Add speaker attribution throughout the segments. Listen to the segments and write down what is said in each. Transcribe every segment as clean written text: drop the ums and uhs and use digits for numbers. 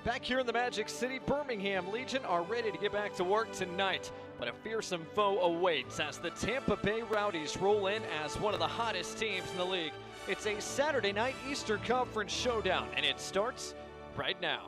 Speaker 1: Back here in the Magic City, Birmingham Legion are ready to get back to work tonight. But a fearsome foe awaits as the Tampa Bay Rowdies roll in as one of the hottest teams in the league. It's a Saturday night Eastern Conference showdown, and it starts right now.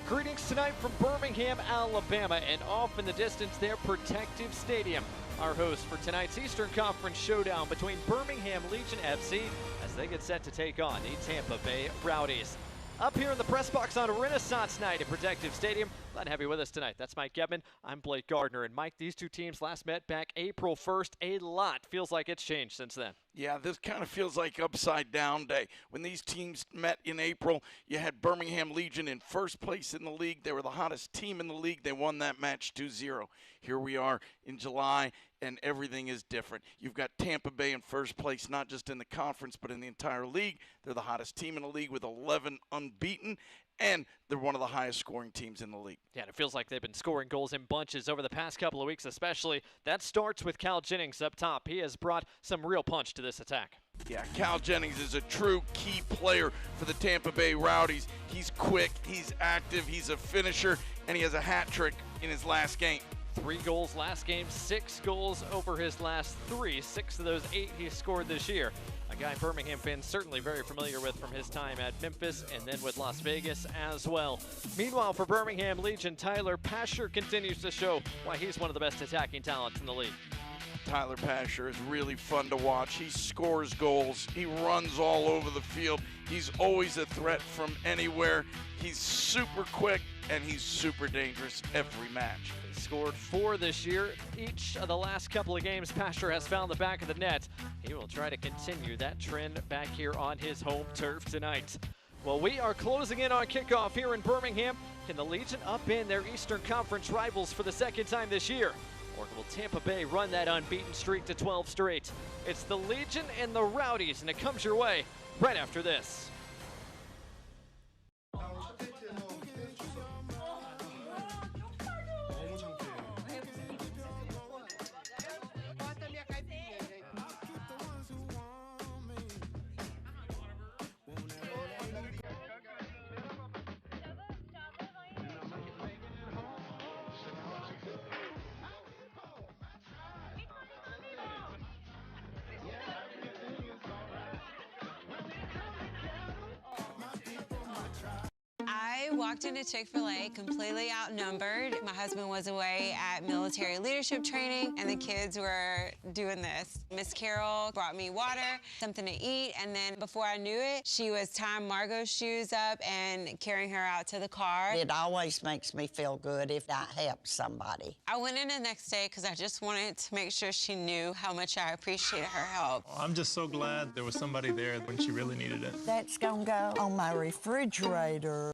Speaker 1: Greetings tonight from Birmingham, Alabama, and off in the distance their Protective Stadium. Our host for tonight's Eastern Conference showdown between Birmingham Legion FC as they get set to take on the Tampa Bay Rowdies. Up here in the press box on Renaissance Night at Protective Stadium, glad to have you with us tonight. That's Mike Gebman. I'm Blake Gardner. And Mike, these two teams last met back April 1st. A lot feels like it's changed since then.
Speaker 2: Yeah, this kind of feels like upside down day. When these teams met in April, you had Birmingham Legion in first place in the league. They were the hottest team in the league. They won that match 2-0. Here we are in July, and everything is different. You've got Tampa Bay in first place, not just in the conference, but in the entire league. They're the hottest team in the league with 11 unbeaten, and they're one of the highest scoring teams in the league.
Speaker 1: Yeah, and it feels like they've been scoring goals in bunches over the past couple of weeks especially. That starts with Cal Jennings up top. He has brought some real punch to this attack.
Speaker 2: Yeah, Cal Jennings is a true key player for the Tampa Bay Rowdies. He's quick, he's active, he's a finisher, and he has a hat trick in his last game.
Speaker 1: 3 goals last game, 6 goals over his last 3. 6 of those 8 he scored this year. A guy Birmingham fans certainly very familiar with from his time at Memphis and then with Las Vegas as well. Meanwhile, for Birmingham Legion, Tyler Pasher continues to show why he's one of the best attacking talents in the league.
Speaker 2: Tyler Pasher is really fun to watch. He scores goals. He runs all over the field. He's always a threat from anywhere. He's super quick, and he's super dangerous every match.
Speaker 1: He scored 4 this year. Each of the last couple of games, Pasher has found the back of the net. He will try to continue that trend back here on his home turf tonight. Well, we are closing in on kickoff here in Birmingham. Can the Legion upend their Eastern Conference rivals for the second time this year? Or will Tampa Bay run that unbeaten streak to 12 straight? It's the Legion and the Rowdies, and it comes your way right after this.
Speaker 3: I walked into Chick-fil-A completely outnumbered. My husband was away at military leadership training, and the kids were doing this. Miss Carol brought me water, something to eat, and then before I knew it, she was tying Margot's shoes up and carrying her out to the car.
Speaker 4: It always makes me feel good if I help somebody.
Speaker 3: I went in the next day because I just wanted to make sure she knew how much I appreciated her help.
Speaker 5: I'm just so glad there was somebody there when she really needed it.
Speaker 4: That's gonna go on my refrigerator.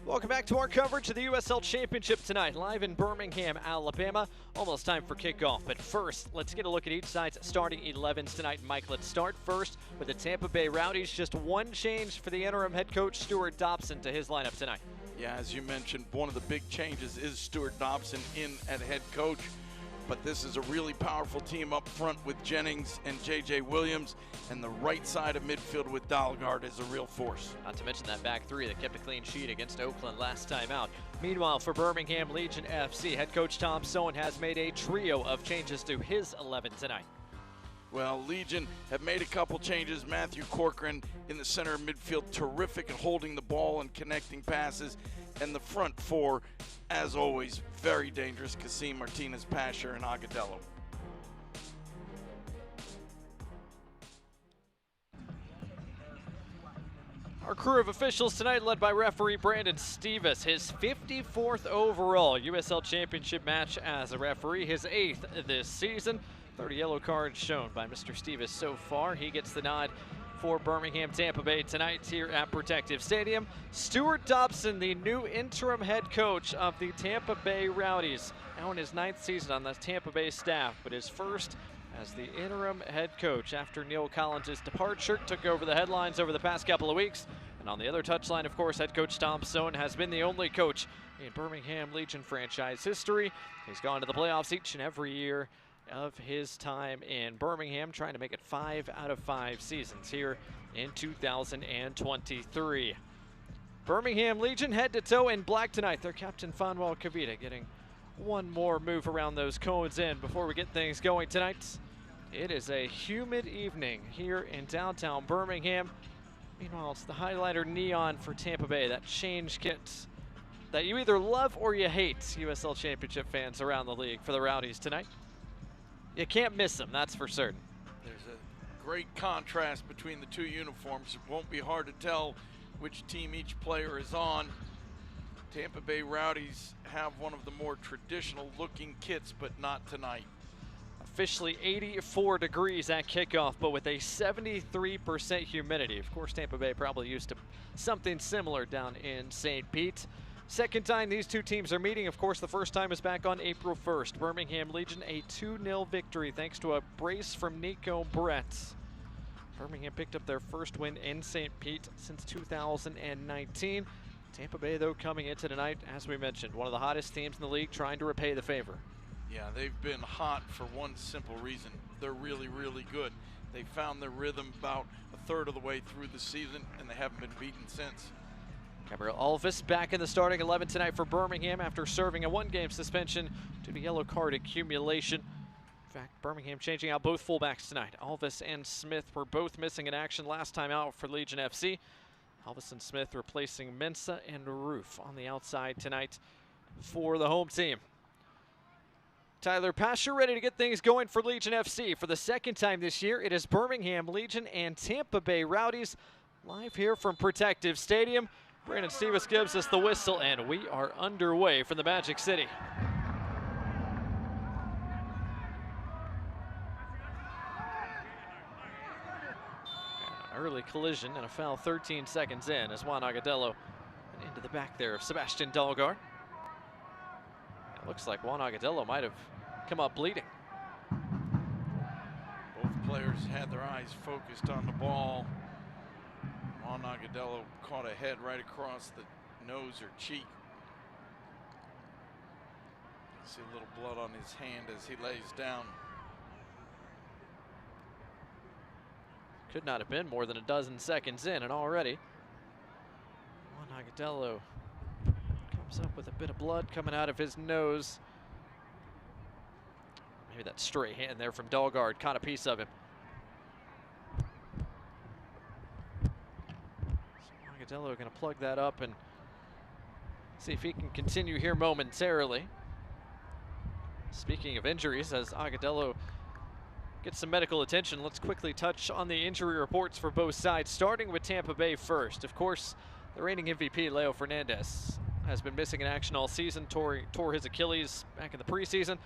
Speaker 1: Welcome back to our coverage of the USL Championship tonight, live in Birmingham, Alabama. Almost time for kickoff, but first, let's get a look at each side's starting 11s tonight. Mike, let's start first with the Tampa Bay Rowdies. Just one change for the interim head coach, Stuart Dobson, to his lineup tonight.
Speaker 2: Yeah, as you mentioned, one of the big changes is Stuart Dobson in at head coach. But this is a really powerful team up front with Jennings and J.J. Williams, and the right side of midfield with Dalgard is a real force.
Speaker 1: Not to mention that back three that kept a clean sheet against Oakland last time out. Meanwhile, for Birmingham Legion FC, head coach Tom Sohn has made a trio of changes to his 11 tonight.
Speaker 2: Well, Legion have made a couple changes. Matthew Corcoran in the center of midfield, terrific at holding the ball and connecting passes. And the front four, as always, very dangerous. Kasim, Martinez, Pasher, and Agadello.
Speaker 1: Our crew of officials tonight led by referee Brandon Stevens, his 54th overall USL Championship match as a referee, his 8th this season. 30 yellow cards shown by Mr. Stevens so far. He gets the nod for Birmingham Tampa Bay tonight here at Protective Stadium. Stuart Dobson, the new interim head coach of the Tampa Bay Rowdies, now in his 9th season on the Tampa Bay staff, but his first as the interim head coach after Neil Collins' departure. Took over the headlines over the past couple of weeks. And on the other touchline, of course, head coach Tom Sohn has been the only coach in Birmingham Legion franchise history. He's gone to the playoffs each and every year of his time in Birmingham, trying to make it 5 out of 5 seasons here in 2023. Birmingham Legion head to toe in black tonight. Their captain Fanwell Kavita getting one more move around those cones in before we get things going tonight. It is a humid evening here in downtown Birmingham. Meanwhile, it's the highlighter neon for Tampa Bay, that change kit that you either love or you hate, USL Championship fans around the league, for the Rowdies tonight. You can't miss them, that's for certain.
Speaker 2: There's a great contrast between the two uniforms. It won't be hard to tell which team each player is on. Tampa Bay Rowdies have one of the more traditional looking kits, but not tonight.
Speaker 1: Officially 84 degrees at kickoff, but with a 73% humidity. Of course, Tampa Bay probably used to something similar down in St. Pete. Second time these two teams are meeting. Of course, the first time is back on April 1st. Birmingham Legion, a 2-0 victory thanks to a brace from Nico Brett. Birmingham picked up their first win in St. Pete since 2019. Tampa Bay, though, coming into tonight, as we mentioned, one of the hottest teams in the league, trying to repay the favor.
Speaker 2: Yeah, they've been hot for one simple reason. They're really, really good. They found their rhythm about a third of the way through the season, and they haven't been beaten since.
Speaker 1: Gabriel Alves back in the starting 11 tonight for Birmingham after serving a 1-game suspension due to yellow card accumulation. In fact, Birmingham changing out both fullbacks tonight. Alves and Smith were both missing in action last time out for Legion FC. Alves and Smith replacing Mensah and Roof on the outside tonight for the home team. Tyler Pasher ready to get things going for Legion FC. For the second time this year, it is Birmingham Legion and Tampa Bay Rowdies live here from Protective Stadium. Brandon Stevens gives us the whistle, and we are underway from the Magic City. An early collision and a foul 13 seconds in as Juan Agadello into the back there of Sebastian Dalgar. It looks like Juan Agadello might have come up bleeding.
Speaker 2: Both players had their eyes focused on the ball. Juan Agadello caught a head right across the nose or cheek. You see a little blood on his hand as he lays down.
Speaker 1: Could not have been more than a dozen seconds in, and already Juan Agadello comes up with a bit of blood coming out of his nose. Maybe that stray hand there from Dalgard caught a piece of him. Agadello going to plug that up and see if he can continue here momentarily. Speaking of injuries, as Agadello gets some medical attention, let's quickly touch on the injury reports for both sides, starting with Tampa Bay first. Of course, the reigning MVP, Leo Fernandez, has been missing in action all season, tore his Achilles back in the preseason.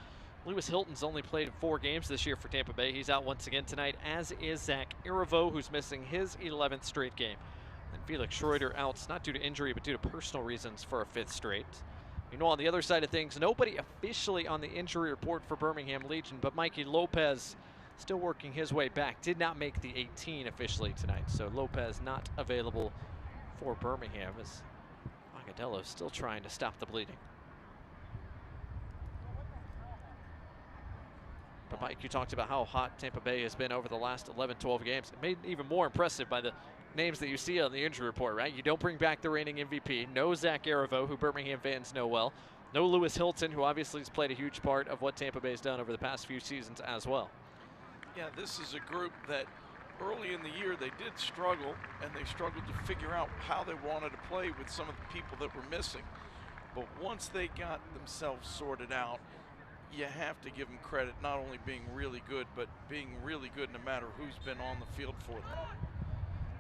Speaker 1: Lewis Hilton's only played 4 games this year for Tampa Bay. He's out once again tonight, as is Zach Irivo, who's missing his 11th straight game. And Felix Schroeder out, not due to injury, but due to personal reasons for a 5th straight. You know, on the other side of things, nobody officially on the injury report for Birmingham Legion, but Mikey Lopez still working his way back. Did not make the 18 officially tonight, so Lopez not available for Birmingham as Agadello still trying to stop the bleeding. But Mike, you talked about how hot Tampa Bay has been over the last 11, 12 games. It made it even more impressive by the names that you see on the injury report, right? You don't bring back the reigning MVP. No Zach Arivo, who Birmingham fans know well. No Lewis Hilton, who obviously has played a huge part of what Tampa Bay's done over the past few seasons as well.
Speaker 2: Yeah, this is a group that early in the year they did struggle, and they struggled to figure out how they wanted to play with some of the people that were missing. But once they got themselves sorted out, you have to give them credit, not only being really good, but being really good no matter who's been on the field for them.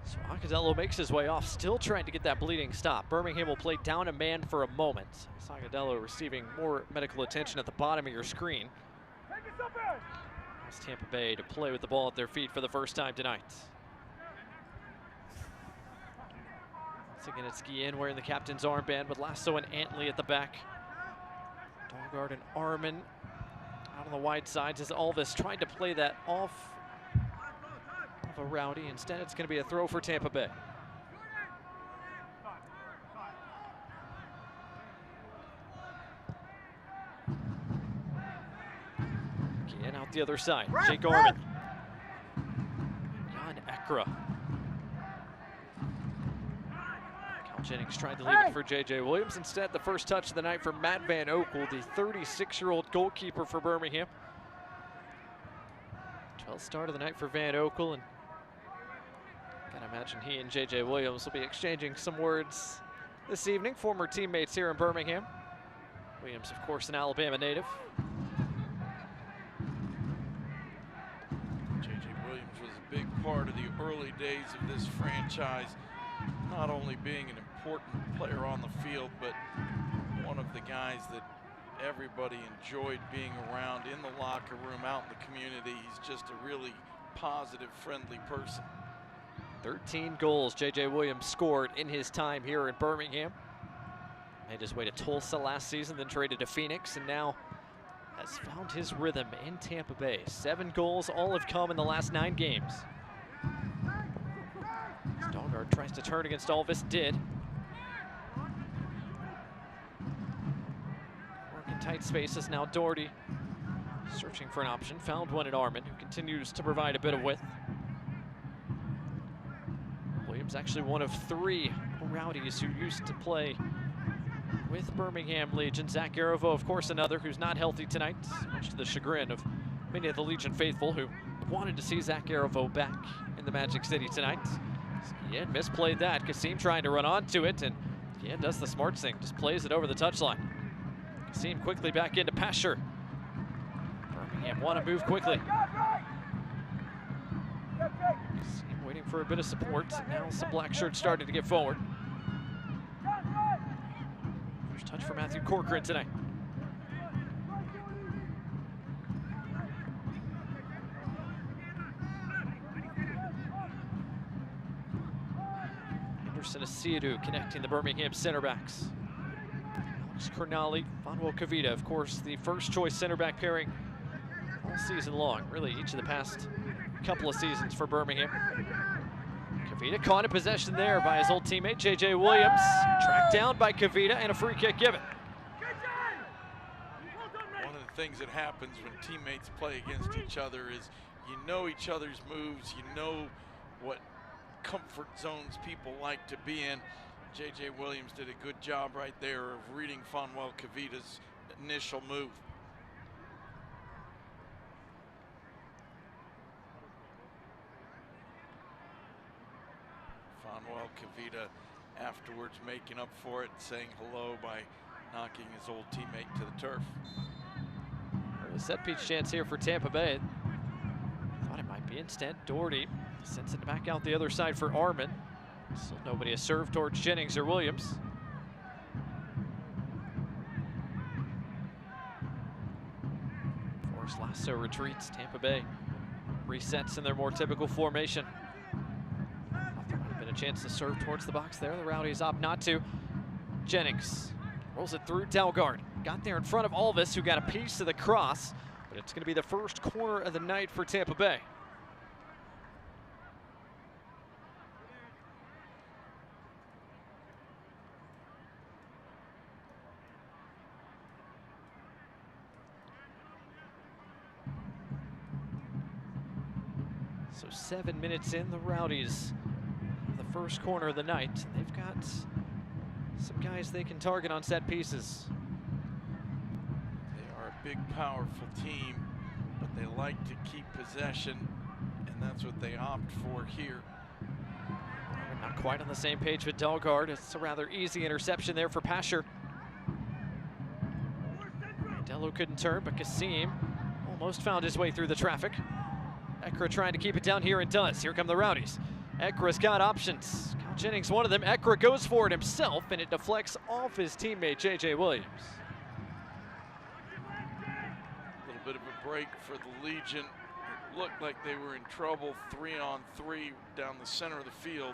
Speaker 1: So Agudelo makes his way off, still trying to get that bleeding stop. Birmingham will play down a man for a moment. Agudelo receiving more medical attention at the bottom of your screen. It's Tampa Bay to play with the ball at their feet for the first time tonight. Once again, it's Guillen wearing the captain's armband with Lasso and Antley at the back. Dahlgaard and Arman out on the wide sides as Alvis tried to play that off of a Rowdy. Instead, it's going to be a throw for Tampa Bay. Guillen out the other side. Jake Arman. Jan Ekra. Jennings tried to leave it for J.J. Williams. Instead, the first touch of the night for Matt Van Oekel, the 36-year-old goalkeeper for Birmingham. 12th start of the night for Van Oekel, and gotta imagine he and J.J. Williams will be exchanging some words this evening. Former teammates here in Birmingham. Williams, of course, an Alabama native.
Speaker 2: J.J. Williams was a big part of the early days of this franchise, not only being an important player on the field, but one of the guys that everybody enjoyed being around in the locker room, out in the community. He's just a really positive, friendly person.
Speaker 1: 13 goals J.J. Williams scored in his time here in Birmingham. Made his way to Tulsa last season, then traded to Phoenix, and now has found his rhythm in Tampa Bay. 7 goals, all have come in the last 9 games. Dahlgaard tries to turn against Alvis, did. Working tight spaces now. Doherty searching for an option, found one in Arman, who continues to provide a bit of width. Williams actually one of 3 Rowdies who used to play with Birmingham Legion. Zach Arivo, of course, another who's not healthy tonight, much to the chagrin of many of the Legion faithful who wanted to see Zach Arivo back in the Magic City tonight. Guillen misplayed that. Kasim trying to run onto it, and Guillen does the smart thing, just plays it over the touchline. Kasim quickly back into Pasher. Birmingham want to move quickly. Kasim waiting for a bit of support. Now some black shirts starting to get forward. First touch for Matthew Corcoran tonight. Asiadu connecting the Birmingham center backs. Alex Cornali, Manuel Cavita, of course, the first choice center back pairing all season long, really each of the past couple of seasons for Birmingham. Cavita caught in possession there by his old teammate J.J. Williams, tracked down by Cavita, and a free kick given.
Speaker 2: One of the things that happens when teammates play against each other is you know each other's moves, you know what comfort zones people like to be in. J.J. Williams did a good job right there of reading Manuel Cavita's initial move. Manuel Cavita afterwards making up for it, saying hello by knocking his old teammate to the turf.
Speaker 1: A set piece chance here for Tampa Bay. Thought it might be instead. Doherty sends it back out the other side for Arman. Still nobody has served towards Jennings or Williams. Forrest Lasso retreats. Tampa Bay resets in their more typical formation. Thought there might have been a chance to serve towards the box there. The Rowdies opt not to. Jennings rolls it through. Dahlgaard got there in front of Alvis, who got a piece of the cross, but it's going to be the first corner of the night for Tampa Bay. So 7 minutes in, the Rowdies, the first corner of the night. They've got some guys they can target on set pieces.
Speaker 2: They are a big, powerful team, but they like to keep possession, and that's what they opt for here.
Speaker 1: Not quite on the same page with Dalgard. It's a rather easy interception there for Pasher. Dello couldn't turn, but Kasim almost found his way through the traffic. Ekra trying to keep it down here and does. Here come the Rowdies. Ekra's got options. Cal Jennings, one of them. Ekra goes for it himself, and it deflects off his teammate, J.J. Williams.
Speaker 2: A little bit of a break for the Legion. It looked like they were in trouble 3-on-3 down the center of the field,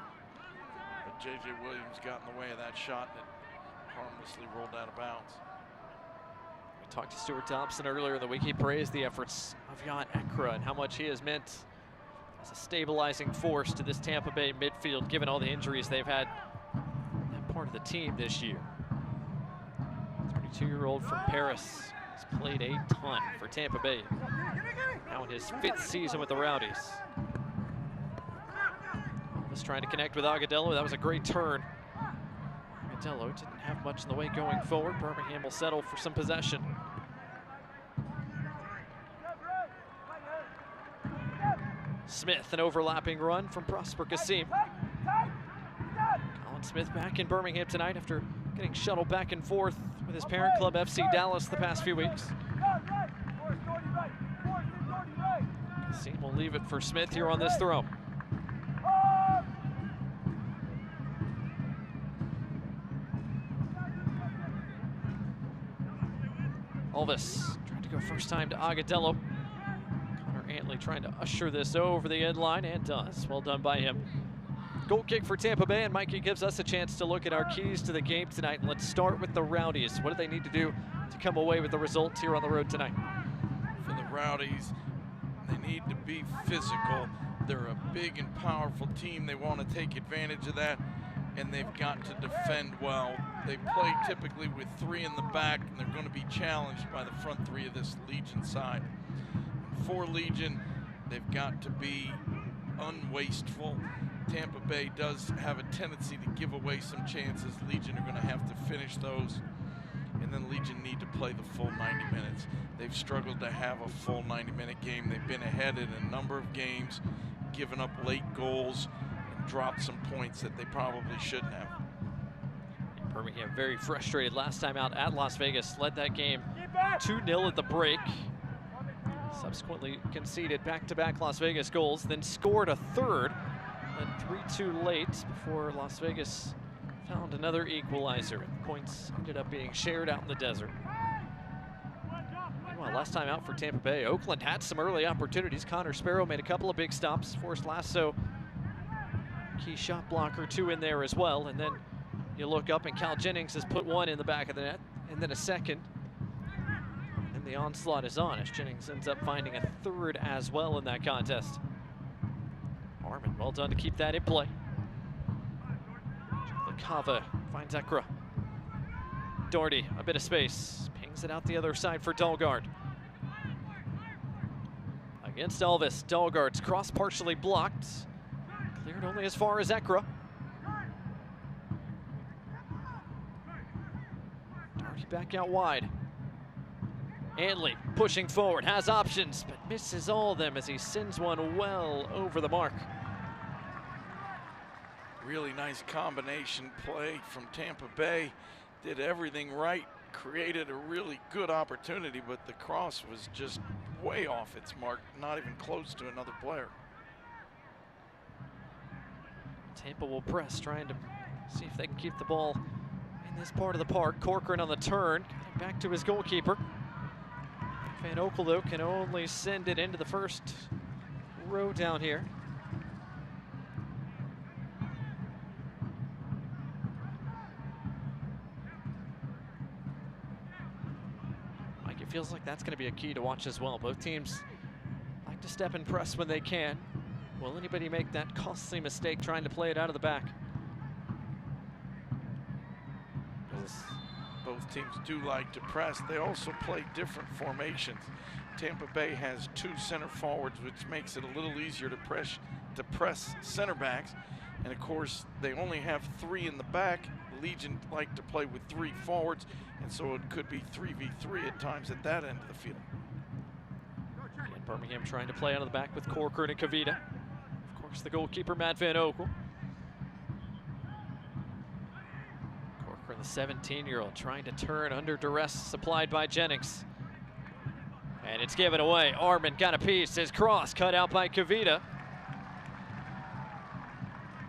Speaker 2: but J.J. Williams got in the way of that shot, and it harmlessly rolled out of bounds.
Speaker 1: We talked to Stuart Thompson earlier in the week. He praised the efforts of Jan Ekra and how much he has meant as a stabilizing force to this Tampa Bay midfield, given all the injuries they've had that part of the team this year. 32-year-old from Paris has played a ton for Tampa Bay. Now in his 5th season with the Rowdies. Was trying to connect with Agadello. That was a great turn. Agadello didn't have much in the way going forward. Birmingham will settle for some possession. Smith, an overlapping run from Prosper Kasim. Colin Smith back in Birmingham tonight after getting shuttled back and forth with his parent club FC Dallas the past few weeks. Kasim will leave it for Smith here on this throw. Elvis trying to go first time to Agadello. Connor Antley trying to usher this over the end line, and does. Well done by him. Goal kick for Tampa Bay, and Mikey gives us a chance to look at our keys to the game tonight. And let's start with the Rowdies. What do they need to do to come away with the results here on the road tonight?
Speaker 2: For the Rowdies, they need to be physical. They're a big and powerful team. They want to take advantage of that, and they've got to defend well. They play typically with 3 in the back, and they're going to be challenged by the front 3 of this Legion side. For Legion, they've got to be unwasteful. Tampa Bay does have a tendency to give away some chances. Legion are going to have to finish those, and then Legion need to play the full 90 minutes. They've struggled to have a full 90-minute game. They've been ahead in a number of games, given up late goals, and dropped some points that they probably shouldn't have.
Speaker 1: Birmingham very frustrated last time out at Las Vegas. Led that game 2-0 at the break. Subsequently conceded back-to-back Las Vegas goals, then scored a third. Led 3-2 late before Las Vegas found another equalizer. Points ended up being shared out in the desert. Meanwhile, last time out for Tampa Bay, Oakland had some early opportunities. Connor Sparrow made a couple of big stops, forced Lasso, key shot blocker, 2 in there as well, and then you look up and Cal Jennings has put 1 in the back of the net, and then a second. And the onslaught is on as Jennings ends up finding a third as well in that contest. Harmon, well done to keep that in play. Kava finds Ekra. Doherty, a bit of space, pings it out the other side for Dalgard. Against Elvis, Dalgard's cross partially blocked. Cleared only as far as Ekra. Doherty back out wide. Antley pushing forward, has options, but misses all of them as he sends one well over the mark.
Speaker 2: Really nice combination play from Tampa Bay. Did everything right, created a really good opportunity, but the cross was just way off its mark, not even close to another player.
Speaker 1: Tampa will press, trying to see if they can keep the ball in this part of the park. Corcoran on the turn, back to his goalkeeper. Van Okel, though, can only send it into the first row down here. Mike, it feels like that's going to be a key to watch as well. Both teams like to step and press when they can. Will anybody make that costly mistake trying to play it out of the back?
Speaker 2: Both teams do like to press. They also play different formations. Tampa Bay has 2 center forwards, which makes it a little easier to press center backs. And of course, they only have 3 in the back. The Legion like to play with 3 forwards, and so it could be 3v3 at times at that end of the field.
Speaker 1: And Birmingham trying to play out of the back with Corcoran and Kavita. Of course, the goalkeeper, Matt Van Oekel. Corcoran, the 17-year-old, trying to turn under duress supplied by Jennings. And it's given away. Armin got a piece. His cross cut out by Kavita.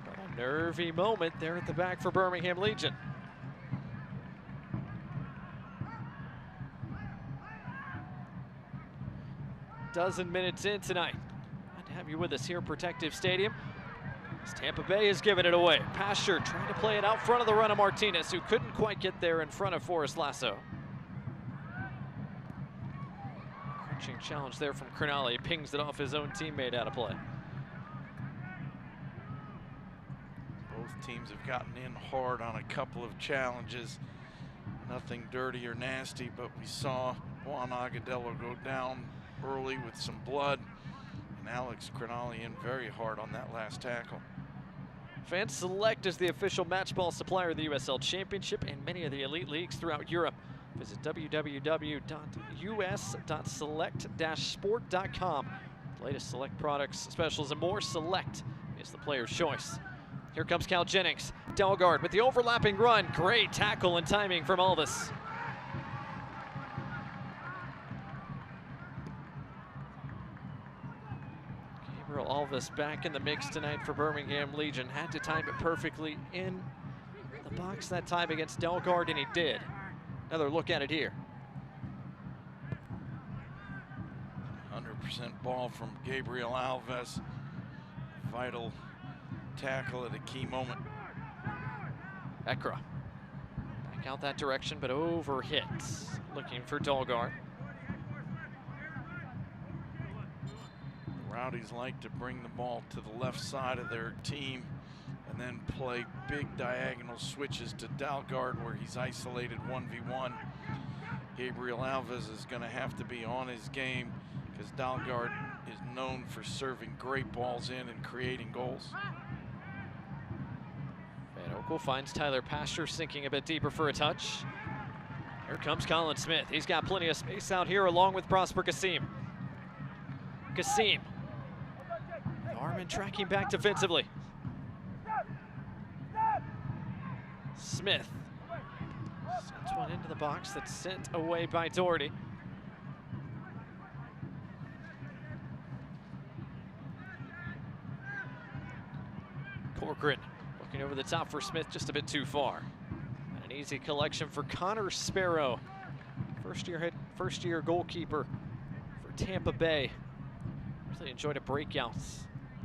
Speaker 1: But a nervy moment there at the back for Birmingham Legion. Dozen minutes in tonight. Glad to have you with us here at Protective Stadium. As Tampa Bay has given it away. Pasture trying to play it out front of the run of Martinez, who couldn't quite get there in front of Forrest Lasso. Crunching challenge there from Crognale. Pings it off his own teammate out of play.
Speaker 2: Both teams have gotten in hard on a couple of challenges. Nothing dirty or nasty, but we saw Juan Agadello go down early with some blood, and Alex Crognale in very hard on that last tackle.
Speaker 1: Fans Select is the official match ball supplier of the USL Championship and many of the elite leagues throughout Europe. Visit www.us.select-sport.com. The latest Select products, specials, and more. Select is the player's choice. Here comes Cal Jennings. Delgard with the overlapping run. Great tackle and timing from Alvis. Gabriel Alvis back in the mix tonight for Birmingham Legion. Had to time it perfectly in the box that time against Delgard, and he did. Another look at it here.
Speaker 2: 100% ball from Gabriel Alves. Vital tackle at a key moment.
Speaker 1: Ekra back out that direction, but over hits. Looking for Delgard.
Speaker 2: The Rowdies like to bring the ball to the left side of their team and then play big diagonal switches to Dalgard where he's isolated 1v1. Gabriel Alves is going to have to be on his game because Dalgard is known for serving great balls in and creating goals.
Speaker 1: Van Oekel finds Tyler Pasture sinking a bit deeper for a touch. Here comes Colin Smith. He's got plenty of space out here along with Prosper Kassim. Kassim. Armin tracking back defensively. Smith sends one into the box that's sent away by Doherty. Corcoran looking over the top for Smith, just a bit too far. And an easy collection for Connor Sparrow, first year goalkeeper for Tampa Bay. Really enjoyed a breakout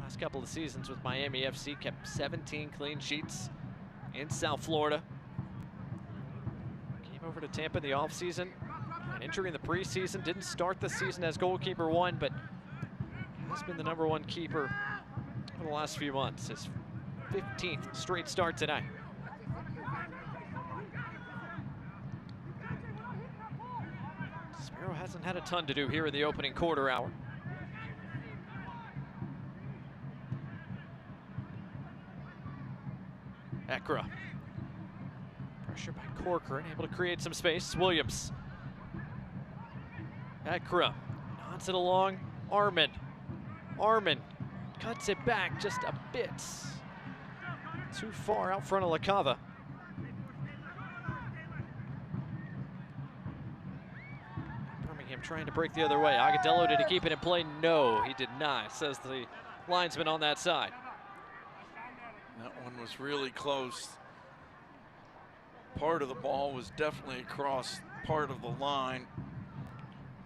Speaker 1: last couple of seasons with Miami FC. Kept 17 clean sheets in South Florida. Came over to Tampa in the offseason. An injury in the preseason. Didn't start the season as goalkeeper 1, but has been the #1 keeper for the last few months. His 15th straight start tonight. Sparrow hasn't had a ton to do here in the opening quarter hour. Ekra. Pressure by Corcoran, able to create some space. Williams. Ekra nods it along. Armin. Armin cuts it back just a bit. Too far out front of LaCava. Birmingham trying to break the other way. Agadello, did he keep it in play? No, he did not, says the linesman on that side.
Speaker 2: That one was really close. Part of the ball was definitely across part of the line.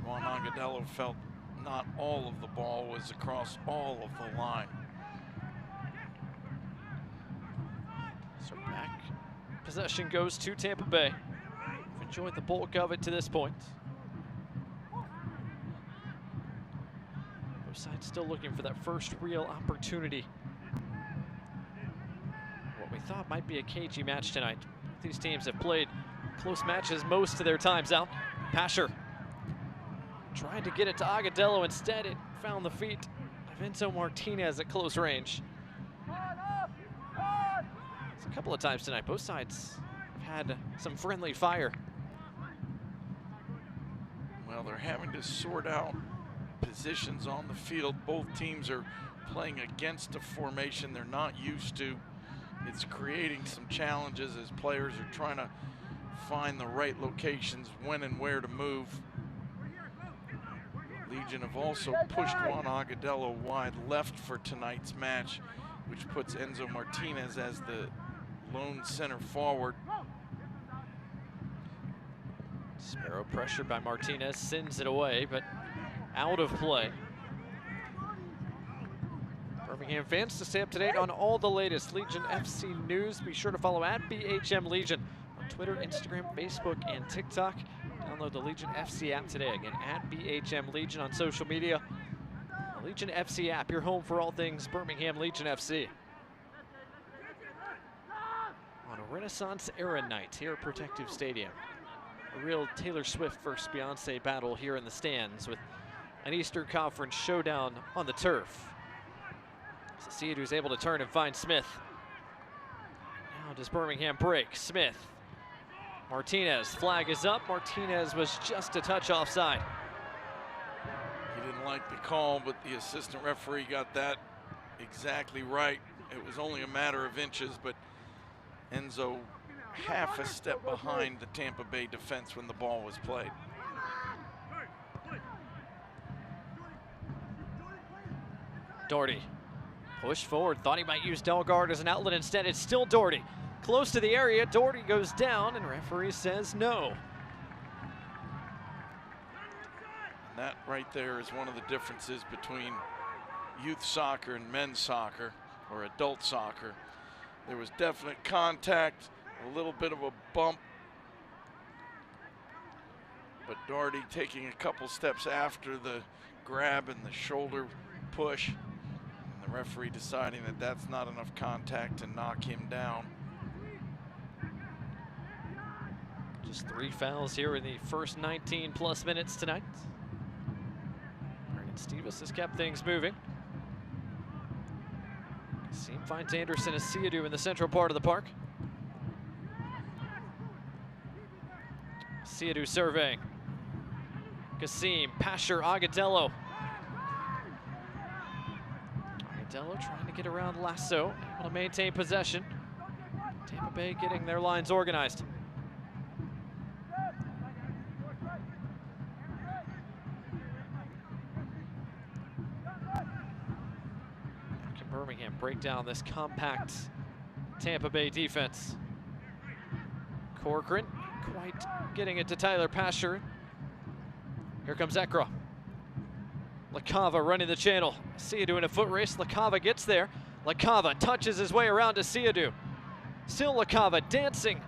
Speaker 2: Juan Agadello felt not all of the ball was across all of the line.
Speaker 1: So back possession goes to Tampa Bay. We've enjoyed the bulk of it to this point. Both sides still looking for that first real opportunity. What we thought might be a cagey match tonight. These teams have played close matches most of their times out. Pasher trying to get it to Agadello. Instead, it found the feet of Enzo Martinez at close range. It's a couple of times tonight. Both sides have had some friendly fire.
Speaker 2: Well, they're having to sort out positions on the field. Both teams are playing against a formation they're not used to. It's creating some challenges as players are trying to find the right locations, when and where to move. Legion have also pushed Juan Agadello wide left for tonight's match, which puts Enzo Martinez as the lone center forward.
Speaker 1: Sparrow pressured by Martinez, sends it away, but out of play. Birmingham fans, to stay up to date on all the latest Legion FC news, be sure to follow at BHM Legion on Twitter, Instagram, Facebook, and TikTok. Download the Legion FC app today. Again, at BHM Legion on social media. The Legion FC app, your home for all things Birmingham Legion FC. On a Renaissance era night here at Protective Stadium. A real Taylor Swift versus Beyonce battle here in the stands with an Eastern Conference showdown on the turf. Seadu's able to turn and find Smith. Now does Birmingham break? Smith. Martinez, flag is up. Martinez was just a touch offside.
Speaker 2: He didn't like the call, but the assistant referee got that exactly right. It was only a matter of inches, but Enzo half a step behind the Tampa Bay defense when the ball was played.
Speaker 1: Doherty. Push forward, thought he might use Delgard as an outlet. Instead, it's still Doherty. Close to the area, Doherty goes down, and referee says no.
Speaker 2: And that right there is one of the differences between youth soccer and men's soccer, or adult soccer. There was definite contact, a little bit of a bump, but Doherty taking a couple steps after the grab and the shoulder push. The referee deciding that that's not enough contact to knock him down.
Speaker 1: Just 3 fouls here in the first 19 plus minutes tonight. Brandon Stevens has kept things moving. Kasim finds Anderson as Seadu in the central part of the park. Seadu surveying. Kasim, Pasher, Agadello. Agadello trying to get around Lasso, able to maintain possession. Tampa Bay getting their lines organized. Can Birmingham break down this compact Tampa Bay defense? Corcoran quite getting it to Tyler Pasher. Here comes Ekra. LaCava running the channel. Seadu in a foot race. LaCava gets there. LaCava touches his way around to Seadu. Still LaCava dancing.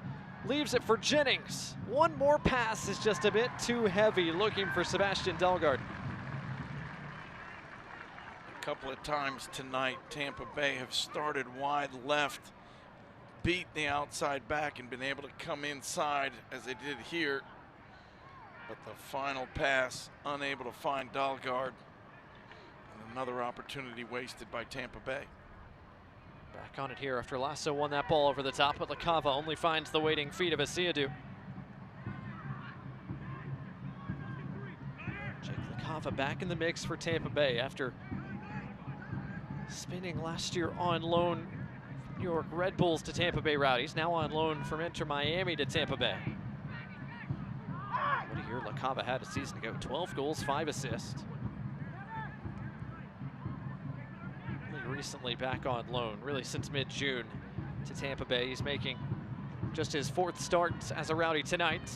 Speaker 1: Leaves it for Jennings. One more pass is just a bit too heavy, looking for Sebastian Delgard.
Speaker 2: A couple of times tonight, Tampa Bay have started wide left, beat the outside back, and been able to come inside as they did here. But the final pass, unable to find Delgard. And another opportunity wasted by Tampa Bay.
Speaker 1: Back on it here after Lasso won that ball over the top, but LaCava only finds the waiting feet of Seadu. Jake LaCava back in the mix for Tampa Bay after spending last year on loan from New York Red Bulls to Tampa Bay Rowdies, now on loan from Inter Miami to Tampa Bay. What a year LaCava had a season ago. 12 goals, 5 assists. Only recently back on loan, really since mid-June to Tampa Bay. He's making just his 4th start as a Rowdy tonight.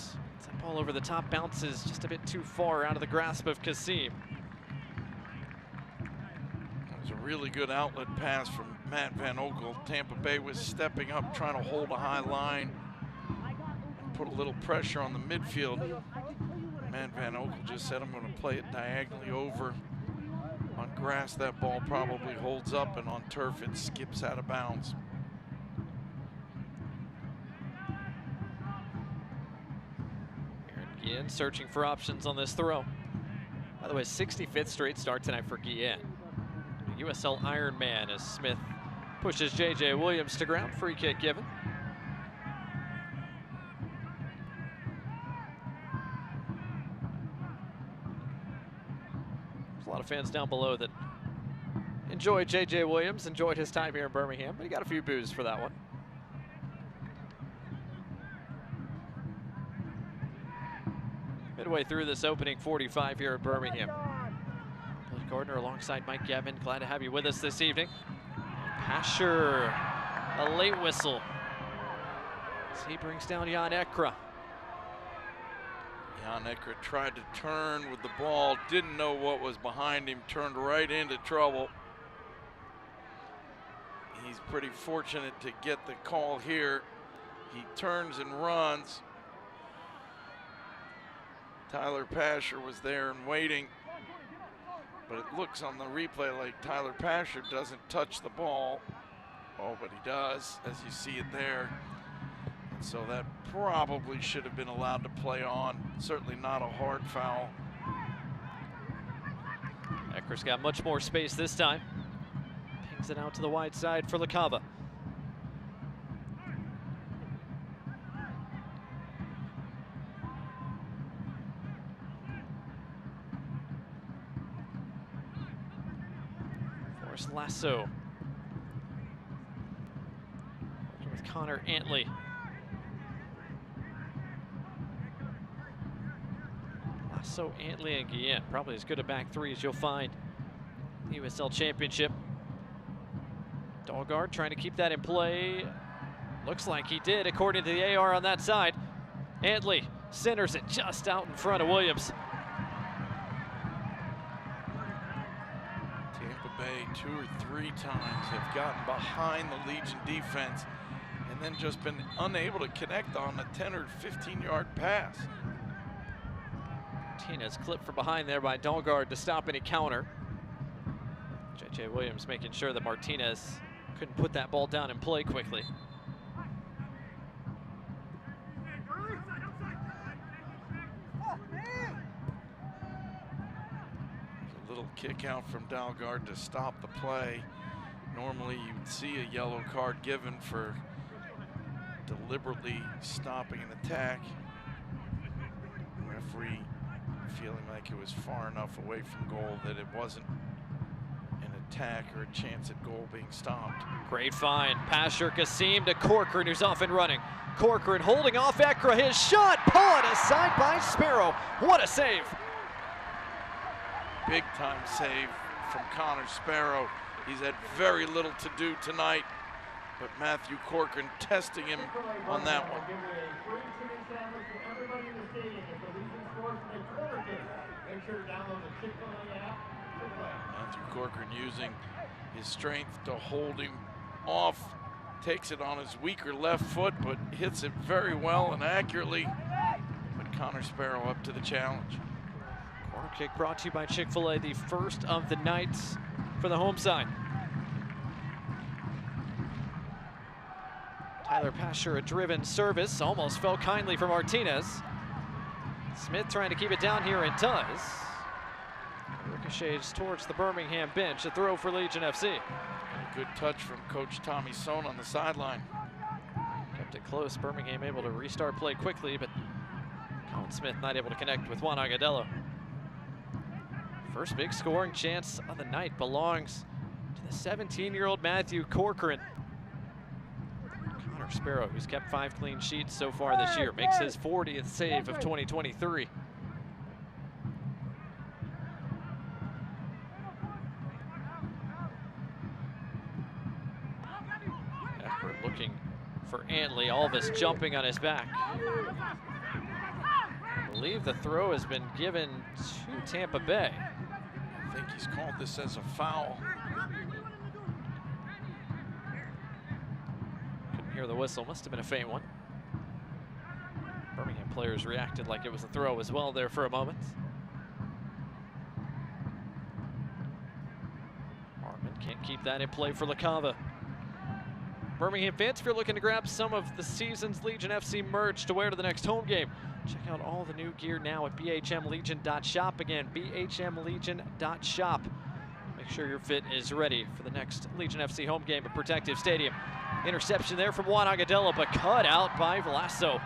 Speaker 1: That ball over the top bounces just a bit too far out of the grasp of Kasim.
Speaker 2: That was a really good outlet pass from Matt Van Oekel. Tampa Bay was stepping up, trying to hold a high line, put a little pressure on the midfield. Matt Van Oekel just said, I'm going to play it diagonally over. On grass, that ball probably holds up, and on turf, it skips out of bounds.
Speaker 1: Guillen searching for options on this throw. By the way, 65th straight start tonight for Guillen. USL Ironman as Smith pushes J.J. Williams to ground. Free kick given. There's a lot of fans down below that enjoyed J.J. Williams, enjoyed his time here in Birmingham, but he got a few boos for that one. Midway through this opening 45 here at Birmingham. Billy Gardner alongside Mike Gavin. Glad to have you with us this evening. Pasher, a late whistle. As he brings down Jan Ekra.
Speaker 2: Jan Ekra tried to turn with the ball, didn't know what was behind him, turned right into trouble. He's pretty fortunate to get the call here. He turns and runs. Tyler Pasher was there and waiting, but it looks on the replay like Tyler Pasher doesn't touch the ball. Oh, but he does, as you see it there. And so that probably should have been allowed to play on. Certainly not a hard foul.
Speaker 1: Ekra's got much more space this time. Pings it out to the wide side for LaCava. Lasso working with Connor Antley. Lasso, Antley, and Guillen, probably as good a back three as you'll find in the USL Championship. Dahlgaard trying to keep that in play. Looks like he did, according to the AR on that side. Antley centers it just out in front of Williams.
Speaker 2: Bay 2 or 3 times have gotten behind the Legion defense and then just been unable to connect on a 10 or 15-yard pass.
Speaker 1: Martinez clipped from behind there by Dahlgaard to stop any counter. J.J. Williams making sure that Martinez couldn't put that ball down and play quickly.
Speaker 2: Kick out from Dahlgaard to stop the play. Normally you'd see a yellow card given for deliberately stopping an attack. Referee feeling like it was far enough away from goal that it wasn't an attack or a chance at goal being stopped.
Speaker 1: Great find. Pasher Kasim to Corcoran, who's off and running. Corcoran holding off Ekra. His shot pulled aside by Sparrow. What a save.
Speaker 2: Big time save from Connor Sparrow. He's had very little to do tonight, but Matthew Corcoran testing him on that one. Matthew Corcoran using his strength to hold him off, takes it on his weaker left foot, but hits it very well and accurately. But Connor Sparrow up to the challenge.
Speaker 1: Corner kick brought to you by Chick-fil-A, the first of the night for the home side. Tyler Pasher, a driven service, almost fell kindly for Martinez. Smith trying to keep it down here and does. Ricochets towards the Birmingham bench, a throw for Legion FC.
Speaker 2: A good touch from Coach Tommy Sohn on the sideline.
Speaker 1: Kept it close, Birmingham able to restart play quickly, but Colin Smith not able to connect with Juan Agudelo. First big scoring chance of the night belongs to the 17-year-old Matthew Corcoran. Connor Sparrow, who's kept 5 clean sheets so far this year, makes his 40th save of 2023. Eckert looking for Antley, Alvis jumping on his back. I believe the throw has been given to Tampa Bay.
Speaker 2: I think he's called this as a foul.
Speaker 1: Couldn't hear the whistle, must have been a faint one. Birmingham players reacted like it was a throw as well there for a moment. Hartman can't keep that in play for LaCava. Birmingham fans, if you're looking to grab some of the season's Legion FC merch to wear to the next home game, Check out all the new gear now at bhmlegion.shop. Again, bhmlegion.shop. Make sure your fit is ready for the next Legion FC home game at Protective Stadium. Interception there from Juan Agudelo, but cut out by Velasco.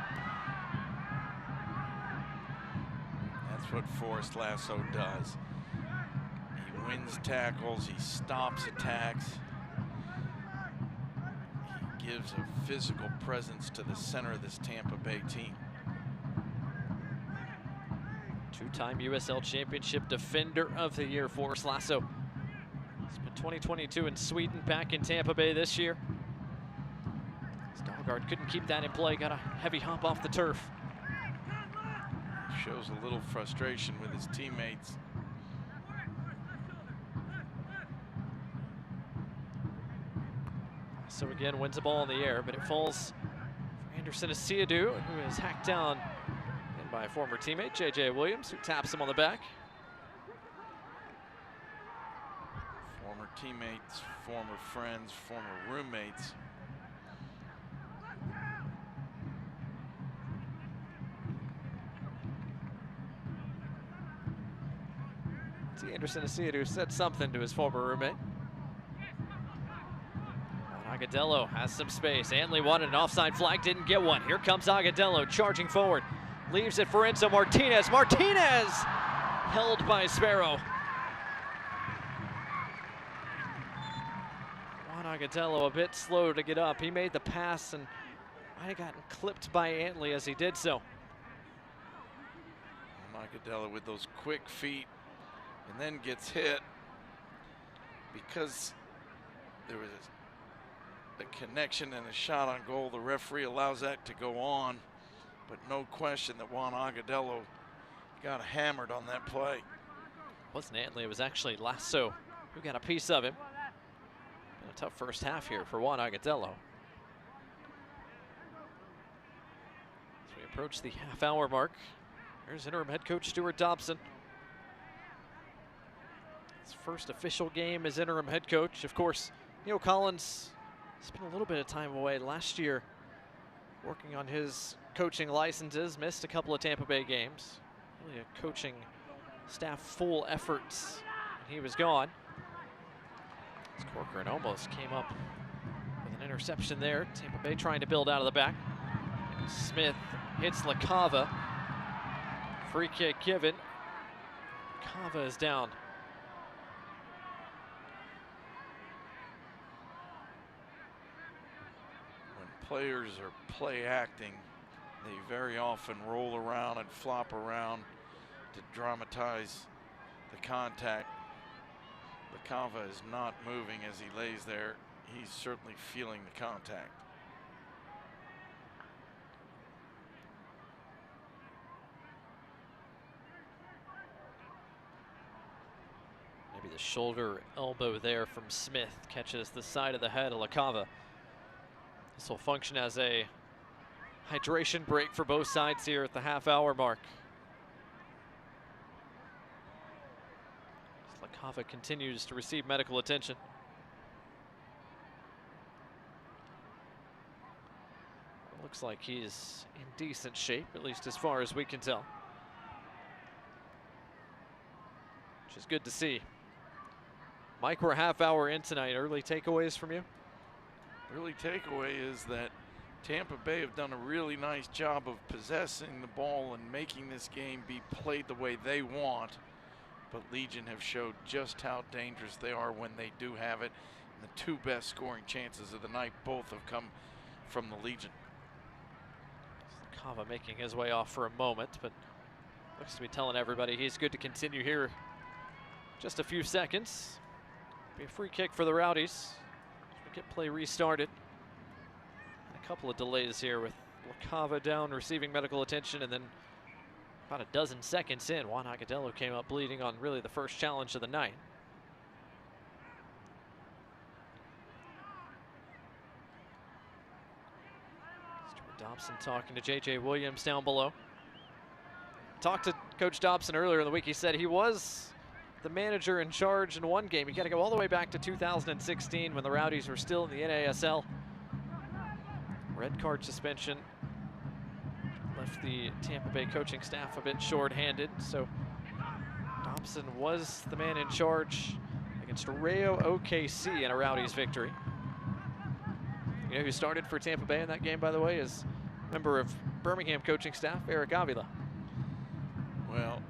Speaker 2: That's what Forrest Lasso does. He wins tackles, he stops attacks. He gives a physical presence to the center of this Tampa Bay team.
Speaker 1: Two-time USL Championship Defender of the Year, Forrest Lasso. Spent 2022 in Sweden, back in Tampa Bay this year. Stalgard couldn't keep that in play, got a heavy hop off the turf.
Speaker 2: Shows a little frustration with his teammates.
Speaker 1: So again, wins the ball in the air, but it falls for Anderson Asiadu, who is hacked down by a former teammate, J.J. Williams, who taps him on the back.
Speaker 2: Former teammates, former friends, former roommates.
Speaker 1: See, Anderson Asiadu said something to his former roommate. Agudelo has some space. Antley wanted an offside flag, didn't get one. Here comes Agudelo charging forward. Leaves it for Enzo Martinez. Martinez held by Sparrow. Juan Agudelo a bit slow to get up. He made the pass and might have gotten clipped by Antley as he did so.
Speaker 2: Agudelo with those quick feet and then gets hit because there was a connection and a shot on goal. The referee allows that to go on. But no question that Juan Agudelo got hammered on that play.
Speaker 1: Wasn't Antley, it was actually Lasso who got a piece of him. Been a tough first half here for Juan Agudelo. As we approach the half-hour mark, here's interim head coach Stuart Dobson. His first official game as interim head coach. Of course, Neil Collins spent a little bit of time away last year working on his coaching licenses, missed a couple of Tampa Bay games. Really a coaching staff full efforts, and he was gone. As Corcoran almost came up with an interception there. Tampa Bay trying to build out of the back. Smith hits LaCava. Free kick given. LaCava is down.
Speaker 2: When players are play acting, they very often roll around and flop around to dramatize the contact. LaCava is not moving as he lays there. He's certainly feeling the contact.
Speaker 1: Maybe the shoulder elbow there from Smith catches the side of the head of LaCava. This will function as a hydration break for both sides here at the half-hour mark. As LaCava continues to receive medical attention. It looks like he's in decent shape, at least as far as we can tell. Which is good to see. Mike, we're a half-hour in tonight. Early takeaways from you?
Speaker 2: Early takeaway is that Tampa Bay have done a really nice job of possessing the ball and making this game be played the way they want. But Legion have showed just how dangerous they are when they do have it. And the two best scoring chances of the night both have come from the Legion.
Speaker 1: Kava making his way off for a moment, but looks to be telling everybody he's good to continue here. Just a few seconds. Be a free kick for the Rowdies. We get play restarted. A couple of delays here with LaCava down receiving medical attention, and then about a dozen seconds in, Juan Agudelo came up bleeding on really the first challenge of the night. Stuart Dobson talking to J.J. Williams down below. Talked to Coach Dobson earlier in the week. He said he was the manager in charge in one game. You got to go all the way back to 2016 when the Rowdies were still in the NASL. Red card suspension left left the Tampa Bay coaching staff a bit short-handed, so Dobson was the man in charge against Rayo OKC in a Rowdies victory. You know who started for Tampa Bay in that game, by the way, is a member of Birmingham coaching staff, Eric Avila.
Speaker 2: Well,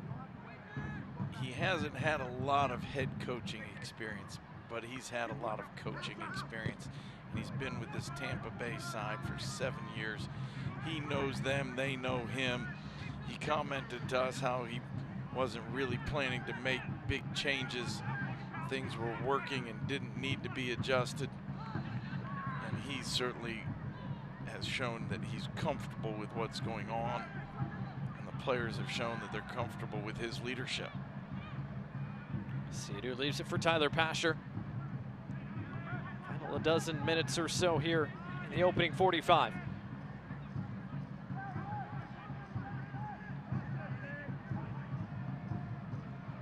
Speaker 2: he hasn't had a lot of head coaching experience, but he's had a lot of coaching experience. And he's been with this Tampa Bay side for 7 years. He knows them, they know him. He commented to us how he wasn't really planning to make big changes. Things were working and didn't need to be adjusted. And he certainly has shown that he's comfortable with what's going on. And the players have shown that they're comfortable with his leadership.
Speaker 1: Siadu leaves it for Tyler Pasher. Final a dozen minutes or so here in the opening 45.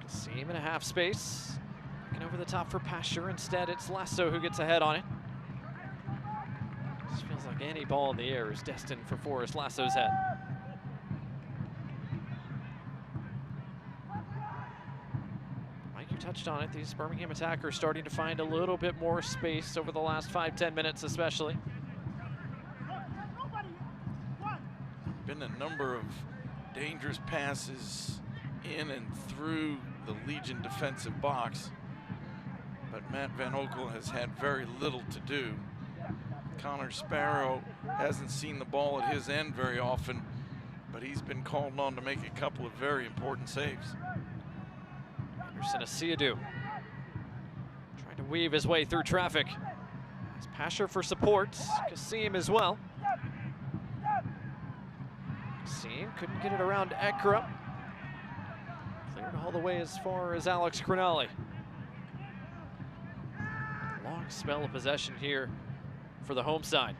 Speaker 1: Seam in a half space. Looking over the top for Pasher. Instead, it's Lasso who gets ahead on it. This feels like any ball in the air is destined for Forrest Lasso's head. Mike, you touched on it. These Birmingham attackers starting to find a little bit more space over the last 5-10 minutes especially.
Speaker 2: Been a number of dangerous passes in and through the Legion defensive box, but Matt Van Oekel has had very little to do. Connor Sparrow hasn't seen the ball at his end very often, but he's been called on to make a couple of very important saves.
Speaker 1: Anderson Asiadu trying to weave his way through traffic. It's Pasher for support, Kasim as well. Kasim couldn't get it around Ekra. Cleared all the way as far as Alex Cronali. Long spell of possession here for the home side.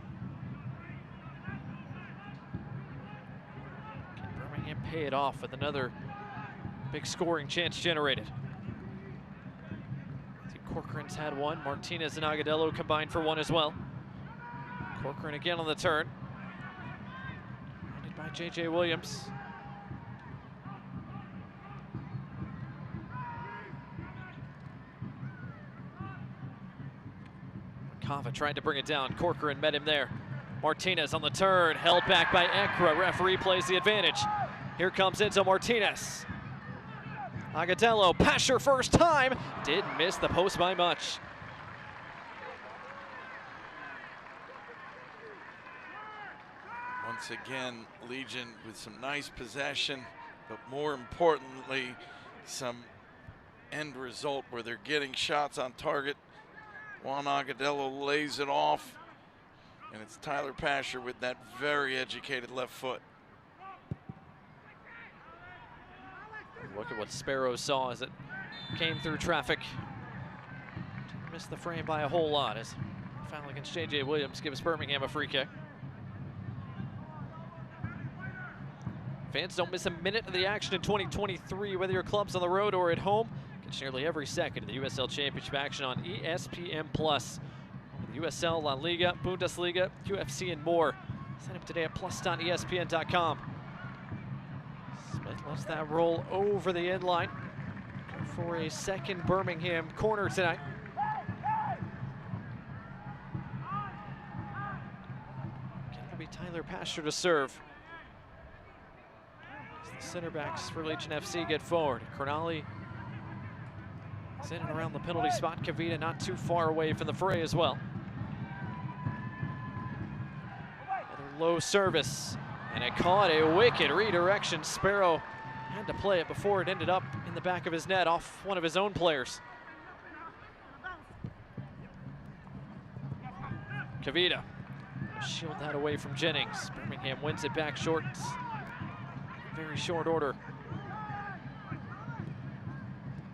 Speaker 1: Can Birmingham pay it off with another big scoring chance generated? I think Corcoran's had one. Martinez and Agadello combined for one as well. Corcoran again on the turn. Minded by J.J. Williams. Kava tried to bring it down. Corcoran met him there. Martinez on the turn, held back by Ekra. Referee plays the advantage. Here comes Enzo Martinez. Agadello, Pasher first time. Didn't miss the post by much.
Speaker 2: Once again, Legion with some nice possession, but more importantly, some end result where they're getting shots on target. Juan Agadello lays it off, and it's Tyler Pasher with that very educated left foot.
Speaker 1: Look at what Sparrow saw as it came through traffic. Didn't miss the frame by a whole lot as foul against J.J. Williams gives Birmingham a free kick. Fans, don't miss a minute of the action in 2023, whether your club's on the road or at home. Catch nearly every second of the USL Championship action on ESPN+. The USL, La Liga, Bundesliga, UFC, and more. Sign up today at plus.espn.com. Smith lets that roll over the end line. Go for a second Birmingham corner tonight. It'll be Tyler Pasher to serve. As the center backs for Legion FC get forward. Cronali is in and around the penalty spot. Kavita not too far away from the fray as well. Another low service, and it caught a wicked redirection. Sparrow had to play it before it ended up in the back of his net off one of his own players. Kavita shield that away from Jennings. Birmingham wins it back short. Very short order.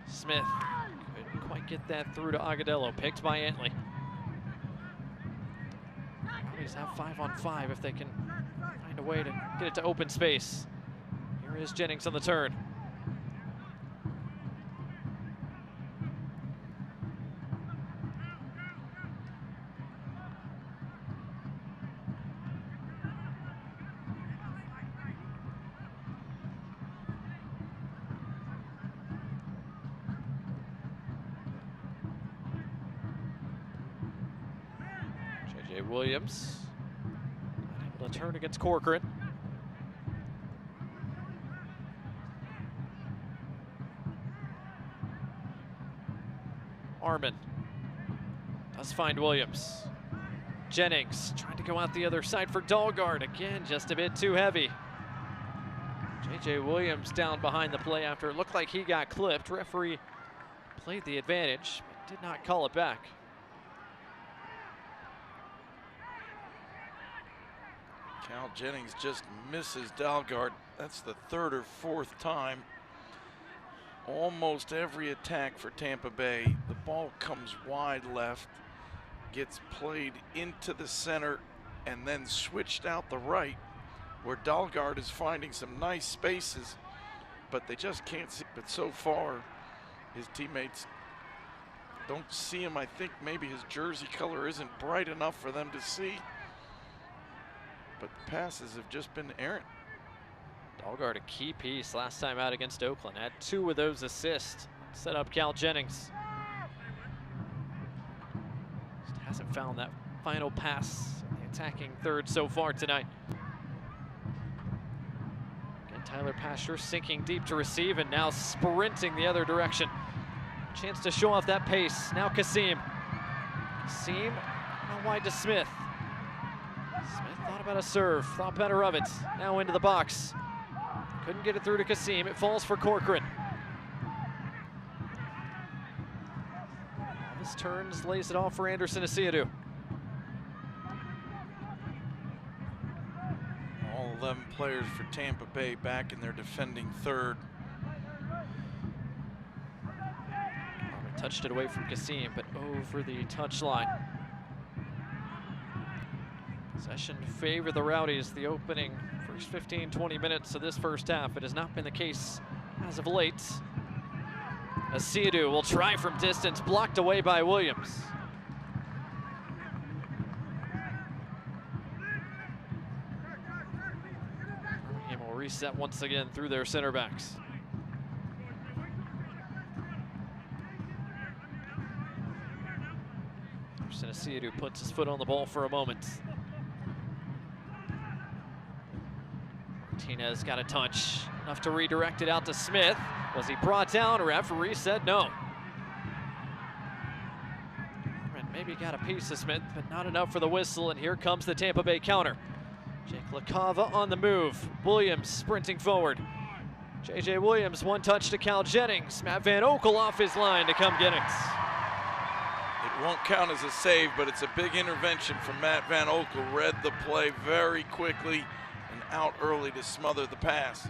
Speaker 1: Smith couldn't quite get that through to Agadello. Picked by Antley. Rowdies have 5-on-5 if they can find a way to get it to open space. Here is Jennings on the turn. J.J. Williams able to turn against Corcoran. Armin does find Williams. Jennings trying to go out the other side for Dalgard. Again, just a bit too heavy. J.J. Williams down behind the play after it looked like he got clipped. Referee played the advantage, but did not call it back.
Speaker 2: Cal Jennings just misses Dalgard. That's the third or fourth time. Almost every attack for Tampa Bay, the ball comes wide left, gets played into the center, and then switched out the right, where Dalgard is finding some nice spaces, but they just can't see. But so far, his teammates don't see him. I think maybe his jersey color isn't bright enough for them to see. But the passes have just been errant.
Speaker 1: Dalgard, a key piece last time out against Oakland. Had 2 of those assists. Set up Cal Jennings. Just hasn't found that final pass in the attacking third so far tonight. Again, Tyler Pasher sinking deep to receive and now sprinting the other direction. Chance to show off that pace. Now Kasim. Kasim out wide to Smith. Smith thought about a serve, thought better of it. Now into the box. Couldn't get it through to Kasim. It falls for Corcoran. This turns, lays it off for Anderson Asiadu.
Speaker 2: All 11 players for Tampa Bay back in their defending third.
Speaker 1: Touched it away from Kasim, but over the touchline. Possession favor the Rowdies the opening first 15-20 minutes of this first half. It has not been the case as of late. Asiadu will try from distance, blocked away by Williams. Birmingham will reset once again through their center backs. Asiadu puts his foot on the ball for a moment. Martinez got a touch, enough to redirect it out to Smith. Was he brought down? Referee said no. Maybe got a piece of Smith, but not enough for the whistle, and here comes the Tampa Bay counter. Jake LaCava on the move. Williams sprinting forward. J.J. Williams, one touch to Cal Jennings. Matt Van Oekel off his line to come get it.
Speaker 2: It won't count as a save, but it's a big intervention from Matt Van Oekel. Read the play very quickly and out early to smother the pass.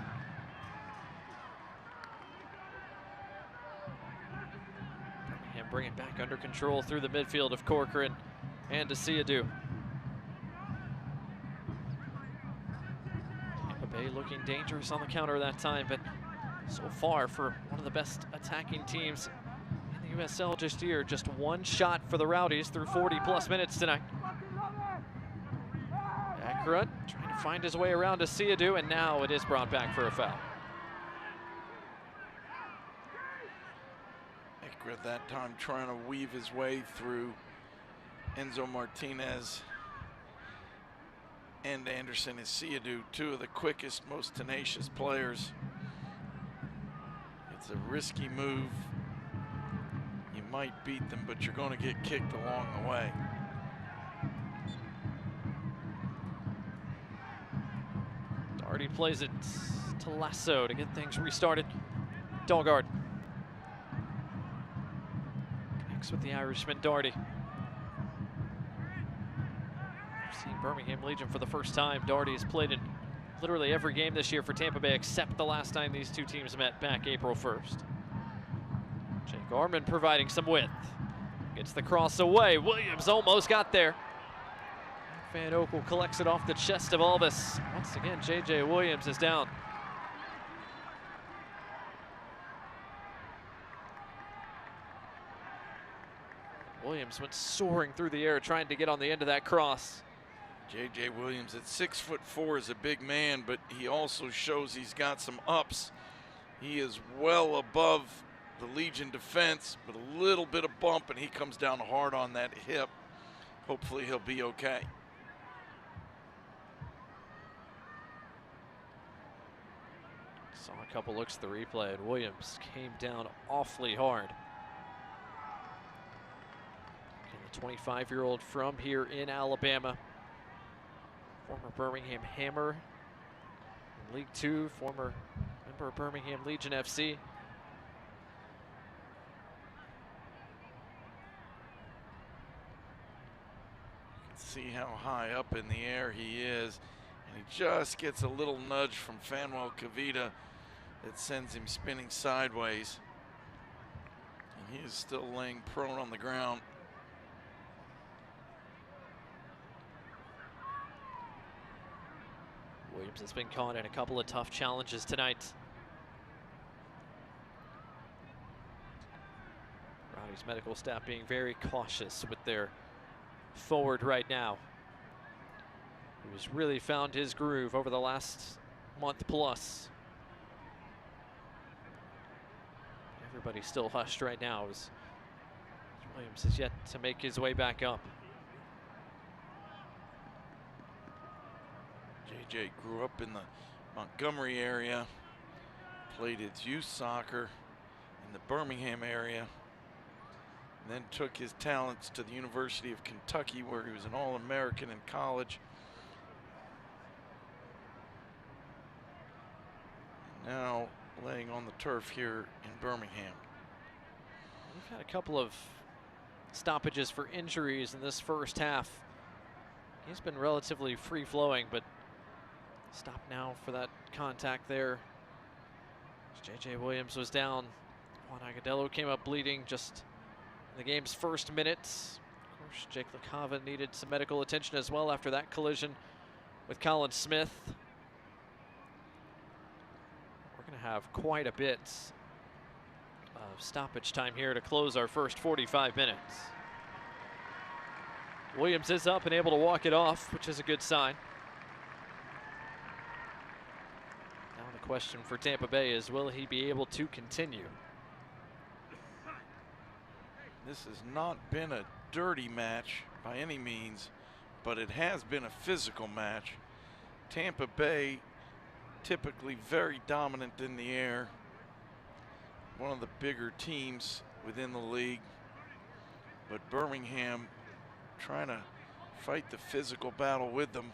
Speaker 1: Birmingham bring it back under control through the midfield of Corcoran and Asiadu. Tampa Bay looking dangerous on the counter that time, but so far for one of the best attacking teams in the USL just here, just one shot for the Rowdies through 40+ minutes tonight. Akra trying to find his way around to Asiadu, and now it is brought back for a foul.
Speaker 2: Akra at that time trying to weave his way through Enzo Martinez and Anderson Asiadu, two of the quickest, most tenacious players. It's a risky move. You might beat them, but you're going to get kicked along the way.
Speaker 1: Doherty plays it to Lasso to get things restarted. Dalgard connects with the Irishman Doherty. We've seen Birmingham Legion for the first time. Doherty has played in literally every game this year for Tampa Bay except the last time these two teams met back April 1st. Jake Armin providing some width. Gets the cross away. Williams almost got there. Van Oekel collects it off the chest of Alvis. Once again, J.J. Williams is down. Williams went soaring through the air trying to get on the end of that cross.
Speaker 2: J.J. Williams at 6'4" is a big man, but he also shows he's got some ups. He is well above the Legion defense, but a little bit of bump, and he comes down hard on that hip. hopefully he'll be okay.
Speaker 1: Saw a couple looks at the replay, and Williams came down awfully hard. And the 25-year-old from here in Alabama, former Birmingham Hammer, in League Two, former member of Birmingham Legion FC.
Speaker 2: See how high up in the air he is, and he just gets a little nudge from Fanuel Kavita that sends him spinning sideways, and he is still laying prone on the ground.
Speaker 1: Williams has been caught in a couple of tough challenges tonight. Rowdies medical staff being very cautious with their forward right now, who's really found his groove over the last month plus. Everybody's still hushed right now as Williams has yet to make his way back up.
Speaker 2: JJ grew up in the Montgomery area, played his youth soccer in the Birmingham area, and then took his talents to the University of Kentucky, where he was an All-American in college. And now laying on the turf here in Birmingham.
Speaker 1: We've had a couple of stoppages for injuries in this first half. He's been relatively free-flowing, but stop now for that contact there. JJ Williams was down. Juan Agudelo came up bleeding just in the game's first minutes. Of course, Jake LaCava needed some medical attention as well after that collision with Colin Smith. We're going to have quite a bit of stoppage time here to close our first 45 minutes. Williams is up and able to walk it off, which is a good sign. Now the question for Tampa Bay is, will he be able to continue?
Speaker 2: This has not been a dirty match by any means, but it has been a physical match. Tampa Bay typically very dominant in the air, one of the bigger teams within the league, but Birmingham trying to fight the physical battle with them,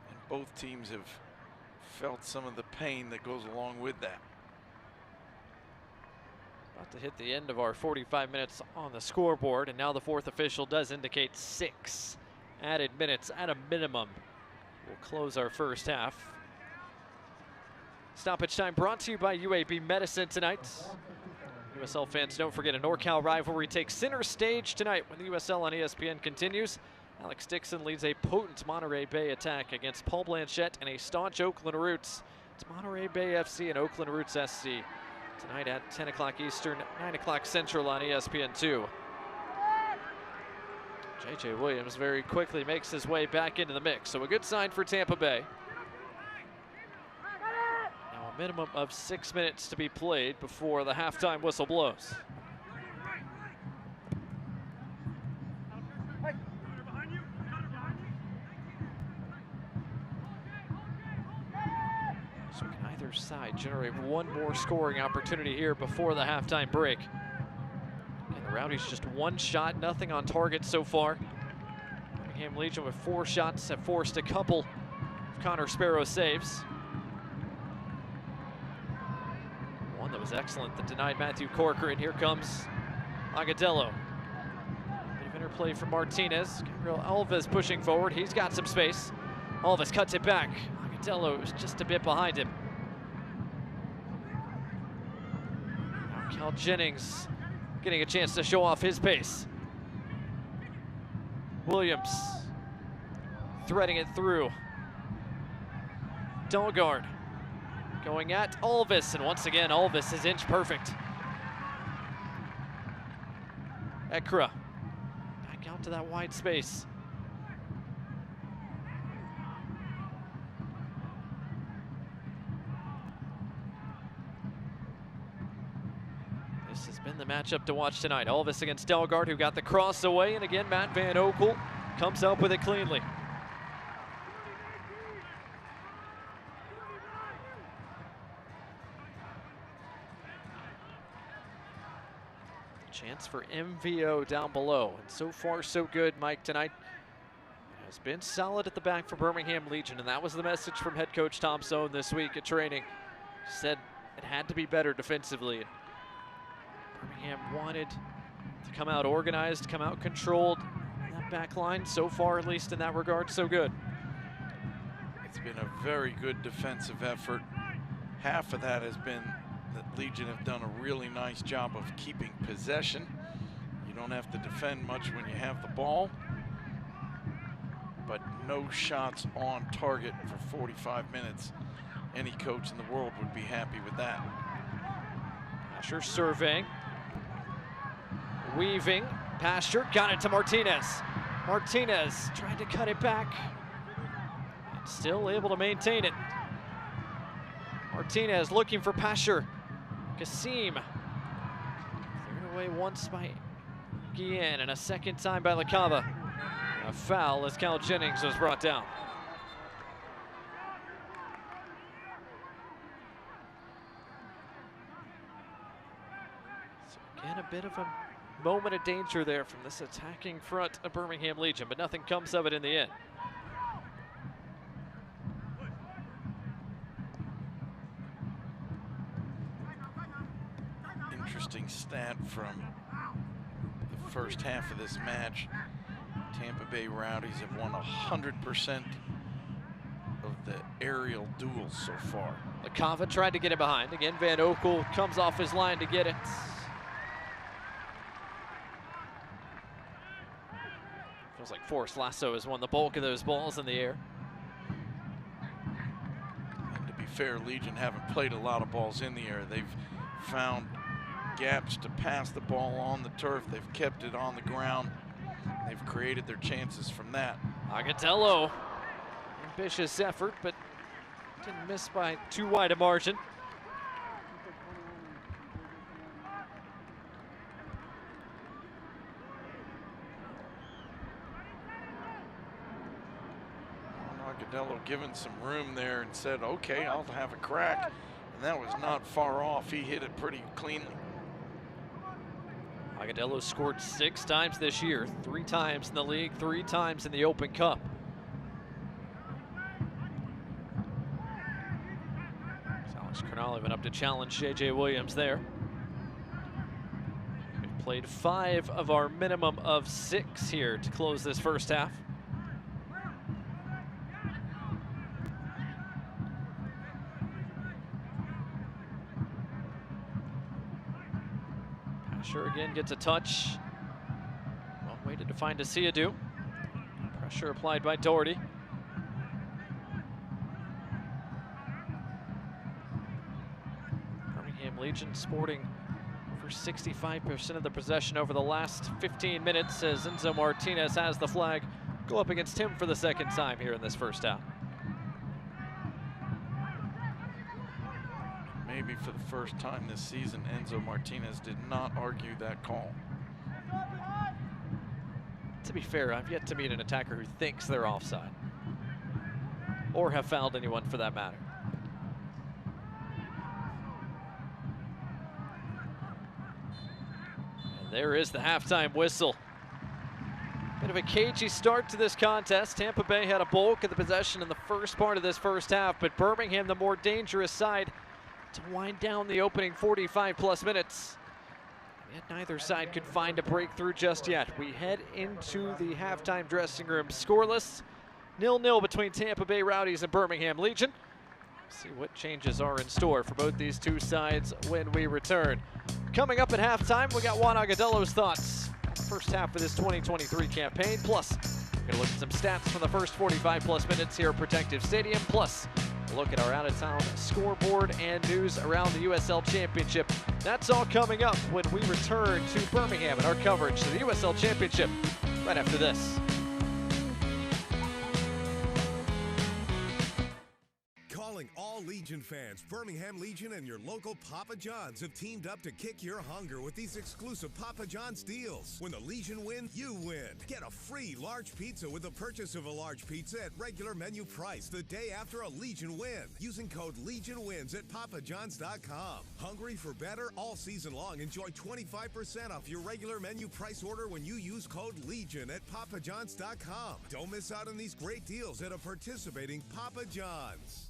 Speaker 2: and both teams have felt some of the pain that goes along with that.
Speaker 1: About to hit the end of our 45 minutes on the scoreboard, and now the fourth official does indicate 6 added minutes at a minimum. We'll close our first half. Stoppage time brought to you by UAB Medicine tonight. USL fans, don't forget a NorCal rivalry takes center stage tonight when the USL on ESPN continues. Alex Dixon leads a potent Monterey Bay attack against Paul Blanchette and a staunch Oakland Roots. It's Monterey Bay FC and Oakland Roots SC tonight at 10 o'clock Eastern, 9 o'clock Central on ESPN2. JJ Williams very quickly makes his way back into the mix, so a good sign for Tampa Bay. Now a minimum of 6 minutes to be played before the halftime whistle blows. So can either side generate one more scoring opportunity here before the halftime break? And the Rowdies just one shot, nothing on target so far. Birmingham Legion with 4 shots have forced a couple of Connor Sparrow saves. One that was excellent that denied Matthew Corker, and here comes Agudelo. Bit of interplay from Martinez. Gabriel Alves pushing forward. He's got some space. Alves cuts it back. Agudelo is just a bit behind him. Now Cal Jennings getting a chance to show off his pace. Williams threading it through. Dahlgaard going at Alves, and once again Alves is inch perfect. Ekra back out to that wide space. This This has been the matchup to watch tonight. Elvis against Delgard, who got the cross away, and again Matt Van Oekel comes up with it cleanly. Chance for MVO down below, and so far so good. Mike tonight has been solid at the back for Birmingham Legion, and that was the message from head coach Tom Sohn this week at training. He said it had to be better defensively. Birmingham wanted to come out organized, come out controlled. That back line, so far at least in that regard, so good.
Speaker 2: It's been a very good defensive effort. Half of that has been that Legion have done a really nice job of keeping possession. You don't have to defend much when you have the ball, but no shots on target for 45 minutes. Any coach in the world would be happy with that.
Speaker 1: Pasture surveying, weaving, Pasture got it to Martinez. Martinez tried to cut it back, and still able to maintain it. Martinez looking for Pasture. Kasim cleared away once by Guillen and a second time by LaCava. A foul as Cal Jennings was brought down. So again, a bit of a moment of danger there from this attacking front of Birmingham Legion, but nothing comes of it in the end.
Speaker 2: Interesting stat from the first half of this match. Tampa Bay Rowdies have won 100% of the aerial duels so far.
Speaker 1: LaCava tried to get it behind. Again, Van Oekel comes off his line to get it. Feels like Forrest Lasso has won the bulk of those balls in the air.
Speaker 2: And to be fair, Legion haven't played a lot of balls in the air. They've found gaps to pass the ball on the turf. They've kept it on the ground. They've created their chances from that.
Speaker 1: Agudelo, ambitious effort, but didn't miss by too wide a margin.
Speaker 2: Agudelo given some room there and said, okay, I'll have a crack. And that was not far off. He hit it pretty cleanly.
Speaker 1: Agudelo scored 6 times this year, 3 times in the league, 3 times in the Open Cup. Alex Cernali went up to challenge J.J. Williams there. We've played 5 of our minimum of 6 here to close this first half. Pasture again gets a touch. Well, waited to find Asiadu. Pressure applied by Doherty. Birmingham Legion sporting over 65% of the possession over the last 15 minutes as Enzo Martinez has the flag go up against him for the second time here in this first half.
Speaker 2: Maybe for the first time this season, Enzo Martinez did not argue that call.
Speaker 1: To be fair, I've yet to meet an attacker who thinks they're offside, or have fouled anyone for that matter. And there is the halftime whistle. Bit of a cagey start to this contest. Tampa Bay had a bulk of the possession in the first part of this first half, but Birmingham, the more dangerous side, to wind down the opening 45+ minutes. Yet neither side could find a breakthrough just yet. We head into the halftime dressing room scoreless. 0-0 between Tampa Bay Rowdies and Birmingham Legion. See what changes are in store for both these two sides when we return. Coming up at halftime, we got Juan Agudelo's thoughts. First half of this 2023 campaign. Plus, we're gonna look at some stats from the first 45+ minutes here at Protective Stadium. Plus, a look at our out-of-town scoreboard and news around the USL Championship. That's all coming up when we return to Birmingham and our coverage to the USL Championship right after this.
Speaker 6: Calling all Legion fans, Birmingham Legion and your local Papa John's have teamed up to kick your hunger with these exclusive Papa John's deals. When the Legion win, you win. Get a free large pizza with the purchase of a large pizza at regular menu price the day after a Legion win. Using code LEGIONWINS at papajohns.com. Hungry for better? All season long, enjoy 25% off your regular menu price order when you use code LEGION at papajohns.com. Don't miss out on these great deals at a participating Papa John's.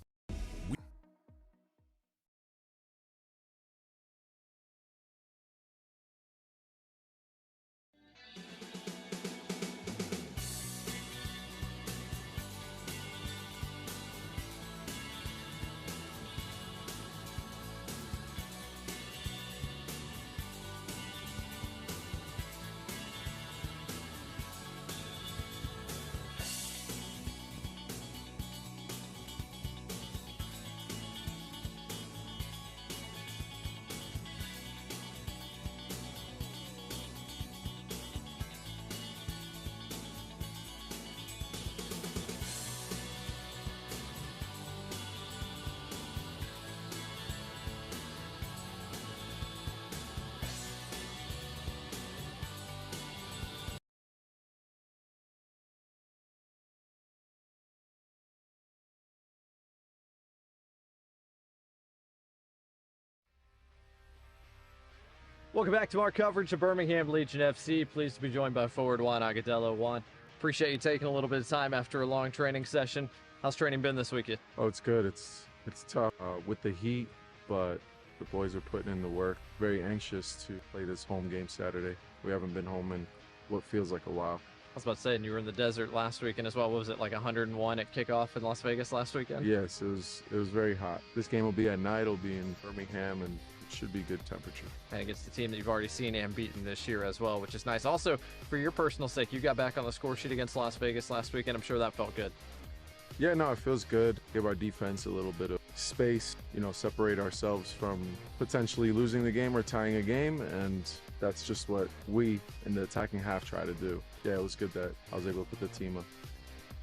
Speaker 1: Welcome back to our coverage of Birmingham Legion FC. Pleased to be joined by forward Juan Agudelo. Juan, appreciate you taking a little bit of time after a long training session. How's training been this weekend?
Speaker 7: Oh, it's good. It's tough with the heat, but the boys are putting in the work. Very anxious to play this home game Saturday. We haven't been home in what feels like a while.
Speaker 1: I was about to say, and you were in the desert last weekend as well. What was it, like 101 at kickoff in Las Vegas last weekend?
Speaker 7: Yes, it was very hot. This game will be at night. It'll be in Birmingham, and it should be good temperature.
Speaker 1: And against the team that you've already seen and beaten this year as well, which is nice. Also, for your personal sake, you got back on the score sheet against Las Vegas last weekend. I'm sure that felt good.
Speaker 7: Yeah, no, it feels good. Give our defense a little bit of space, separate ourselves from potentially losing the game or tying a game, and that's just what we in the attacking half try to do. Yeah, it was good that I was able to put the team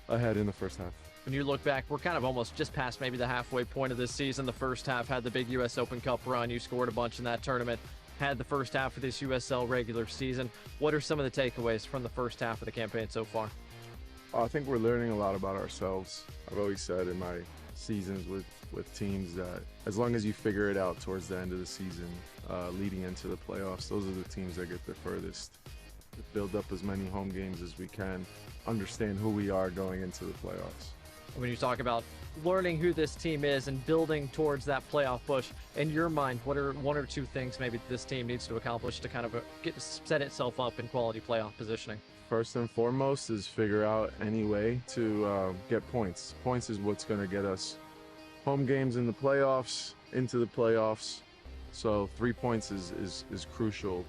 Speaker 7: ahead in the first half.
Speaker 1: When you look back, we're kind of almost just past maybe the halfway point of this season. The first half had the big U.S. Open Cup run. You scored a bunch in that tournament. Had the first half of this USL regular season. What are some of the takeaways from the first half of the campaign so far?
Speaker 7: I think we're learning a lot about ourselves. I've always said in my seasons with teams that as long as you figure it out towards the end of the season, leading into the playoffs, those are the teams that get the furthest. Build up as many home games as we can, understand who we are going into the playoffs.
Speaker 1: When you talk about learning who this team is and building towards that playoff push, in your mind, what are one or two things maybe this team needs to accomplish to kind of set itself up in quality playoff positioning?
Speaker 7: First and foremost is figure out any way to get points. Points is what's going to get us home games in the playoffs, into the playoffs. So 3 points is crucial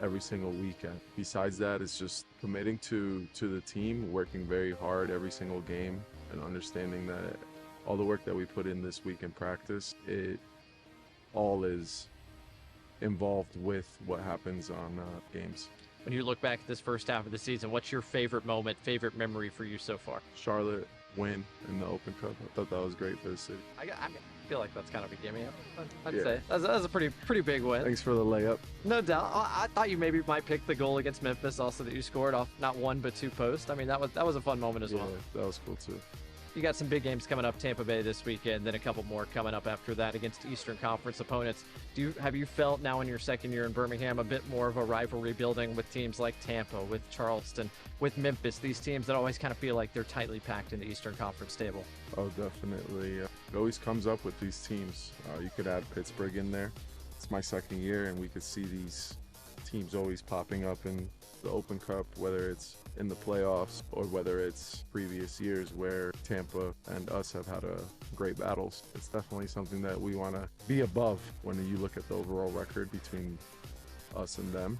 Speaker 7: every single weekend. Besides that, it's just committing to the team, working very hard every single game, and understanding that all the work that we put in this week in practice, it all is involved with what happens on games.
Speaker 1: When you look back at this first half of the season, what's your favorite moment, favorite memory for you so far?
Speaker 7: Charlotte win in the Open Cup. I thought that was great for the city.
Speaker 1: I feel like that's kind of a gimme. I'd say that's a pretty big win.
Speaker 7: Thanks for the layup.
Speaker 1: No doubt. I thought you maybe might pick the goal against Memphis also that you scored off not one but two posts. I mean, that was a fun moment as well.
Speaker 7: That was cool too.
Speaker 1: You got some big games coming up, Tampa Bay this weekend, then a couple more coming up after that against Eastern Conference opponents. Have you felt now in your second year in Birmingham a bit more of a rivalry building with teams like Tampa, with Charleston, with Memphis, these teams that always kind of feel like they're tightly packed in the Eastern Conference table?
Speaker 7: Oh, definitely. It always comes up with these teams. You could add Pittsburgh in there. It's my second year, and we could see these teams always popping up in the Open Cup, whether it's in the playoffs or whether it's previous years where Tampa and us have had great battles. It's definitely something that we want to be above when you look at the overall record between us and them.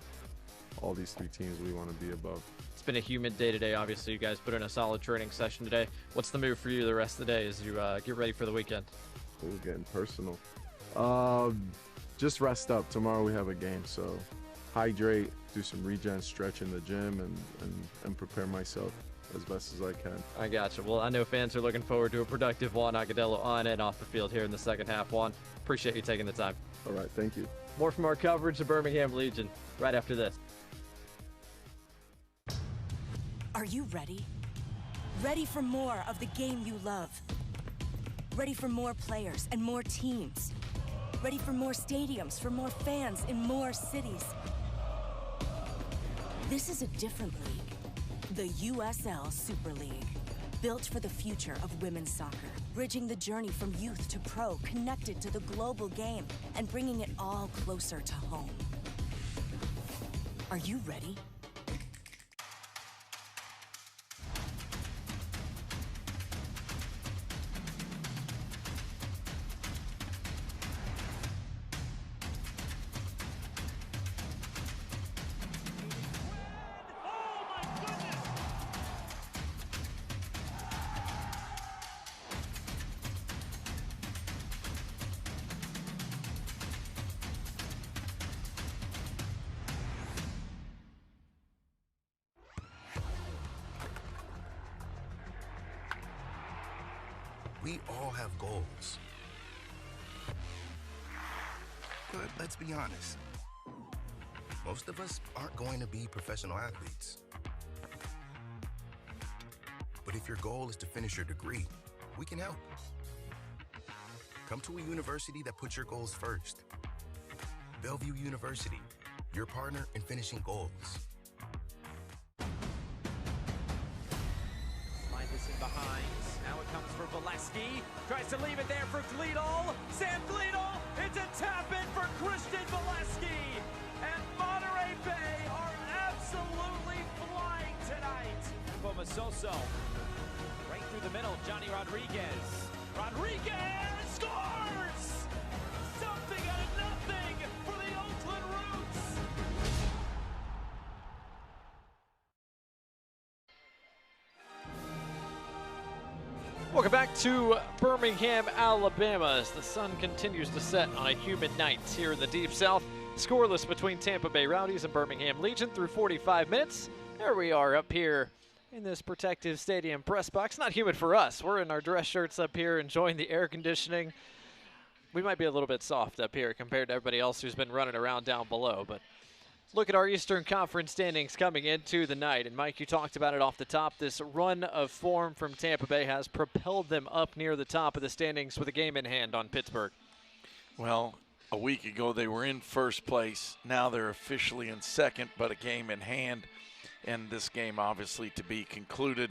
Speaker 7: All these three teams we want to be above.
Speaker 1: It's been a humid day today. Obviously, you guys put in a solid training session today. What's the move for you the rest of the day as you get ready for the weekend?
Speaker 7: We're getting personal. Just rest up. Tomorrow we have a game, so hydrate, do some regen, stretch in the gym, and prepare myself as best as I can.
Speaker 1: I gotcha. Well, I know fans are looking forward to a productive Juan Agudelo on and off the field here in the second half. Juan, appreciate you taking the time.
Speaker 7: All right, thank you.
Speaker 1: More from our coverage of Birmingham Legion right after this.
Speaker 8: Are you ready? Ready for more of the game you love? Ready for more players and more teams? Ready for more stadiums, for more fans in more cities? This is a different league. The USL Super League. Built for the future of women's soccer. Bridging the journey from youth to pro, connected to the global game, and bringing it all closer to home. Are you ready?
Speaker 9: We all have goals. But let's be honest. Most of us aren't going to be professional athletes. But if your goal is to finish your degree, we can help. Come to a university that puts your goals first. Bellevue University, your partner in finishing goals.
Speaker 10: Slide this in behind. Now it comes for Valesky. Tries to leave it there for Gleedle. Sam Gleedle. It's a tap in for Christian Valesky. And Monterey Bay are absolutely flying tonight. Bomasoso. Right through the middle. Johnny Rodriguez. Rodriguez scores! Something out of nothing for the Oakland Roots.
Speaker 1: Welcome back to Birmingham, Alabama, as the sun continues to set on a humid night here in the Deep South. Scoreless between Tampa Bay Rowdies and Birmingham Legion through 45 minutes. There we are up here in this protective stadium press box. Not humid for us. We're in our dress shirts up here enjoying the air conditioning. We might be a little bit soft up here compared to everybody else who's been running around down below, but look at our Eastern Conference standings coming into the night. And, Mike, you talked about it off the top. This run of form from Tampa Bay has propelled them up near the top of the standings with a game in hand on Pittsburgh.
Speaker 2: Well, a week ago they were in first place. Now they're officially in second, but a game in hand. And this game obviously to be concluded.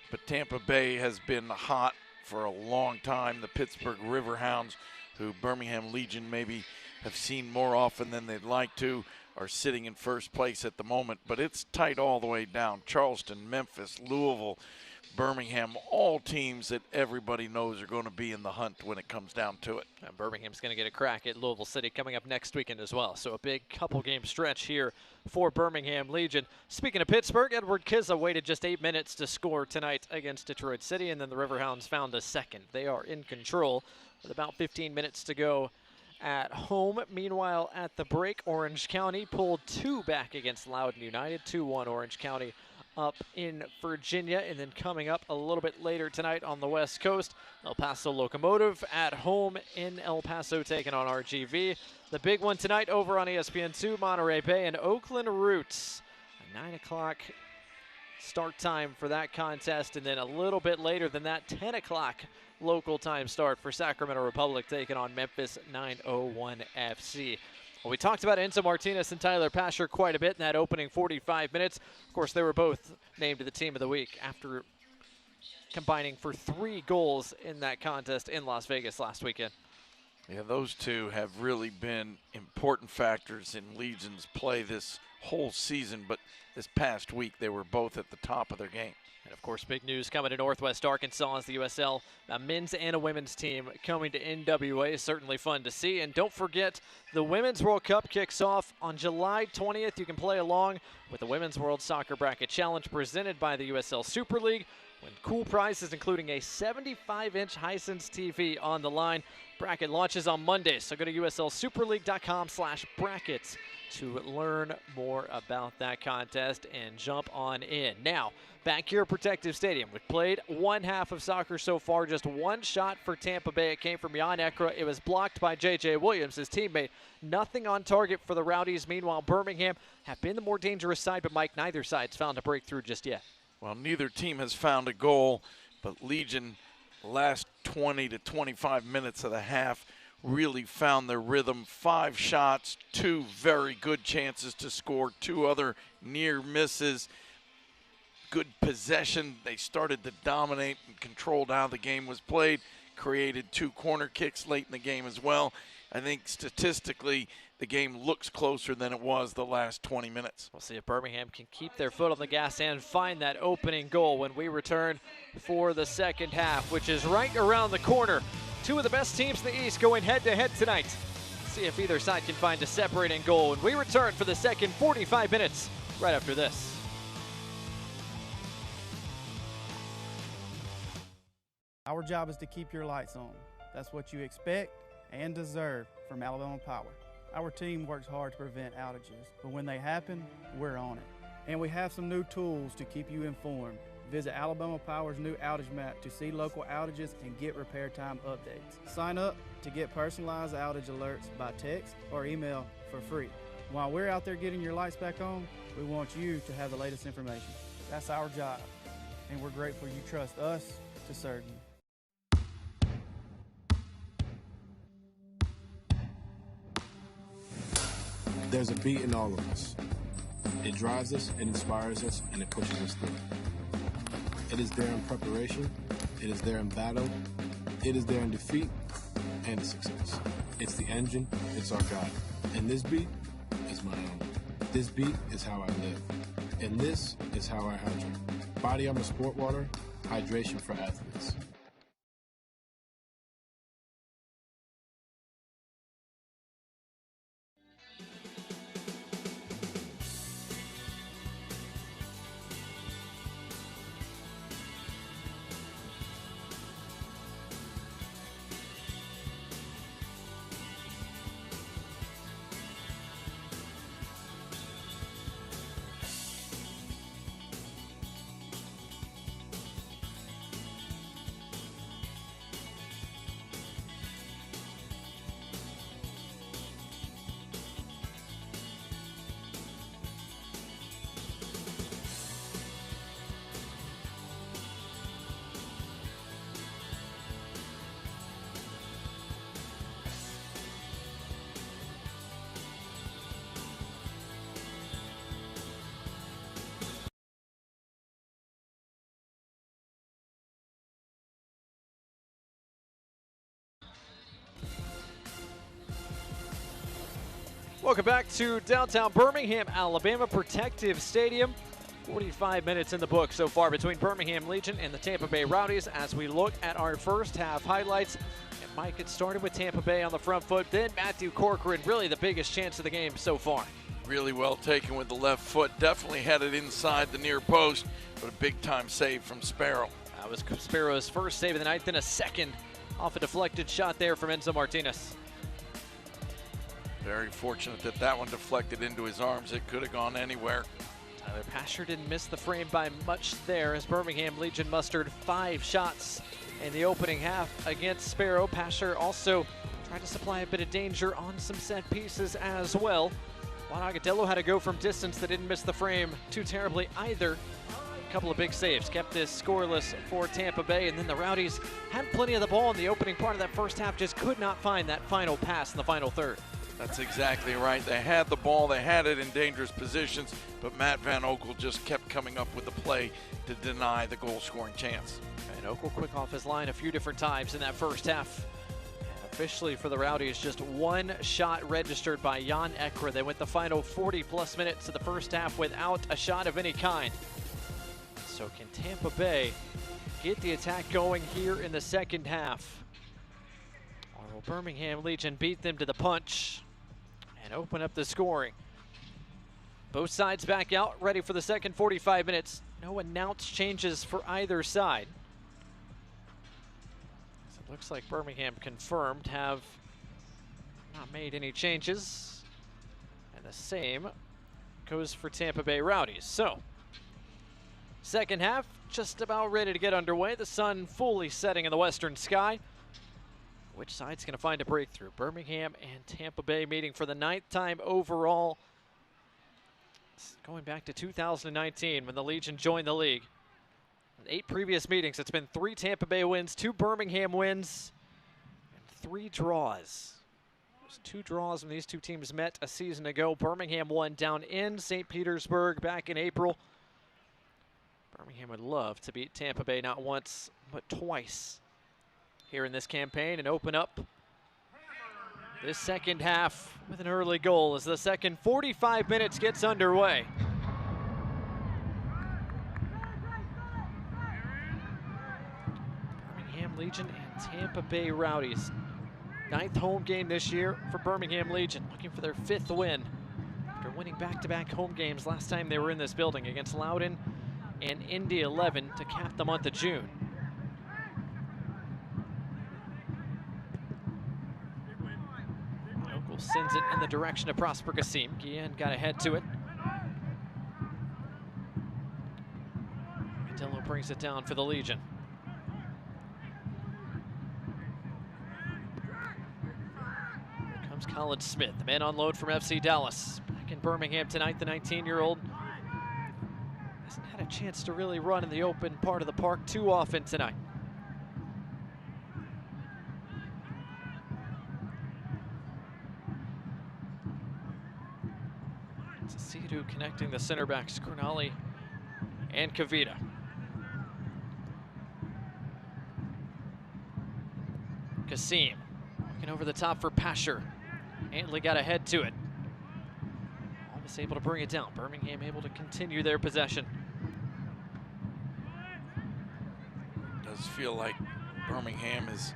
Speaker 2: But Tampa Bay has been hot for a long time. The Pittsburgh Riverhounds, who Birmingham Legion maybe have seen more often than they'd like to, are sitting in first place at the moment, but it's tight all the way down. Charleston, Memphis, Louisville, Birmingham, all teams that everybody knows are going to be in the hunt when it comes down to it.
Speaker 1: And Birmingham's going to get a crack at Louisville City coming up next weekend as well. So a big couple-game stretch here for Birmingham Legion. Speaking of Pittsburgh, Edward Kizza waited just 8 minutes to score tonight against Detroit City, and then the Riverhounds found a second. They are in control with about 15 minutes to go at home. Meanwhile, at the break, Orange County pulled 2 back against Loudoun United. 2-1 Orange County up in Virginia. And then coming up a little bit later tonight on the West Coast, El Paso Locomotive at home in El Paso taking on RGV. The big one tonight over on ESPN2, Monterey Bay and Oakland Roots. A 9 o'clock start time for that contest, and then a little bit later than that, 10 o'clock local time start for Sacramento Republic taking on Memphis 901 FC. Well, we talked about Enzo Martinez and Tyler Pasher quite a bit in that opening 45 minutes. Of course, they were both named to the team of the week after combining for 3 goals in that contest in Las Vegas last weekend.
Speaker 2: Yeah, those two have really been important factors in Legion's play this whole season, but this past week they were both at the top of their game.
Speaker 1: And, of course, big news coming to Northwest Arkansas as the USL men's and a women's team coming to NWA. Certainly fun to see. And don't forget, the Women's World Cup kicks off on July 20th. You can play along with the Women's World Soccer Bracket Challenge presented by the USL Super League. Win cool prizes, including a 75-inch Hisense TV on the line. Bracket launches on Monday, so go to uslsuperleague.com/brackets to learn more about that contest and jump on in. Now, back here at Protective Stadium, we've played one half of soccer so far. Just one shot for Tampa Bay. It came from Jan Ekra. It was blocked by J.J. Williams, his teammate. Nothing on target for the Rowdies. Meanwhile, Birmingham have been the more dangerous side, but Mike, neither side's found a breakthrough just yet.
Speaker 2: Well, neither team has found a goal, but Legion, last 20 to 25 minutes of the half, really found their rhythm. 5 shots, 2 very good chances to score, 2 other near misses. Good possession. They started to dominate and controlled how the game was played, created 2 corner kicks late in the game as well. I think statistically, the game looks closer than it was the last 20 minutes.
Speaker 1: We'll see if Birmingham can keep their foot on the gas and find that opening goal when we return for the second half, which is right around the corner. 2 of the best teams in the East going head-to-head tonight. See if either side can find a separating goal when we return for the second 45 minutes right after this.
Speaker 11: Our job is to keep your lights on. That's what you expect and deserve from Alabama Power. Our team works hard to prevent outages, but when they happen, we're on it. And we have some new tools to keep you informed. Visit Alabama Power's new outage map to see local outages and get repair time updates. Sign up to get personalized outage alerts by text or email for free. While we're out there getting your lights back on, we want you to have the latest information. That's our job, and we're grateful you trust us to serve you.
Speaker 12: There's a beat in all of us. It drives us, it inspires us, and it pushes us through. It is there in preparation, it is there in battle, it is there in defeat, and in success. It's the engine, it's our guide. And this beat is my own. This beat is how I live. And this is how I hydrate. Body Armor Sport Water, hydration for athletes.
Speaker 1: Welcome back to downtown Birmingham, Alabama, Protective Stadium. 45 minutes in the book so far between Birmingham Legion and the Tampa Bay Rowdies as we look at our first half highlights. And Mike, it started with Tampa Bay on the front foot, then Matthew Corcoran, really the biggest chance of the game so far.
Speaker 2: Really well taken with the left foot, definitely headed inside the near post, but a big-time save from Sparrow.
Speaker 1: That was Sparrow's first save of the night, then a second off a deflected shot there from Enzo Martinez.
Speaker 2: Very fortunate that that one deflected into his arms. It could have gone anywhere.
Speaker 1: Tyler Pasher didn't miss the frame by much there as Birmingham Legion mustered 5 shots in the opening half against Sparrow. Pasher also tried to supply a bit of danger on some set pieces as well. Juan Agadello had to go from distance that didn't miss the frame too terribly either. A couple of big saves kept this scoreless for Tampa Bay, and then the Rowdies had plenty of the ball in the opening part of that first half, just could not find that final pass in the final third.
Speaker 2: That's exactly right. They had the ball, they had it in dangerous positions, but Matt Van Oekel just kept coming up with the play to deny the goal-scoring chance.
Speaker 1: Van Oekel quick off his line a few different times in that first half. And officially for the Rowdies, just 1 shot registered by Jan Ekra. They went the final 40-plus minutes of the first half without a shot of any kind. So can Tampa Bay get the attack going here in the second half? Or will Birmingham Legion beat them to the punch and open up the scoring? Both sides back out, ready for the second 45 minutes. No announced changes for either side. So it looks like Birmingham confirmed have not made any changes. And the same goes for Tampa Bay Rowdies. So, second half just about ready to get underway. The sun fully setting in the western sky. Which side's going to find a breakthrough? Birmingham and Tampa Bay meeting for the 9th time overall. Going back to 2019 when the Legion joined the league. In 8 previous meetings, it's been 3 Tampa Bay wins, 2 Birmingham wins, and 3 draws. There's 2 draws when these two teams met a season ago. Birmingham won down in St. Petersburg back in April. Birmingham would love to beat Tampa Bay not once, but twice here in this campaign and open up this second half with an early goal as the second 45 minutes gets underway. Birmingham Legion and Tampa Bay Rowdies. 9th home game this year for Birmingham Legion, looking for their 5th win after winning back-to-back home games last time they were in this building against Loudoun and Indy 11 to cap the month of June. Sends it in the direction of Prosper Kassim. Guillen got ahead to it. Mandello brings it down for the Legion. Here comes Colin Smith, the man on load from FC Dallas. Back in Birmingham tonight, the 19-year-old hasn't had a chance to really run in the open part of the park too often tonight. Sidhu connecting the center backs, Cronali and Kavita. Kassim looking over the top for Pasher. Antley got ahead to it. Almost able to bring it down. Birmingham able to continue their possession.
Speaker 2: Does feel like Birmingham has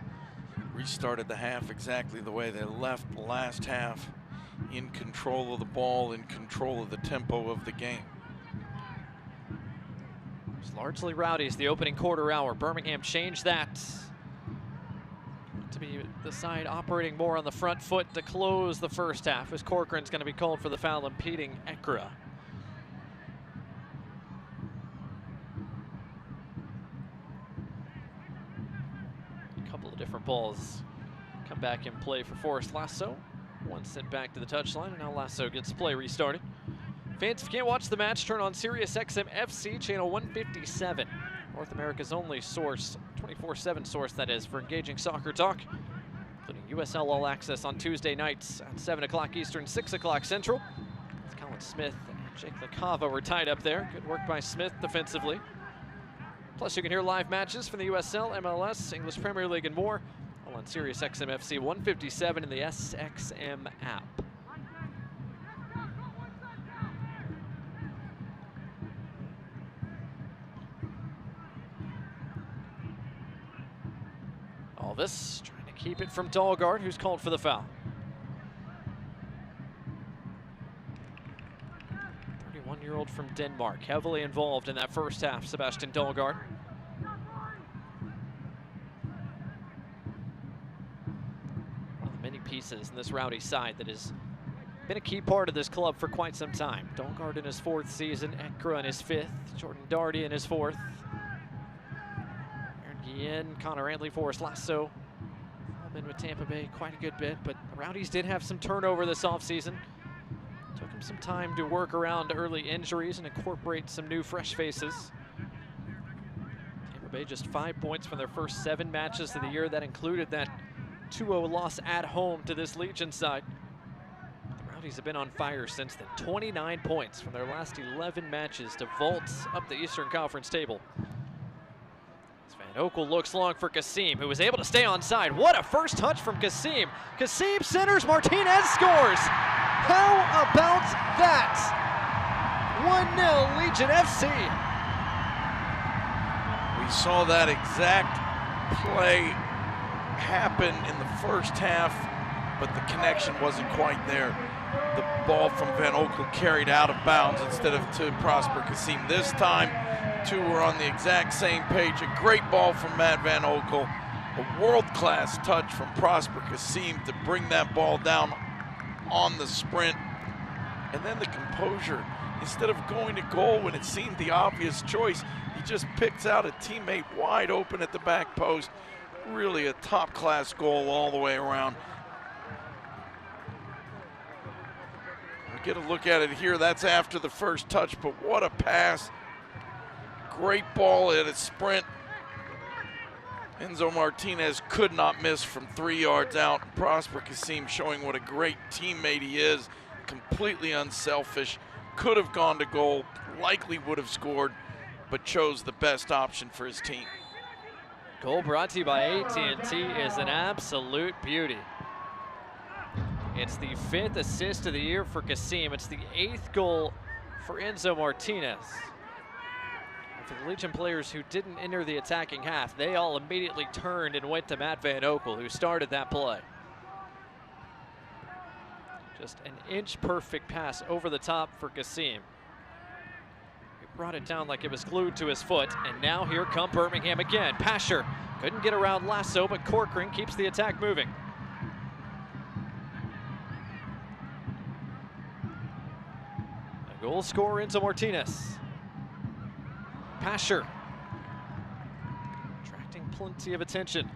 Speaker 2: restarted the half exactly the way they left the last half. In control of the ball, in control of the tempo of the game.
Speaker 1: It's largely Rowdies the opening quarter hour. Birmingham changed that to be the side operating more on the front foot to close the first half, as Corcoran's going to be called for the foul impeding Ekra. A couple of different balls come back in play for Forrest Lasso. One sent back to the touchline, and now Lasso gets play restarted. Fans, if you can't watch the match, turn on Sirius XM FC, channel 157. North America's only source, 24/7 source, that is, for engaging soccer talk, including USL All Access on Tuesday nights at 7 o'clock Eastern, 6 o'clock Central. As Colin Smith and Jake LaCava were tied up there. Good work by Smith defensively. Plus, you can hear live matches from the USL, MLS, English Premier League, and more on Sirius XM FC 157 in the SXM app. All this trying to keep it from Dahlgaard, who's called for the foul. 31-year-old from Denmark, heavily involved in that first half, Sebastian Dahlgaard. Many pieces in this Rowdy side that has been a key part of this club for quite some time. Dahlgaard in his 4th season, Ekra in his 5th, Jordan Darty in his 4th. Aaron Guillen, Connor Antley, Forrest Lasso. All been with Tampa Bay quite a good bit, but the Rowdies did have some turnover this offseason. Took them some time to work around early injuries and incorporate some new fresh faces. Tampa Bay just 5 points from their first 7 matches of the year. That included that 2-0 loss at home to this Legion side. The Rowdies have been on fire since then. 29 points from their last 11 matches to vault up the Eastern Conference table. As Van Oekel looks long for Kassim, who was able to stay onside. What a first touch from Kassim. Kassim centers, Martinez scores. How about that? 1-0 Legion FC.
Speaker 2: We saw that exact play happen in the first half, but the connection wasn't quite there. the ball from Van Oekel carried out of bounds instead of to Prosper Kasim. This time, two were on the exact same page. A great ball from Matt Van Oekel. A world-class touch from Prosper Kasim to bring that ball down on the sprint. And then the composure. Instead of going to goal when it seemed the obvious choice, he just picks out a teammate wide open at the back post. Really a top-class goal all the way around. We'll get a look at it here. That's after the first touch, but what a pass. Great ball at a sprint. Enzo Martinez could not miss from 3 yards out. Prosper Kasim showing what a great teammate he is. Completely unselfish. Could have gone to goal, likely would have scored, but chose the best option for his team.
Speaker 1: Goal brought to you by AT&T is an absolute beauty. It's the 5th assist of the year for Kasim. It's the 8th goal for Enzo Martinez. For the Legion players who didn't enter the attacking half, they all immediately turned and went to Matt Van Oekel, who started that play. Just an inch perfect pass over the top for Kasim. He brought it down like it was glued to his foot, and now here come Birmingham again. Pasher couldn't get around Lasso, but Corcoran keeps the attack moving. A goal scorer into Martinez. Pasher attracting plenty of attention.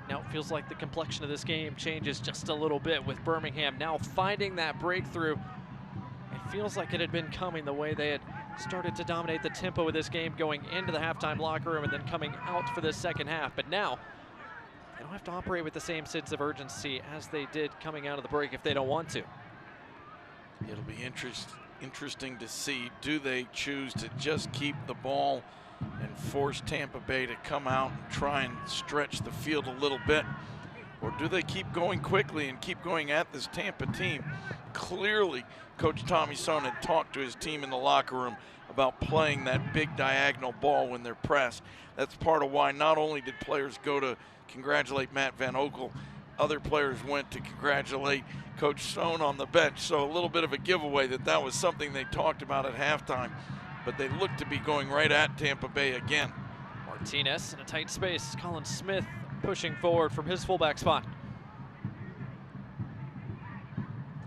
Speaker 1: Now it feels like the complexion of this game changes just a little bit with Birmingham now finding that breakthrough. It feels like it had been coming the way they had started to dominate the tempo of this game going into the halftime locker room and then coming out for the second half. But now they don't have to operate with the same sense of urgency as they did coming out of the break if they don't want to.
Speaker 2: It'll be interesting to see, do they choose to just keep the ball and force Tampa Bay to come out and try and stretch the field a little bit? Or do they keep going quickly and keep going at this Tampa team? Clearly, Coach Tommy Sohn had talked to his team in the locker room about playing that big diagonal ball when they're pressed. That's part of why not only did players go to congratulate Matt Van Oekel, other players went to congratulate Coach Sohn on the bench. So a little bit of a giveaway that was something they talked about at halftime. But they look to be going right at Tampa Bay again.
Speaker 1: Martinez in a tight space. Colin Smith pushing forward from his fullback spot.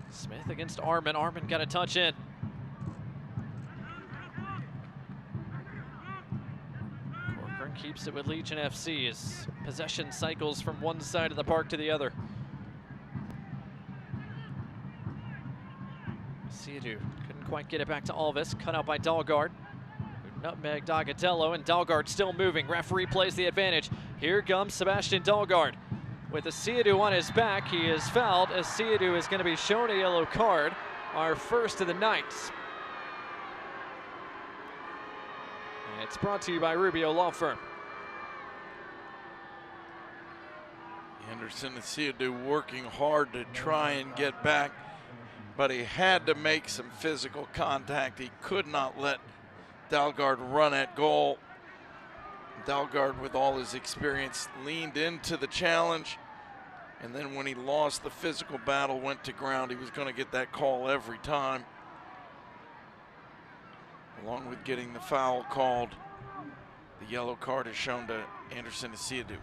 Speaker 1: Smith against Armin. Armin got a touch in. Corcoran keeps it with Legion FC as possession cycles from one side of the park to the other. Siadu couldn't quite get it back to Alvis. Cut out by Dalgard. Nutmeg Dagatello, and Dalgard still moving. Referee plays the advantage. Here comes Sebastian Dalgard. With Siadu on his back, he is fouled as Siadu is going to be shown a yellow card. Our first of the night. And it's brought to you by Rubio Law Firm.
Speaker 2: Anderson and Siadu working hard to try and get back, but he had to make some physical contact. He could not let Dalgard run at goal. Dalgard, with all his experience, leaned into the challenge, and then when he lost the physical battle, went to ground. He was going to get that call every time. Along with getting the foul called, the yellow card is shown to Anderson Asiadu.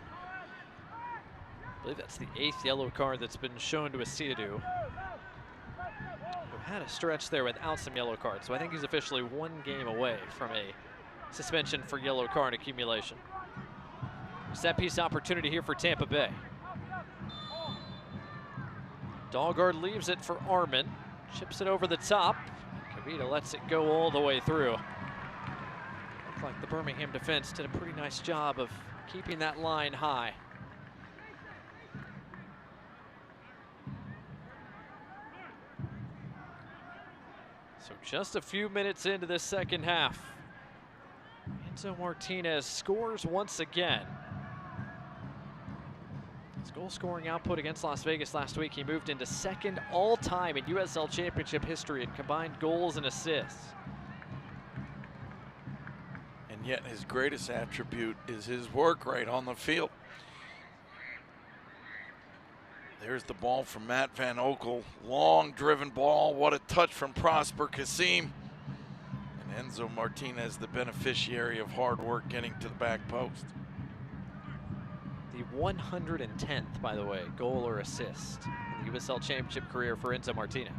Speaker 1: I believe that's the 8th yellow card that's been shown to Asiadu, who had a stretch there without some yellow cards. So I think he's officially 1 game away from a suspension for yellow card accumulation. Set piece opportunity here for Tampa Bay. Dalgard leaves it for Armin. Chips it over the top. Kavita lets it go all the way through. Looked like the Birmingham defense did a pretty nice job of keeping that line high. So just a few minutes into this second half, Enzo Martinez scores once again. His goal scoring output against Las Vegas last week, he moved into 2nd all-time in USL Championship history in combined goals and assists.
Speaker 2: And Yet his greatest attribute is his work rate on the field. There's the ball from Matt Van Oekel. Long driven ball. What a touch from Prosper Kasim. And Enzo Martinez, the beneficiary of hard work getting to the back post.
Speaker 1: The 110th, by the way, goal or assist in the USL Championship career for Enzo Martinez.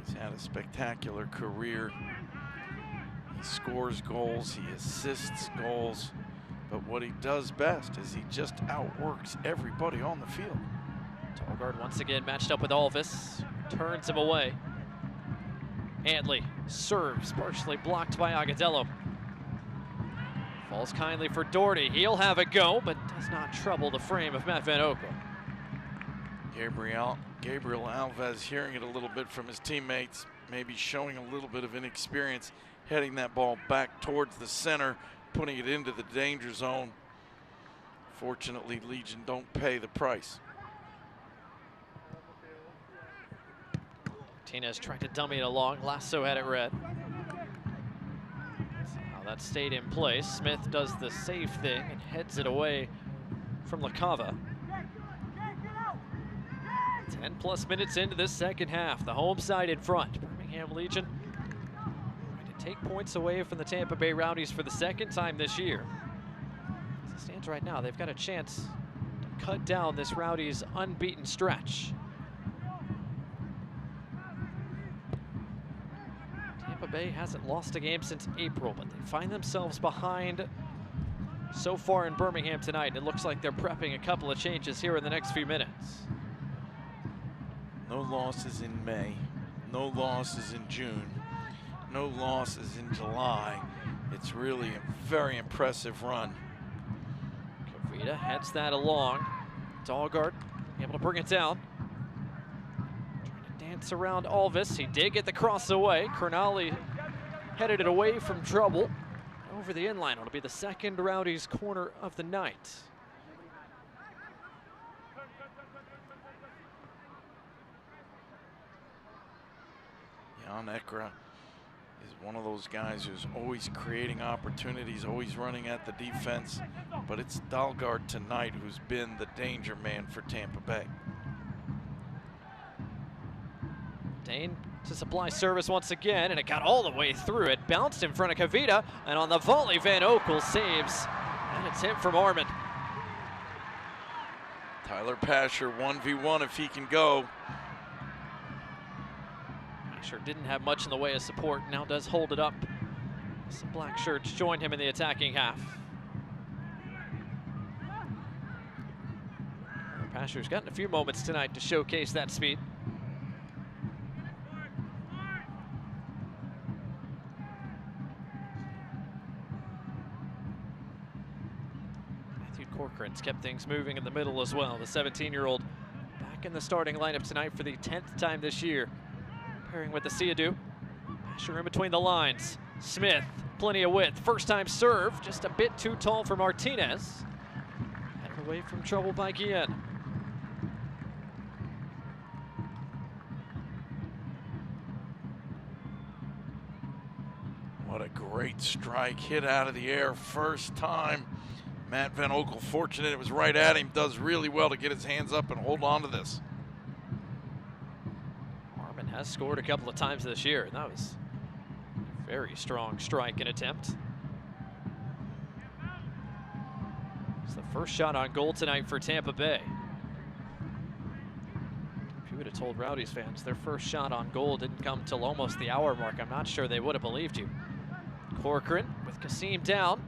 Speaker 2: He's had a spectacular career. He scores goals, he assists goals, but what he does best is he just outworks everybody on the field.
Speaker 1: Tallgaard once again matched up with Alvis, turns him away. Antley serves, partially blocked by Agadello. Falls kindly for Doherty. He'll have a go, but does not trouble the frame of Matt Van Oekel.
Speaker 2: Gabriel Alves hearing it a little bit from his teammates, maybe showing a little bit of inexperience, heading that ball back towards the center, putting it into the danger zone. Fortunately, Legion don't pay the price.
Speaker 1: Martinez tried to dummy it along. Lasso had it read. Somehow that stayed in place. Smith does the safe thing and heads it away from LaCava. 10+ minutes into this second half. The home side in front. Birmingham Legion trying to take points away from the Tampa Bay Rowdies for the second time this year. As it stands right now, they've got a chance to cut down this Rowdies unbeaten stretch. Tampa Bay hasn't lost a game since April, but they find themselves behind so far in Birmingham tonight. And it looks like they're prepping a couple of changes here in the next few minutes.
Speaker 2: No losses in May, no losses in June, no losses in July. It's really a very impressive run.
Speaker 1: Kavita heads that along. Tallgaard able to bring it down. Trying to dance around Alvis. He did get the cross away. Kernali headed it away from trouble. Over the inline. It'll be the second Rowdies corner of the night.
Speaker 2: Jan Ekra is one of those guys who's always creating opportunities, always running at the defense, but it's Dalgard tonight who's been the danger man for Tampa Bay.
Speaker 1: Dane to supply service once again, and it got all the way through. It bounced in front of Kavita, and on the volley, Van Oekel saves, and it's hit from Armin.
Speaker 2: Tyler Pasher 1v1 if he can go.
Speaker 1: Sure didn't have much in the way of support, now does hold it up. Some black shirts join him in the attacking half. Pasher's gotten a few moments tonight to showcase that speed. Matthew Corcoran's kept things moving in the middle as well. The 17-year-old back in the starting lineup tonight for the 10th time this year. Pairing with the Siadu. Pasher in between the lines. Smith, plenty of width. First time serve, just a bit too tall for Martinez. Headed away from trouble by Guillen.
Speaker 2: What a great strike, hit out of the air first time. Matt Van Oekel, fortunate it was right at him, does really well to get his hands up and hold on to this.
Speaker 1: Has scored a couple of times this year, and that was a very strong strike and attempt. It's the first shot on goal tonight for Tampa Bay. If you would have told Rowdies fans their first shot on goal didn't come till almost the hour mark, I'm not sure they would have believed you. Corcoran with Kasim down.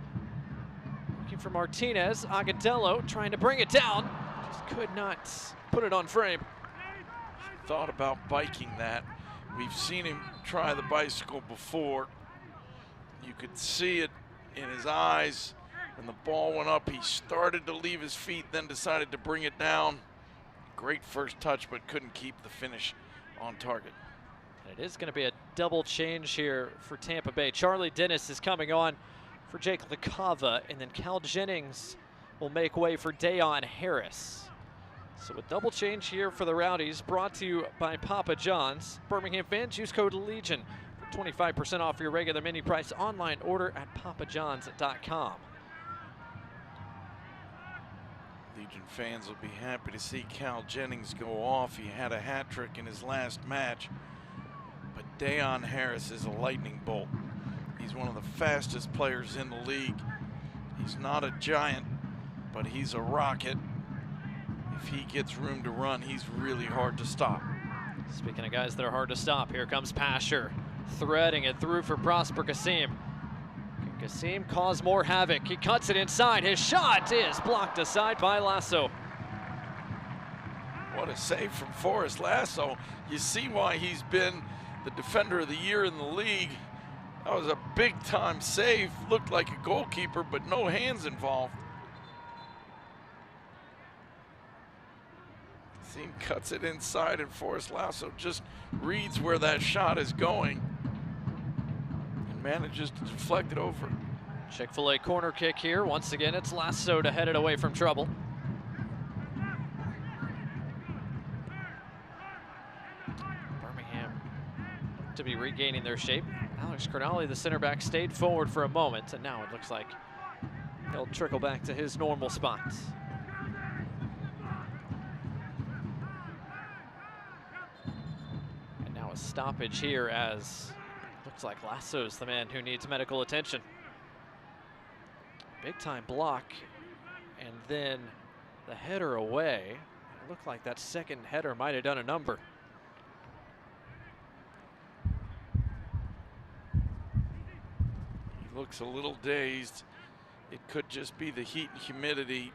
Speaker 1: Looking for Martinez. Agadello trying to bring it down. Just could not put it on frame.
Speaker 2: Thought about biking that. We've seen him try the bicycle before. You could see it in his eyes. When the ball went up, he started to leave his feet, then decided to bring it down. Great first touch, but couldn't keep the finish on target.
Speaker 1: And it is going to be a double change here for Tampa Bay. Charlie Dennis is coming on for Jake LaCava, and then Cal Jennings will make way for Dayon Harris. So a double change here for the Rowdies, brought to you by Papa John's. Birmingham fans, use code LEGION for 25% off your regular menu price online order at papajohns.com.
Speaker 2: Legion fans will be happy to see Cal Jennings go off. He had a hat trick in his last match. But Dayon Harris is a lightning bolt. He's one of the fastest players in the league. He's not a giant, but he's a rocket. If he gets room to run, he's really hard to stop.
Speaker 1: Speaking of guys that are hard to stop, here comes Pasher, threading it through for Prosper Kasim. Can Kasim cause more havoc? He cuts it inside. His shot is blocked aside by Lasso.
Speaker 2: What a save from Forrest Lasso. You see why he's been the defender of the year in the league. That was a big-time save. Looked like a goalkeeper, but no hands involved. Kasim cuts it inside, and Forrest Lasso just reads where that shot is going and manages to deflect it over.
Speaker 1: Chick-fil-A corner kick here. Once again, it's Lasso to head it away from trouble. Birmingham to be regaining their shape. Alex Cronali, the center back, stayed forward for a moment, and now it looks like he'll trickle back to his normal spots. And now a stoppage here as looks like Lasso's the man who needs medical attention. Big time block, and then the header away. It looked like that second header might have done a number.
Speaker 2: He looks a little dazed. It could just be the heat and humidity.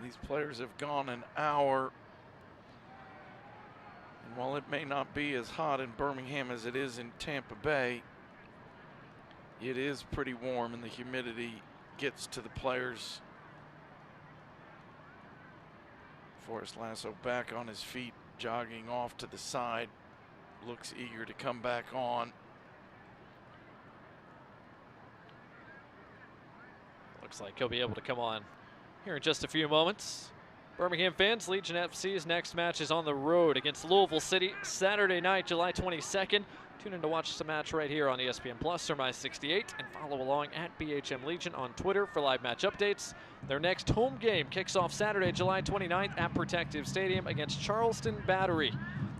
Speaker 2: These players have gone an hour. And while it may not be as hot in Birmingham as it is in Tampa Bay, it is pretty warm and the humidity gets to the players. Forrest Lasso back on his feet, jogging off to the side. Looks eager to come back on.
Speaker 1: Looks like he'll be able to come on here in just a few moments. Birmingham fans, Legion FC's next match is on the road against Louisville City Saturday night, July 22nd. Tune in to watch the match right here on ESPN Plus or My68 and follow along at BHM Legion on Twitter for live match updates. Their next home game kicks off Saturday, July 29th at Protective Stadium against Charleston Battery.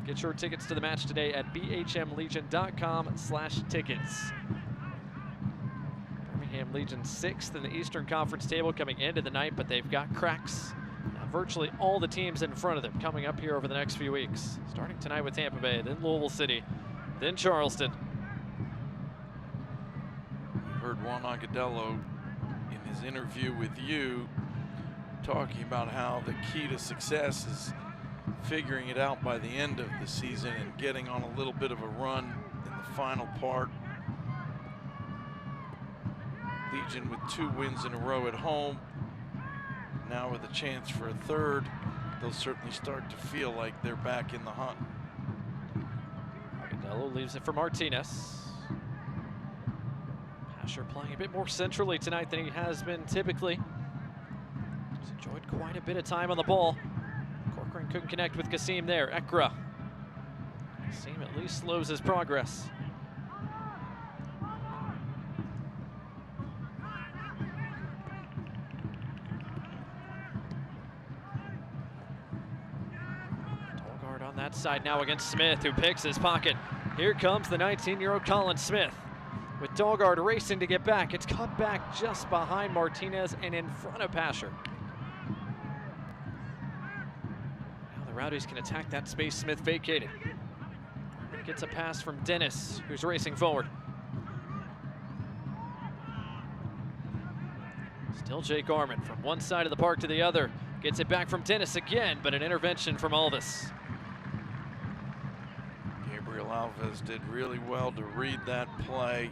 Speaker 1: Get your tickets to the match today at bhmlegion.com/tickets. Birmingham Legion 6th in the Eastern Conference table coming into the night, but they've got cracks. Virtually all the teams in front of them coming up here over the next few weeks. Starting tonight with Tampa Bay, then Louisville City, then Charleston.
Speaker 2: You heard Juan Agudelo in his interview with you talking about how the key to success is figuring it out by the end of the season and getting on a little bit of a run in the final part. Legion with 2 wins in a row at home. Now with a chance for a third, they'll certainly start to feel like they're back in the hunt.
Speaker 1: Agudelo leaves it for Martinez. Pasher playing a bit more centrally tonight than he has been typically. He's enjoyed quite a bit of time on the ball. Corcoran couldn't connect with Kasim there. Ekra. Kasim at least slows his progress. That side now against Smith, who picks his pocket. Here comes the 19-year-old Colin Smith with Dahlgaard racing to get back. It's cut back just behind Martinez and in front of Pasher. Now the Rowdies can attack that space Smith vacated. Gets a pass from Dennis, who's racing forward. Still Jake Arman from one side of the park to the other. Gets it back from Dennis again, but an intervention from Alvis.
Speaker 2: Alves did really well to read that play.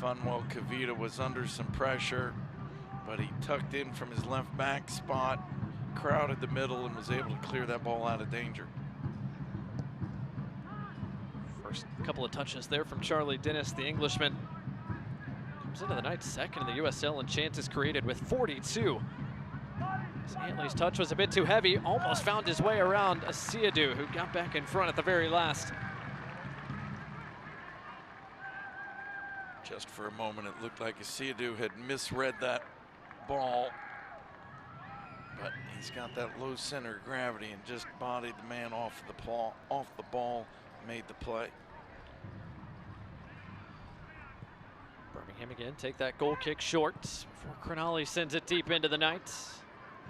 Speaker 2: Funwell Kavita was under some pressure, but he tucked in from his left back spot, crowded the middle, and was able to clear that ball out of danger.
Speaker 1: First couple of touches there from Charlie Dennis, the Englishman. Comes into the night second in the USL in chances created with 42. Antley's touch was a bit too heavy, almost found his way around Asiadu, who got back in front at the very last.
Speaker 2: Just for a moment, it looked like Asiadu had misread that ball, but he's got that low center of gravity and just bodied the man off the ball, made the play.
Speaker 1: Birmingham again take that goal kick short before Crinali sends it deep into the night.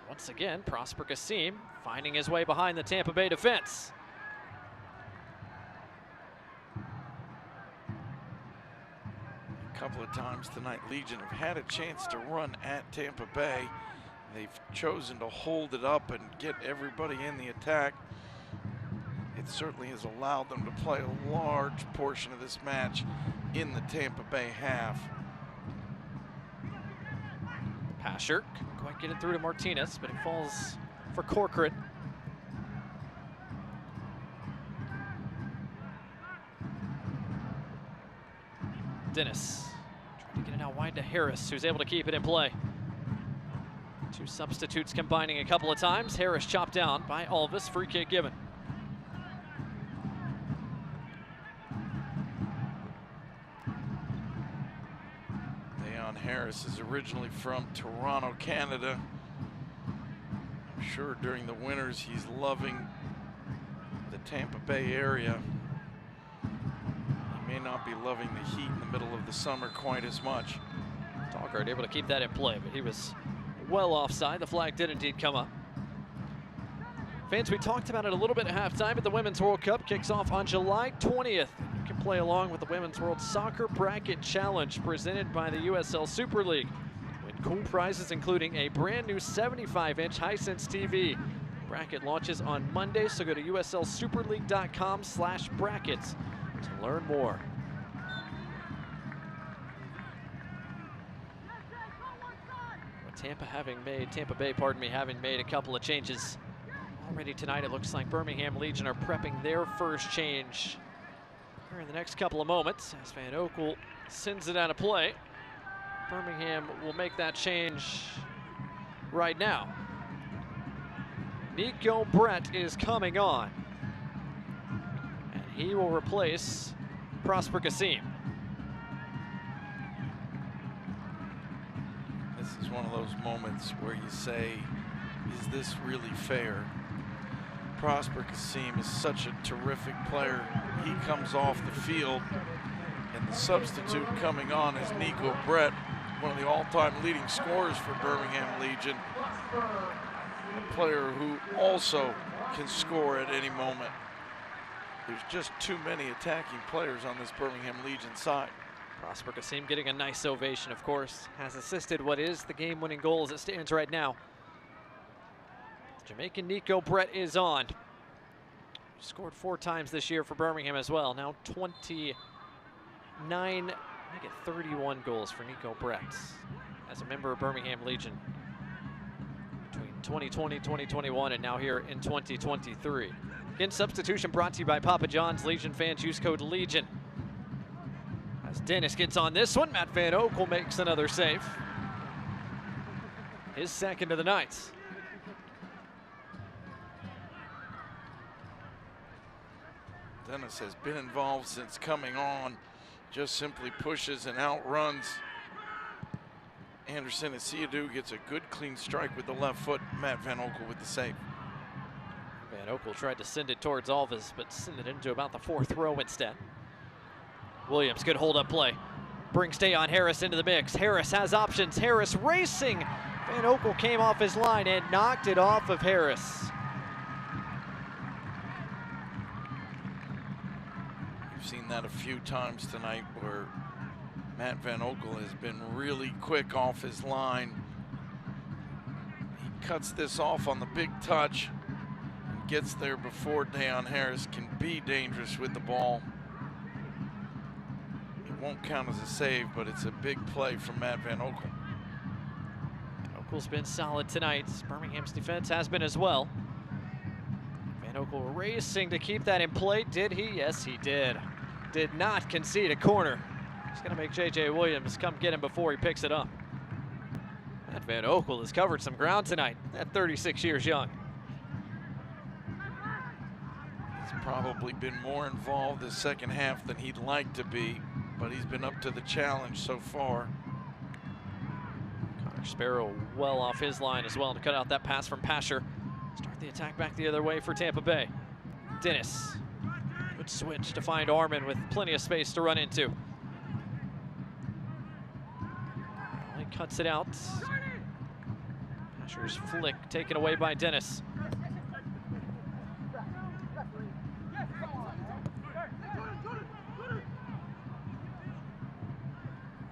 Speaker 1: Once again, Prosper Kasim finding his way behind the Tampa Bay defense.
Speaker 2: A couple of times tonight, Legion have had a chance to run at Tampa Bay. They've chosen to hold it up and get everybody in the attack. It certainly has allowed them to play a large portion of this match in the Tampa Bay half.
Speaker 1: Pasher couldn't quite get it through to Martinez, but it falls for Corcoran. Dennis trying to get it out wide to Harris, who's able to keep it in play. Two substitutes combining a couple of times. Harris chopped down by Alvis, free kick given.
Speaker 2: Harris is originally from Toronto, Canada. I'm sure during the winters he's loving the Tampa Bay area. He may not be loving the heat in the middle of the summer quite as much.
Speaker 1: Talkart able to keep that in play, but he was well offside. The flag did indeed come up. Fans, we talked about it a little bit at halftime, but the Women's World Cup kicks off on July 20th. You can play along with the Women's World Soccer Bracket Challenge presented by the USL Super League. Win cool prizes including a brand new 75-inch Hisense TV. Bracket launches on Monday, so go to uslsuperleague.com/brackets to learn more. Tampa Bay, having made a couple of changes already tonight. It looks like Birmingham Legion are prepping their first change here in the next couple of moments as Van Oekel sends it out of play. Birmingham will make that change right now. Nico Brett is coming on, and he will replace Prosper Kasim.
Speaker 2: This is one of those moments where you say, is this really fair? Prosper Kasim is such a terrific player. He comes off the field, and the substitute coming on is Nico Brett, one of the all-time leading scorers for Birmingham Legion. A player who also can score at any moment. There's just too many attacking players on this Birmingham Legion side.
Speaker 1: Prosper Kasim getting a nice ovation, of course, has assisted what is the game-winning goal as it stands right now. Jamaican Nico Brett is on. Scored 4 times this year for Birmingham as well. Now 29, make it 31 goals for Nico Brett as a member of Birmingham Legion between 2020, 2021, and now here in 2023. Again, substitution brought to you by Papa John's. Legion fans use code LEGION. As Dennis gets on this one, Matt Van Oekel makes another save. His second of the night.
Speaker 2: Dennis has been involved since coming on, just simply pushes and outruns. Anderson Asiadu gets a good clean strike with the left foot. Matt Van Oekel with the save.
Speaker 1: Van Oekel tried to send it towards Alvis, but sent it into about the 4th row instead. Williams, good hold up play. Brings Dayon Harris into the mix. Harris has options. Harris racing. Van Oekel came off his line and knocked it off of Harris.
Speaker 2: We've seen that a few times tonight where Matt Van Oekel has been really quick off his line. He cuts this off on the big touch and gets there before Dayon Harris can be dangerous with the ball. It won't count as a save, but it's a big play from Matt Van Oekel.
Speaker 1: Oekel's been solid tonight. Birmingham's defense has been as well. Van Oekel racing to keep that in play. Did he? Yes, he did. Did not concede a corner. He's going to make J.J. Williams come get him before he picks it up. Matt Van Oekel has covered some ground tonight at 36 years young.
Speaker 2: He's probably been more involved the second half than he'd like to be, but he's been up to the challenge so far.
Speaker 1: Connor Sparrow well off his line as well to cut out that pass from Pasher. Start the attack back the other way for Tampa Bay. Dennis, good switch to find Armin with plenty of space to run into. He cuts it out. Pasher's flick taken away by Dennis.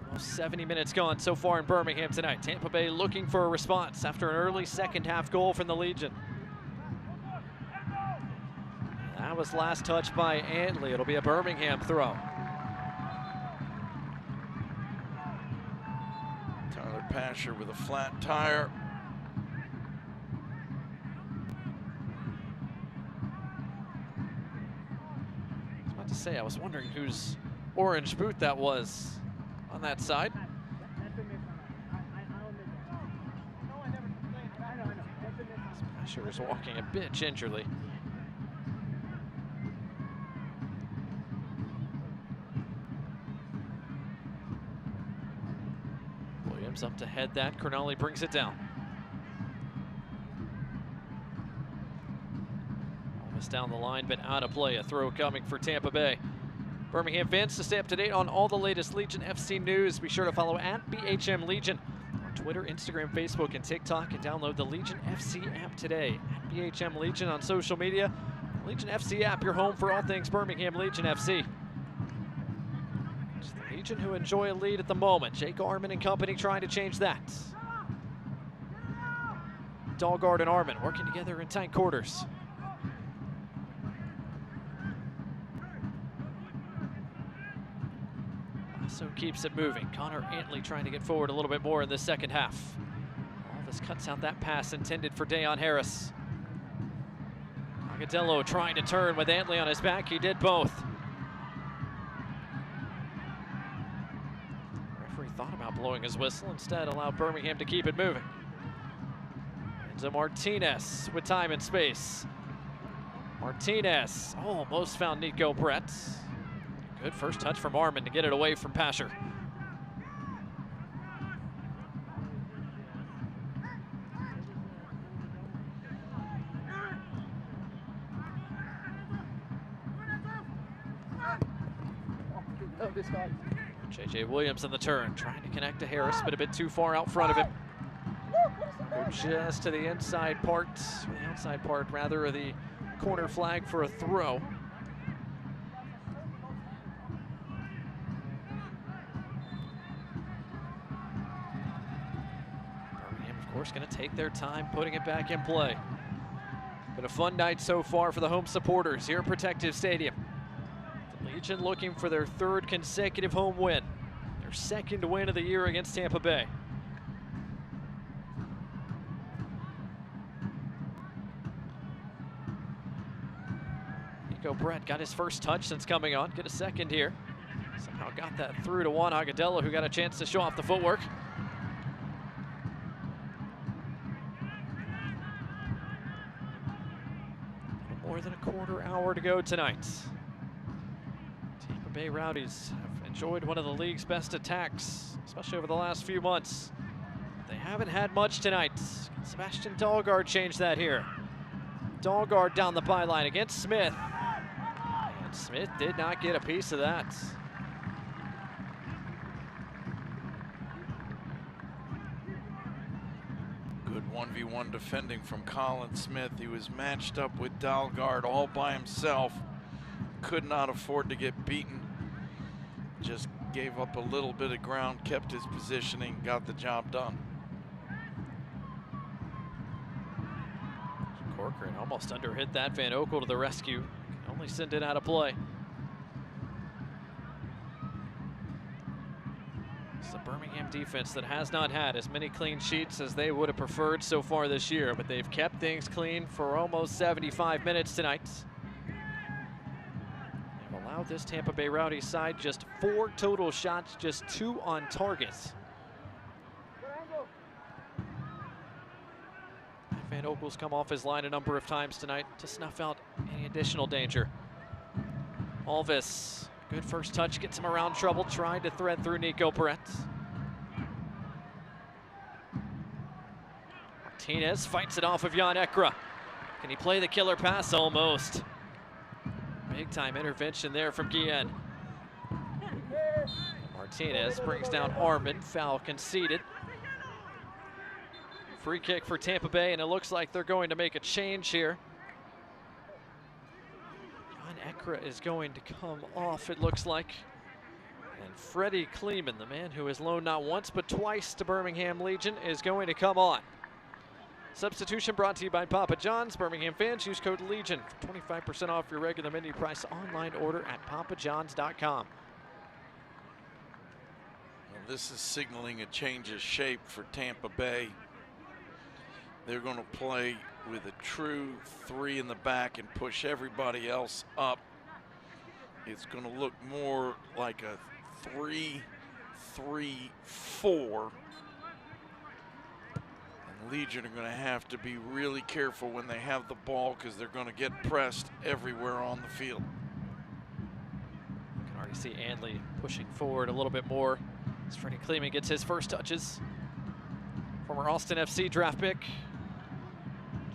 Speaker 1: Almost 70 minutes gone so far in Birmingham tonight. Tampa Bay looking for a response after an early second half goal from the Legion. That was last touched by Antley. It'll be a Birmingham throw.
Speaker 2: Tyler Pasher with a flat tire.
Speaker 1: I was about to say, I was wondering whose orange boot that was on that side. Pasher is walking a bit gingerly. Williams up to head that. Cernali brings it down. Almost down the line, but out of play. A throw coming for Tampa Bay. Birmingham fans, to stay up to date on all the latest Legion FC news, be sure to follow at BHM Legion on Twitter, Instagram, Facebook, and TikTok, and download the Legion FC app today. At BHM Legion on social media. Legion FC app, your home for all things Birmingham Legion FC. It's the Legion who enjoy a lead at the moment. Jake Armin and company trying to change that. Dahlgaard and Armin working together in tight quarters. So keeps it moving. Connor Antley trying to get forward a little bit more in the second half. Alvis cuts out that pass intended for Dayon Harris. Agadello trying to turn with Antley on his back. He did both. Referee thought about blowing his whistle. Instead, allowed Birmingham to keep it moving. Enzo Martinez with time and space. Martinez almost found Nico Brett. Good first touch from Armin to get it away from Pasher. JJ Williams in the turn, trying to connect to Harris, but a bit too far out front of him. Just to the inside part, or the outside part rather, of the corner flag for a throw. Going to take their time putting it back in play. Been a fun night so far for the home supporters here at Protective Stadium. The Legion looking for their third consecutive home win. Their second win of the year against Tampa Bay. Nico Brett got his first touch since coming on. Get a second here. Somehow got that through to Juan Agadello, who got a chance to show off the footwork. More than a quarter hour to go tonight. Tampa Bay Rowdies have enjoyed one of the league's best attacks, especially over the last few months. They haven't had much tonight. Sebastian Dahlgaard changed that here. Dahlgaard down the byline against Smith. And Smith did not get a piece of that.
Speaker 2: Good 1v1 defending from Colin Smith. He was matched up with Dahlgaard all by himself. Could not afford to get beaten. Just gave up a little bit of ground, kept his positioning, got the job done.
Speaker 1: Corcoran almost underhit that. Van Oekel to the rescue. Can only send it out of play. It's the Birmingham defense that has not had as many clean sheets as they would have preferred so far this year, but they've kept things clean for almost 75 minutes tonight. They've allowed this Tampa Bay Rowdies side just 4 total shots, just 2 on target. Van Okel's come off his line a number of times tonight to snuff out any additional danger. Alvis, good first touch, gets him around trouble, trying to thread through Nico Brett. Martinez fights it off of Jan Ekra. Can he play the killer pass? Almost. Big time intervention there from Guillen. Martinez brings down Armin, foul conceded. Free kick for Tampa Bay, and it looks like they're going to make a change here. Jan Ekra is going to come off, it looks like. And Freddie Kleeman, the man who has loaned not once but twice to Birmingham Legion, is going to come on. Substitution brought to you by Papa John's. Birmingham fans, use code LEGION for 25% off your regular menu price online order at papajohns.com.
Speaker 2: Well, this is signaling a change of shape for Tampa Bay. They're going to play with a true 3 in the back and push everybody else up. It's going to look more like a 3-3-4. Legion are going to have to be really careful when they have the ball because they're going to get pressed everywhere on the field.
Speaker 1: You can already see Anley pushing forward a little bit more as Freddie Kleeman gets his first touches. Former Austin FC draft pick.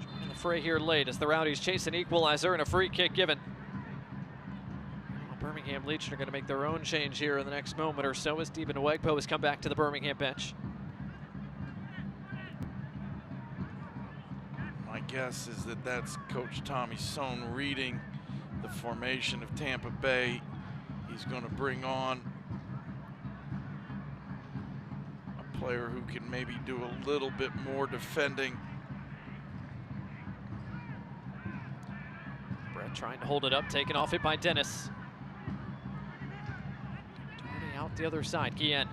Speaker 1: Joining the fray here late as the Rowdies chase an equalizer and a free kick given. Birmingham Legion are going to make their own change here in the next moment or so as Stephen Nwegbo has come back to the Birmingham bench.
Speaker 2: My guess is that that's Coach Tommy Sohn reading the formation of Tampa Bay. He's going to bring on a player who can maybe do a little bit more defending.
Speaker 1: Brett trying to hold it up, taken off it by Dennis. Turning out the other side, Guillen.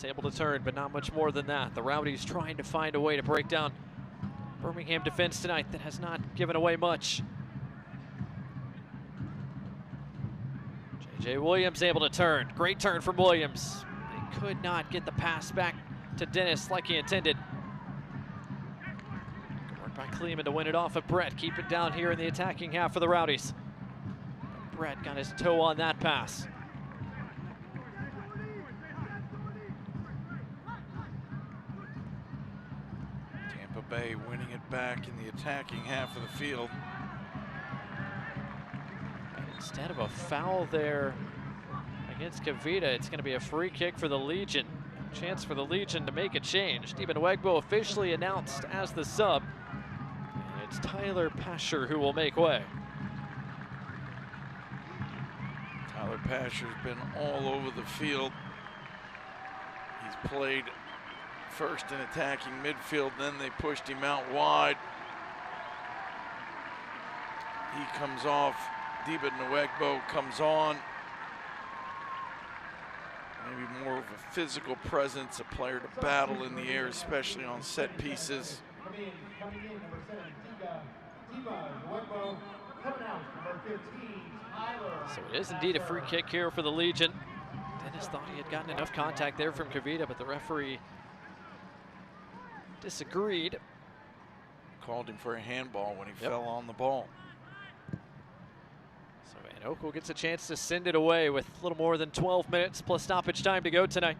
Speaker 1: Able to turn, but not much more than that. The Rowdies trying to find a way to break down Birmingham defense tonight that has not given away much. J.J. Williams able to turn. Great turn from Williams. They could not get the pass back to Dennis like he intended. Good work by Kleeman to win it off of Brett. Keep it down here in the attacking half for the Rowdies. Brett got his toe on that pass.
Speaker 2: Bay winning it back in the attacking half of the field.
Speaker 1: And instead of a foul there against Kavita, it's going to be a free kick for the Legion. A chance for the Legion to make a change. Stephen Nwegbo officially announced as the sub. And it's Tyler Pasher who will make way.
Speaker 2: Tyler Pasher's been all over the field. He's played first in attacking midfield, then they pushed him out wide. He comes off, Stephen Nwegbo comes on. Maybe more of a physical presence, a player to battle in the air, especially on set pieces.
Speaker 1: So it is indeed a free kick here for the Legion. Dennis thought he had gotten enough contact there from Kavita, but the referee disagreed.
Speaker 2: Called him for a handball when he fell on the ball.
Speaker 1: So Van Okel gets a chance to send it away with a little more than 12 minutes plus stoppage time to go tonight.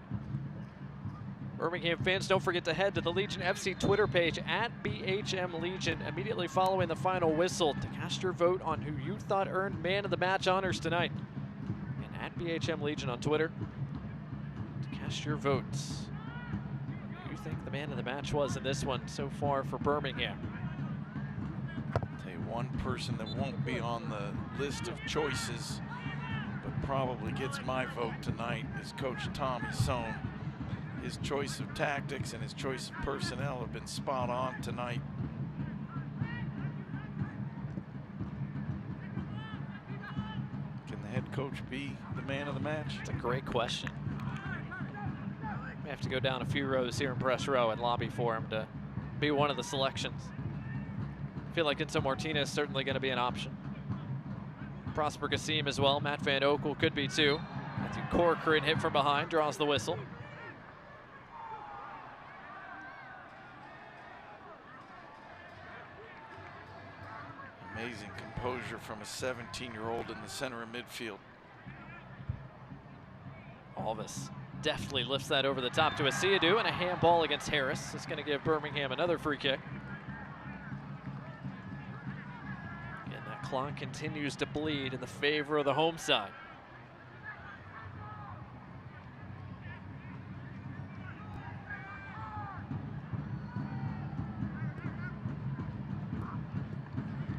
Speaker 1: Birmingham fans, don't forget to head to the Legion FC Twitter page at BHM Legion immediately following the final whistle to cast your vote on who you thought earned Man of the Match honors tonight. And at BHM Legion on Twitter to cast your votes. Think the man of the match was in this one so far for Birmingham.
Speaker 2: I'll tell you one person that won't be on the list of choices but probably gets my vote tonight is Coach Tommy Sohn. His choice of tactics and his choice of personnel have been spot on tonight. Can the head coach be the man of the match?
Speaker 1: It's a great question. Have to go down a few rows here in press row and lobby for him to be one of the selections. I feel like Enzo Martinez is certainly going to be an option. Prosper Kassim as well. Matt Van Oekel could be too. Matthew Corcoran hit from behind, draws the whistle.
Speaker 2: Amazing composure from a 17-year-old in the center of midfield.
Speaker 1: Alvis deftly lifts that over the top to Asiadu, and a handball against Harris. It's going to give Birmingham another free kick. And that clock continues to bleed in the favor of the home side.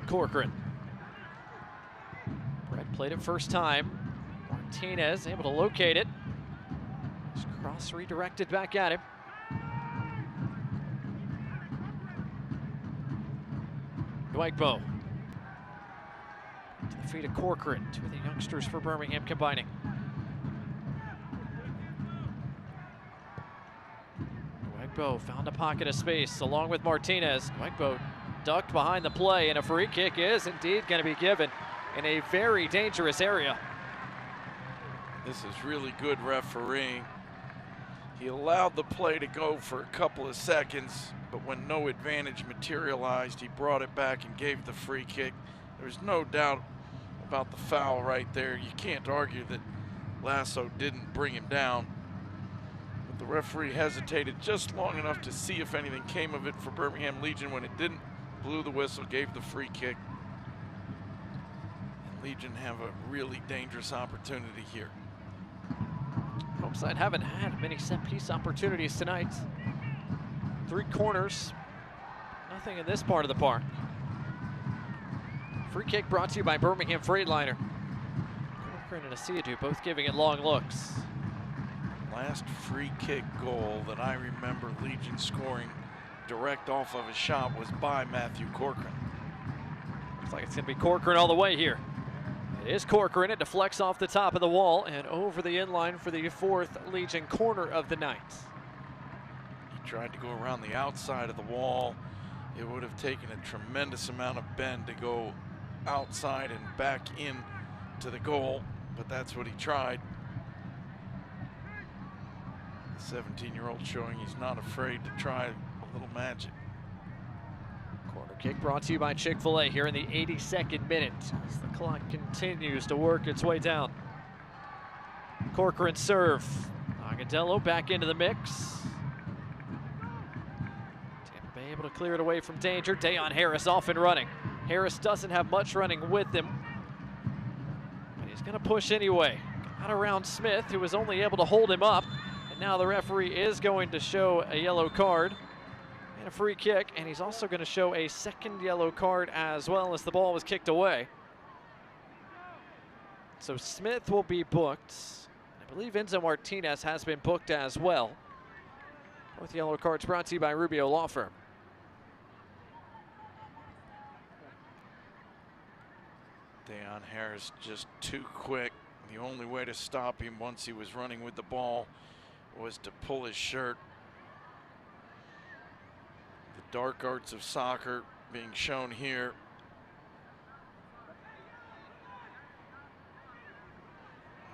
Speaker 1: Corcoran. Brett played it first time. Martinez able to locate it. Just cross redirected back at him. Dwightbo. To the feet of Corcoran. Two of the youngsters for Birmingham combining. Dwightbo found a pocket of space along with Martinez. Dwightbo ducked behind the play, and a free kick is indeed going to be given in a very dangerous area.
Speaker 2: This is really good refereeing. He allowed the play to go for a couple of seconds, but when no advantage materialized, he brought it back and gave the free kick. There's no doubt about the foul right there. You can't argue that Lasso didn't bring him down. But the referee hesitated just long enough to see if anything came of it for Birmingham Legion. When it didn't, blew the whistle, gave the free kick. And Legion have a really dangerous opportunity here.
Speaker 1: Home side haven't had many set-piece opportunities tonight. 3 corners, nothing in this part of the park. Free kick brought to you by Birmingham Freightliner. Corcoran and Asiadu both giving it long looks.
Speaker 2: Last free kick goal that I remember Legion scoring direct off of a shot was by Matthew Corcoran.
Speaker 1: Looks like it's going to be Corcoran all the way here. It is Corcoran. It deflects off the top of the wall and over the inline for the 4th Legion corner of the night.
Speaker 2: He tried to go around the outside of the wall. It would have taken a tremendous amount of bend to go outside and back in to the goal, but that's what he tried. The 17-year-old showing he's not afraid to try a little magic.
Speaker 1: Corner kick brought to you by Chick-fil-A here in the 82nd minute as the clock continues to work its way down. Corcoran serve. Agadello back into the mix. Tampa Bay able to clear it away from danger. Dayon Harris off and running. Harris doesn't have much running with him, but he's going to push anyway. Got around Smith, who was only able to hold him up, and now the referee is going to show a yellow card and a free kick, and he's also going to show a second yellow card as well as the ball was kicked away. So Smith will be booked. I believe Enzo Martinez has been booked as well. Both yellow cards brought to you by Rubio Law Firm.
Speaker 2: Dayon Harris just too quick. The only way to stop him once he was running with the ball was to pull his shirt. The dark arts of soccer being shown here.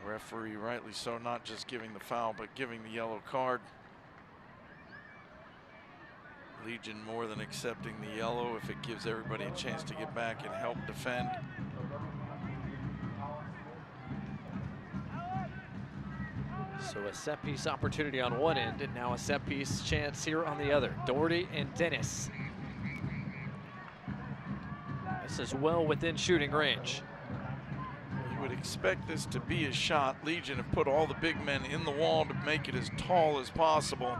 Speaker 2: The referee, rightly so, not just giving the foul, but giving the yellow card. Legion more than accepting the yellow if it gives everybody a chance to get back and help defend.
Speaker 1: So a set-piece opportunity on one end, and now a set-piece chance here on the other. Doherty and Dennis. This is well within shooting range.
Speaker 2: You would expect this to be a shot. Legion have put all the big men in the wall to make it as tall as possible,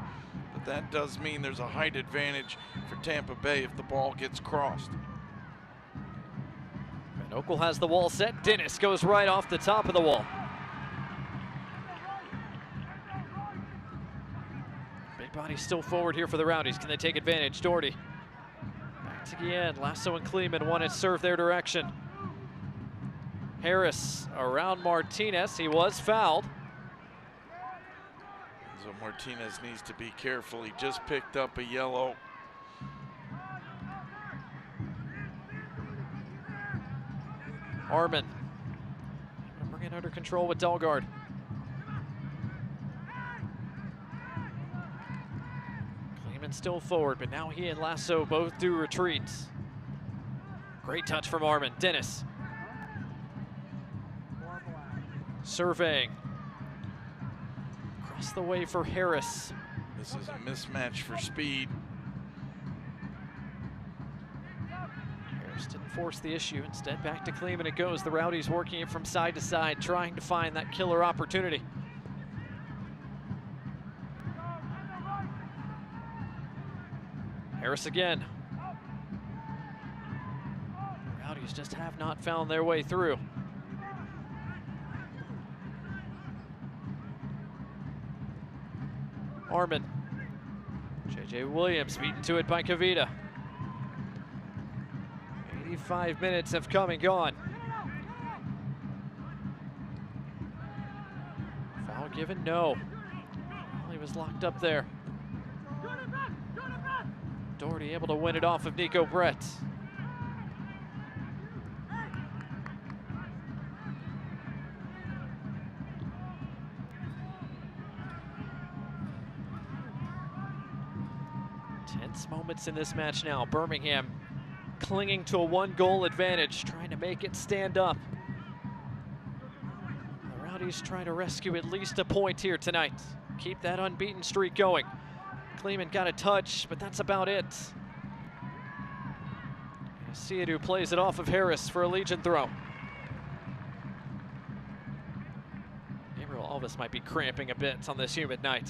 Speaker 2: but that does mean there's a height advantage for Tampa Bay if the ball gets crossed.
Speaker 1: Van Oekel has the wall set. Dennis goes right off the top of the wall. Big body still forward here for the Rowdies. Can they take advantage? Doherty back to Guillen. Lasso and Kleeman want it serve their direction. Harris around Martinez. He was fouled.
Speaker 2: So Martinez needs to be careful. He just picked up a yellow.
Speaker 1: Armin. Bring it under control with Delgard. Kleeman still forward, but now he and Lasso both do retreats. Great touch from Armin. Dennis. Surveying. Across the way for Harris.
Speaker 2: This is a mismatch for speed.
Speaker 1: Harris didn't force the issue. Instead, back to Kleeman it goes. The Rowdies working it from side to side, trying to find that killer opportunity. Harris again. The Rowdies just have not found their way through. Armin. J.J. Williams beaten to it by Kavita. 85 minutes have come and gone. Foul given? No. Well, he was locked up there. Doherty able to win it off of Nico Brett. Tense moments in this match now. Birmingham clinging to a one-goal advantage, trying to make it stand up. The Rowdies trying to rescue at least a point here tonight. Keep that unbeaten streak going. Kleeman got a touch, but that's about it. Siadu plays it off of Harris for a Legion throw. Gabriel Alves might be cramping a bit on this humid night.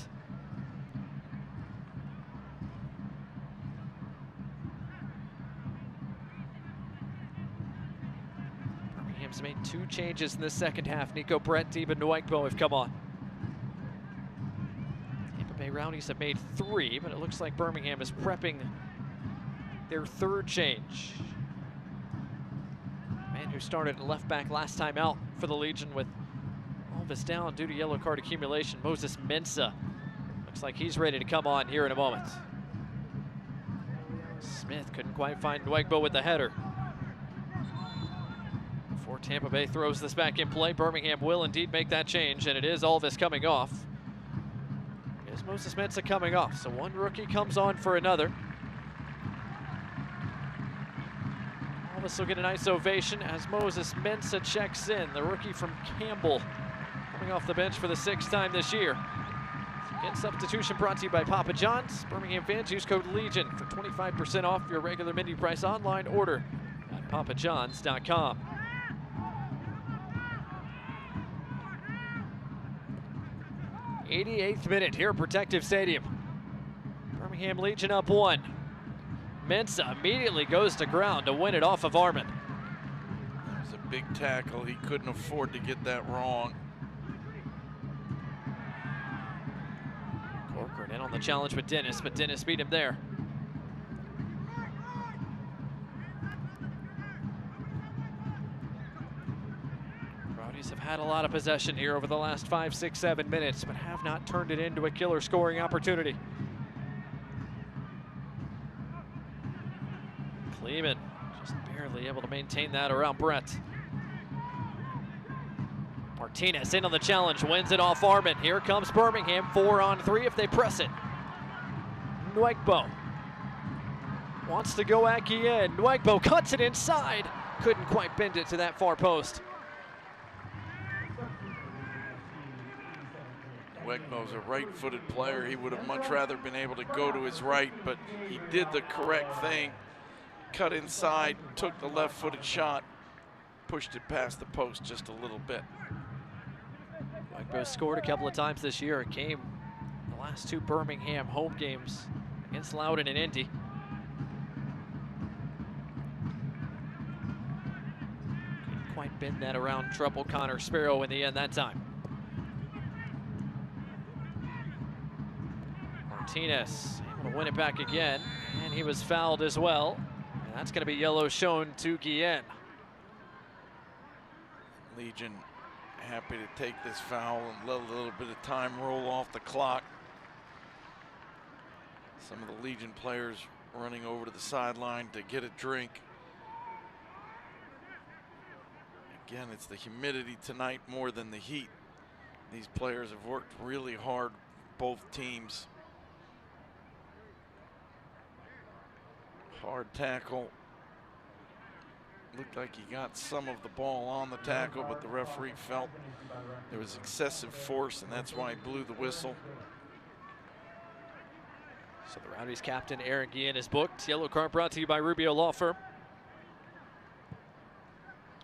Speaker 1: Birmingham's made 2 changes in the second half. Nico Brett, Deba Nwegbo have come on. Tampa Bay Rowdies have made 3, but it looks like Birmingham is prepping their 3rd change. Man who started at left back last time out for the Legion with Alves down due to yellow card accumulation. Moses Mensah looks like he's ready to come on here in a moment. Smith couldn't quite find Nwegbo with the header. Before Tampa Bay throws this back in play, Birmingham will indeed make that change, and it is Alves coming off. It is Moses Mensah coming off, so one rookie comes on for another. Alves will get a nice ovation as Moses Mensah checks in, the rookie from Campbell, coming off the bench for the 6th time this year. Again, substitution brought to you by Papa John's. Birmingham fans, use code LEGION for 25% off your regular menu price online order at papajohns.com. 88th minute here at Protective Stadium. Birmingham Legion up 1. Mensah immediately goes to ground to win it off of Armin.
Speaker 2: That was a big tackle. He couldn't afford to get that wrong.
Speaker 1: Corcoran in on the challenge with Dennis, but Dennis beat him there. Rowdies have had a lot of possession here over the last 5, 6, 7 minutes, but have not turned it into a killer scoring opportunity. Kleeman just barely able to maintain that around Brett. Martinez in on the challenge, wins it off Armin. Here comes Birmingham, 4-on-3 if they press it. Nwegbo wants to go at Guillen. Nwegbo cuts it inside. Couldn't quite bend it to that far post.
Speaker 2: Nwegbo's a right-footed player. He would have much rather been able to go to his right, but he did the correct thing. Cut inside, took the left-footed shot, pushed it past the post just a little bit.
Speaker 1: Nwegbo scored a couple of times this year. It came the last 2 Birmingham home games against Loudoun and Indy. Couldn't quite bend that around trouble Connor Sparrow in the end that time. Martinez able to win it back again, and he was fouled as well. And that's going to be yellow shown to Guillen.
Speaker 2: Legion happy to take this foul and let a little bit of time roll off the clock. Some of the Legion players running over to the sideline to get a drink. Again, it's the humidity tonight more than the heat. These players have worked really hard, both teams. Hard tackle. Looked like he got some of the ball on the tackle, but the referee felt there was excessive force, and that's why he blew the whistle.
Speaker 1: So the Rowdies captain Aaron Guillen is booked. Yellow card brought to you by Rubio Law Firm.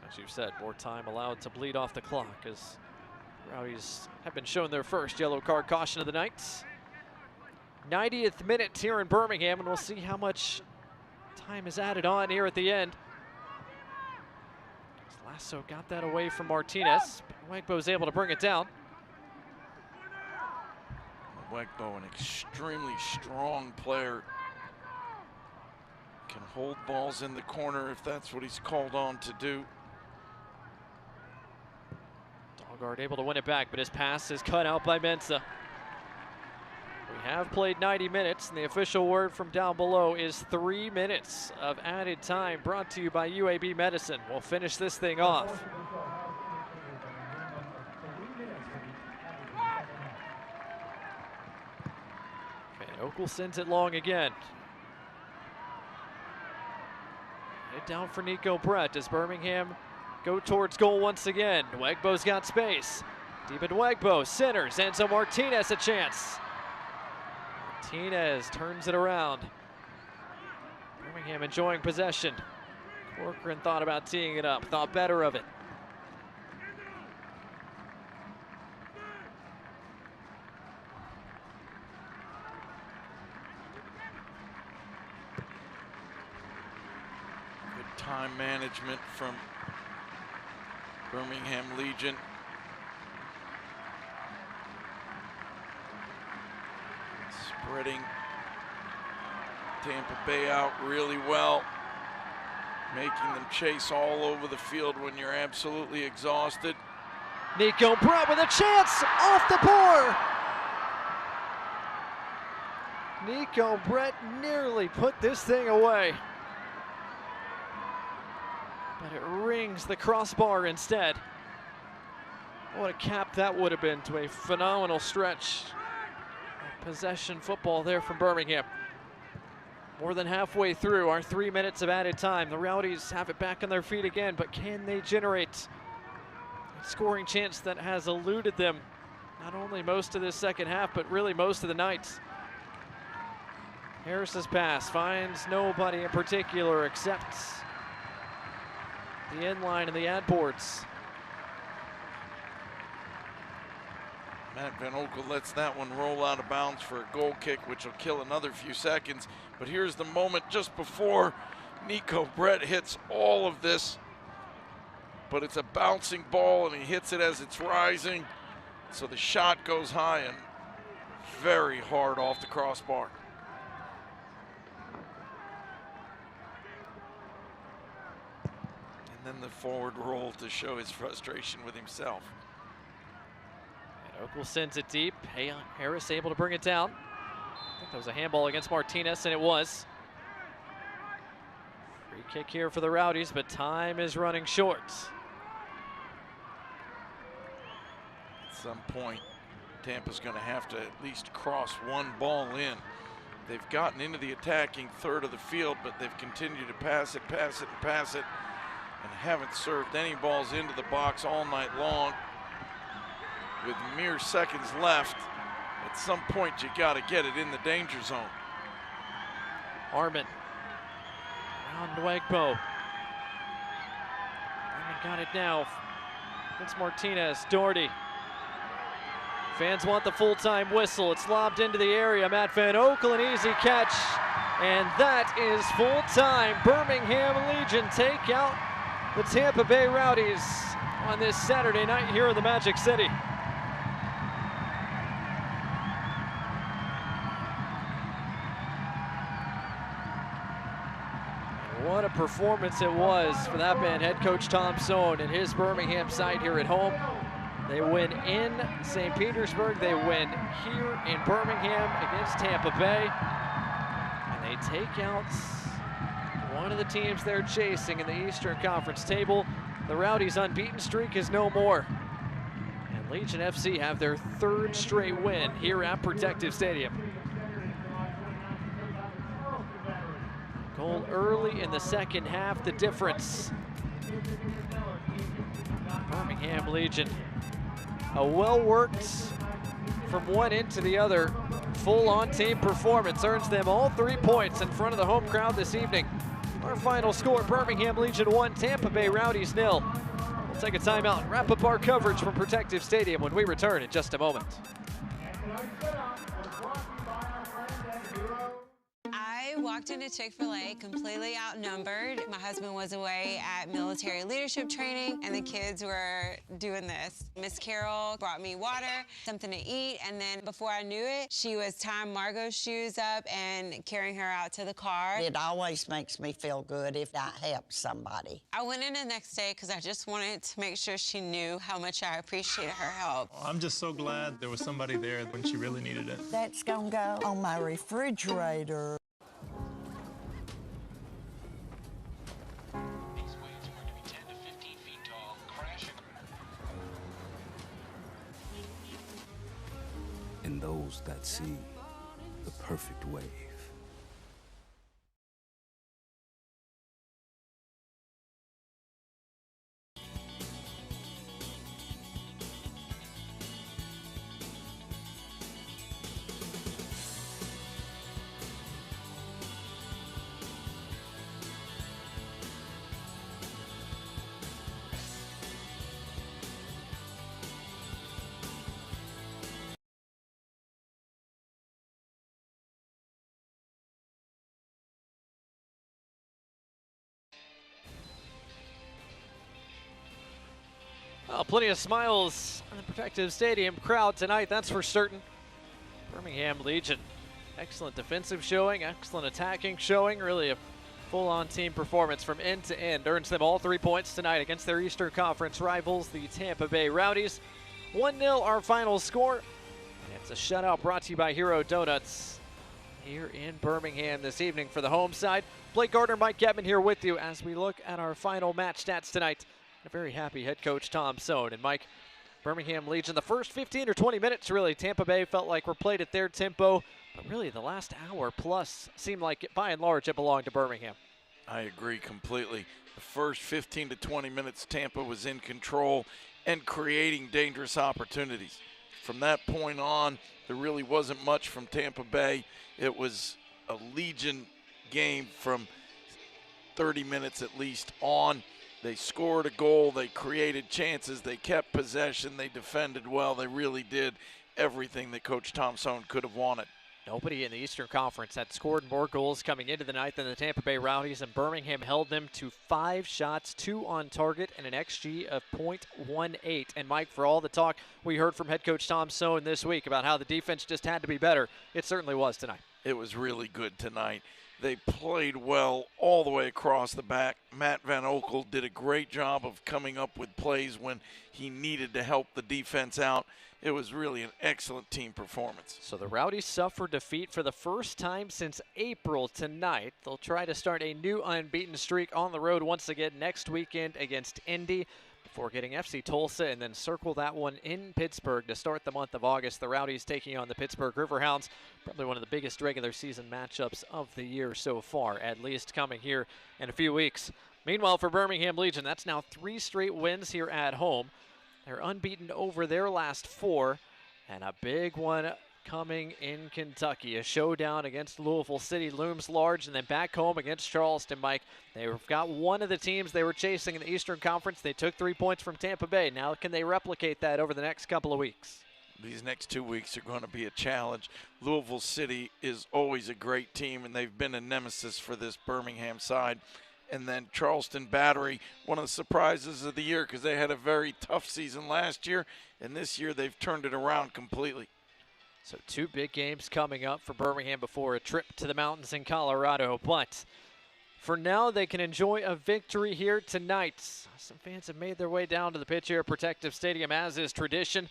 Speaker 1: As you've said, more time allowed to bleed off the clock as Rowdies have been shown their first yellow card caution of the night. 90th minute here in Birmingham, and we'll see how much time is added on here at the end. Lasso got that away from Martinez. Wegbo's able to bring it down.
Speaker 2: Wegbo, an extremely strong player, can hold balls in the corner if that's what he's called on to do.
Speaker 1: Dahlgaard able to win it back, but his pass is cut out by Mensah. We have played 90 minutes, and the official word from down below is 3 minutes of added time, brought to you by UAB Medicine. We'll finish this thing off. Van Oekel sends it long again. Head down for Nico Brett as Birmingham go towards goal once again. Wegbo's got space. Deep in Wegbo, centers, Enzo Martinez a chance. Martinez turns it around. Birmingham enjoying possession. Corcoran thought about teeing it up, thought better of it.
Speaker 2: Good time management from Birmingham Legion. Spreading Tampa Bay out really well, making them chase all over the field when you're absolutely exhausted.
Speaker 1: Nico Brett with a chance off the board. Nico Brett nearly put this thing away, but it rings the crossbar instead. What a cap that would have been to a phenomenal stretch. Possession football there from Birmingham. More than halfway through our 3 minutes of added time. The Rowdies have it back on their feet again, but can they generate a scoring chance that has eluded them not only most of this second half, but really most of the night? Harris's pass finds nobody in particular except the end line and the ad boards.
Speaker 2: Matt Van Oekel lets that one roll out of bounds for a goal kick, which will kill another few seconds. But here's the moment just before Nico Brett hits all of this. But it's a bouncing ball, and he hits it as it's rising. So the shot goes high and very hard off the crossbar. And then the forward roll to show his frustration with himself.
Speaker 1: Oekel sends it deep. Harris able to bring it down. I think that was a handball against Martinez, and it was. Free kick here for the Rowdies, but time is running short.
Speaker 2: At some point, Tampa's going to have to at least cross one ball in. They've gotten into the attacking third of the field, but they've continued to pass it, and haven't served any balls into the box all night long. With mere seconds left, at some point you got to get it in the danger zone.
Speaker 1: Armin around Wegbo. Armin got it now. It's Martinez, Doherty. Fans want the full-time whistle. It's lobbed into the area. Matt Van Oekel, an easy catch. And that is full-time. Birmingham Legion take out the Tampa Bay Rowdies on this Saturday night here in the Magic City. What a performance it was for that man, head coach Tom Sohn and his Birmingham side here at home. They win in St. Petersburg. They win here in Birmingham against Tampa Bay. And they take out one of the teams they're chasing in the Eastern Conference table. The Rowdies' unbeaten streak is no more. And Legion FC have their third straight win here at Protective Stadium. Goal early in the second half, the difference. Birmingham Legion, a well-worked from one end to the other, full-on team performance earns them all 3 points in front of the home crowd this evening. Our final score, Birmingham Legion 1, Tampa Bay Rowdies 0. We'll take a timeout and wrap up our coverage from Protective Stadium when we return in just a moment.
Speaker 3: I walked into Chick-fil-A completely outnumbered. My husband was away at military leadership training, and the kids were doing this. Miss Carol brought me water, something to eat, and then before I knew it, she was tying Margot's shoes up and carrying her out to the car.
Speaker 4: It always makes me feel good if that helps somebody.
Speaker 3: I went in the next day because I just wanted to make sure she knew how much I appreciated her help.
Speaker 5: I'm just so glad there was somebody there when she really needed it.
Speaker 4: That's gonna go on my refrigerator.
Speaker 13: And those that see the perfect wave.
Speaker 1: Well, plenty of smiles in the Protective Stadium crowd tonight, that's for certain. Birmingham Legion, excellent defensive showing, excellent attacking showing, really a full-on team performance from end to end. Earns them all 3 points tonight against their Eastern Conference rivals, the Tampa Bay Rowdies. 1-0 our final score, and it's a shutout brought to you by Hero Donuts here in Birmingham this evening for the home side. Blake Gardner, Mike Getman here with you as we look at our final match stats tonight. A very happy head coach Tom Sohn. And Mike, Birmingham Legion, the first 15 or 20 minutes really, Tampa Bay felt like were played at their tempo, but really the last hour plus seemed like by and large it belonged to Birmingham.
Speaker 2: I agree completely. The first 15 to 20 minutes, Tampa was in control and creating dangerous opportunities. From that point on, there really wasn't much from Tampa Bay. It was a Legion game from 30 minutes at least on. They scored a goal, they created chances, they kept possession, they defended well. They really did everything that Coach Tom Sohn could have wanted.
Speaker 1: Nobody in the Eastern Conference had scored more goals coming into the night than the Tampa Bay Rowdies, and Birmingham held them to 5 shots, 2 on target, and an XG of .18. And Mike, for all the talk we heard from head coach Tom Sohn this week about how the defense just had to be better, it certainly was tonight.
Speaker 2: It was really good tonight. They played well all the way across the back. Matt Van Oekel did a great job of coming up with plays when he needed to help the defense out. It was really an excellent team performance.
Speaker 1: So the Rowdies suffered defeat for the first time since April tonight. They'll try to start a new unbeaten streak on the road once again next weekend against Indy before getting FC Tulsa and then circle that one in Pittsburgh to start the month of August. The Rowdies taking on the Pittsburgh Riverhounds, probably one of the biggest regular season matchups of the year so far, at least coming here in a few weeks. Meanwhile, for Birmingham Legion, that's now 3 straight wins here at home. They're unbeaten over their last 4, and a big one coming in Kentucky. A showdown against Louisville City looms large, and then back home against Charleston, Mike. They've got one of the teams they were chasing in the Eastern Conference. They took 3 points from Tampa Bay. Now can they replicate that over the next couple of weeks?
Speaker 2: These next 2 weeks are going to be a challenge. Louisville City is always a great team, and they've been a nemesis for this Birmingham side. And then Charleston Battery, one of the surprises of the year because they had a very tough season last year, and this year they've turned it around completely.
Speaker 1: So 2 big games coming up for Birmingham before a trip to the mountains in Colorado. But for now, they can enjoy a victory here tonight. Some fans have made their way down to the pitch here at Protective Stadium, as is tradition.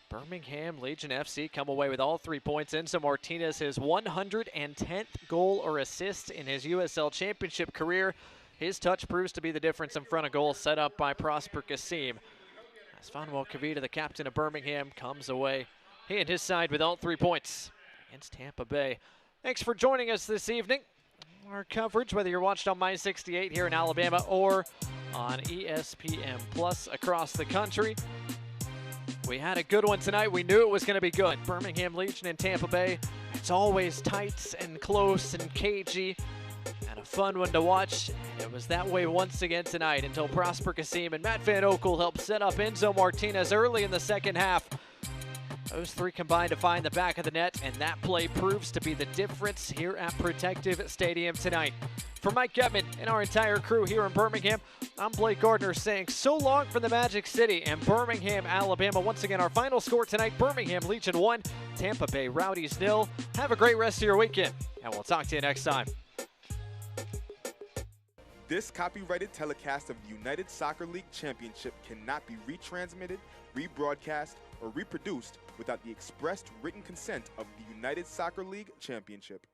Speaker 1: Birmingham Legion FC come away with all 3 points. Enzo Martinez, his 110th goal or assist in his USL Championship career. His touch proves to be the difference in front of goal, set up by Prosper Kasim. As Fanuel Kavita, the captain of Birmingham, comes away. He and his side with all 3 points against Tampa Bay. Thanks for joining us this evening. Our coverage, whether you're watched on My 68 here in Alabama or on ESPN Plus across the country. We had a good one tonight. We knew it was going to be good. Birmingham Legion and Tampa Bay. It's always tight and close and cagey and a fun one to watch. And it was that way once again tonight until Prosper Kasim and Matt Van Oekel helped set up Enzo Martinez early in the second half. Those 3 combined to find the back of the net, and that play proves to be the difference here at Protective Stadium tonight. For Mike Getman and our entire crew here in Birmingham, I'm Blake Gardner saying so long from the Magic City and Birmingham, Alabama. Once again, our final score tonight, Birmingham Legion 1, Tampa Bay Rowdies 0. Have a great rest of your weekend, and we'll talk to you next time.
Speaker 14: This copyrighted telecast of the United Soccer League Championship cannot be retransmitted, rebroadcast, or reproduced without the expressed written consent of the United Soccer League Championship.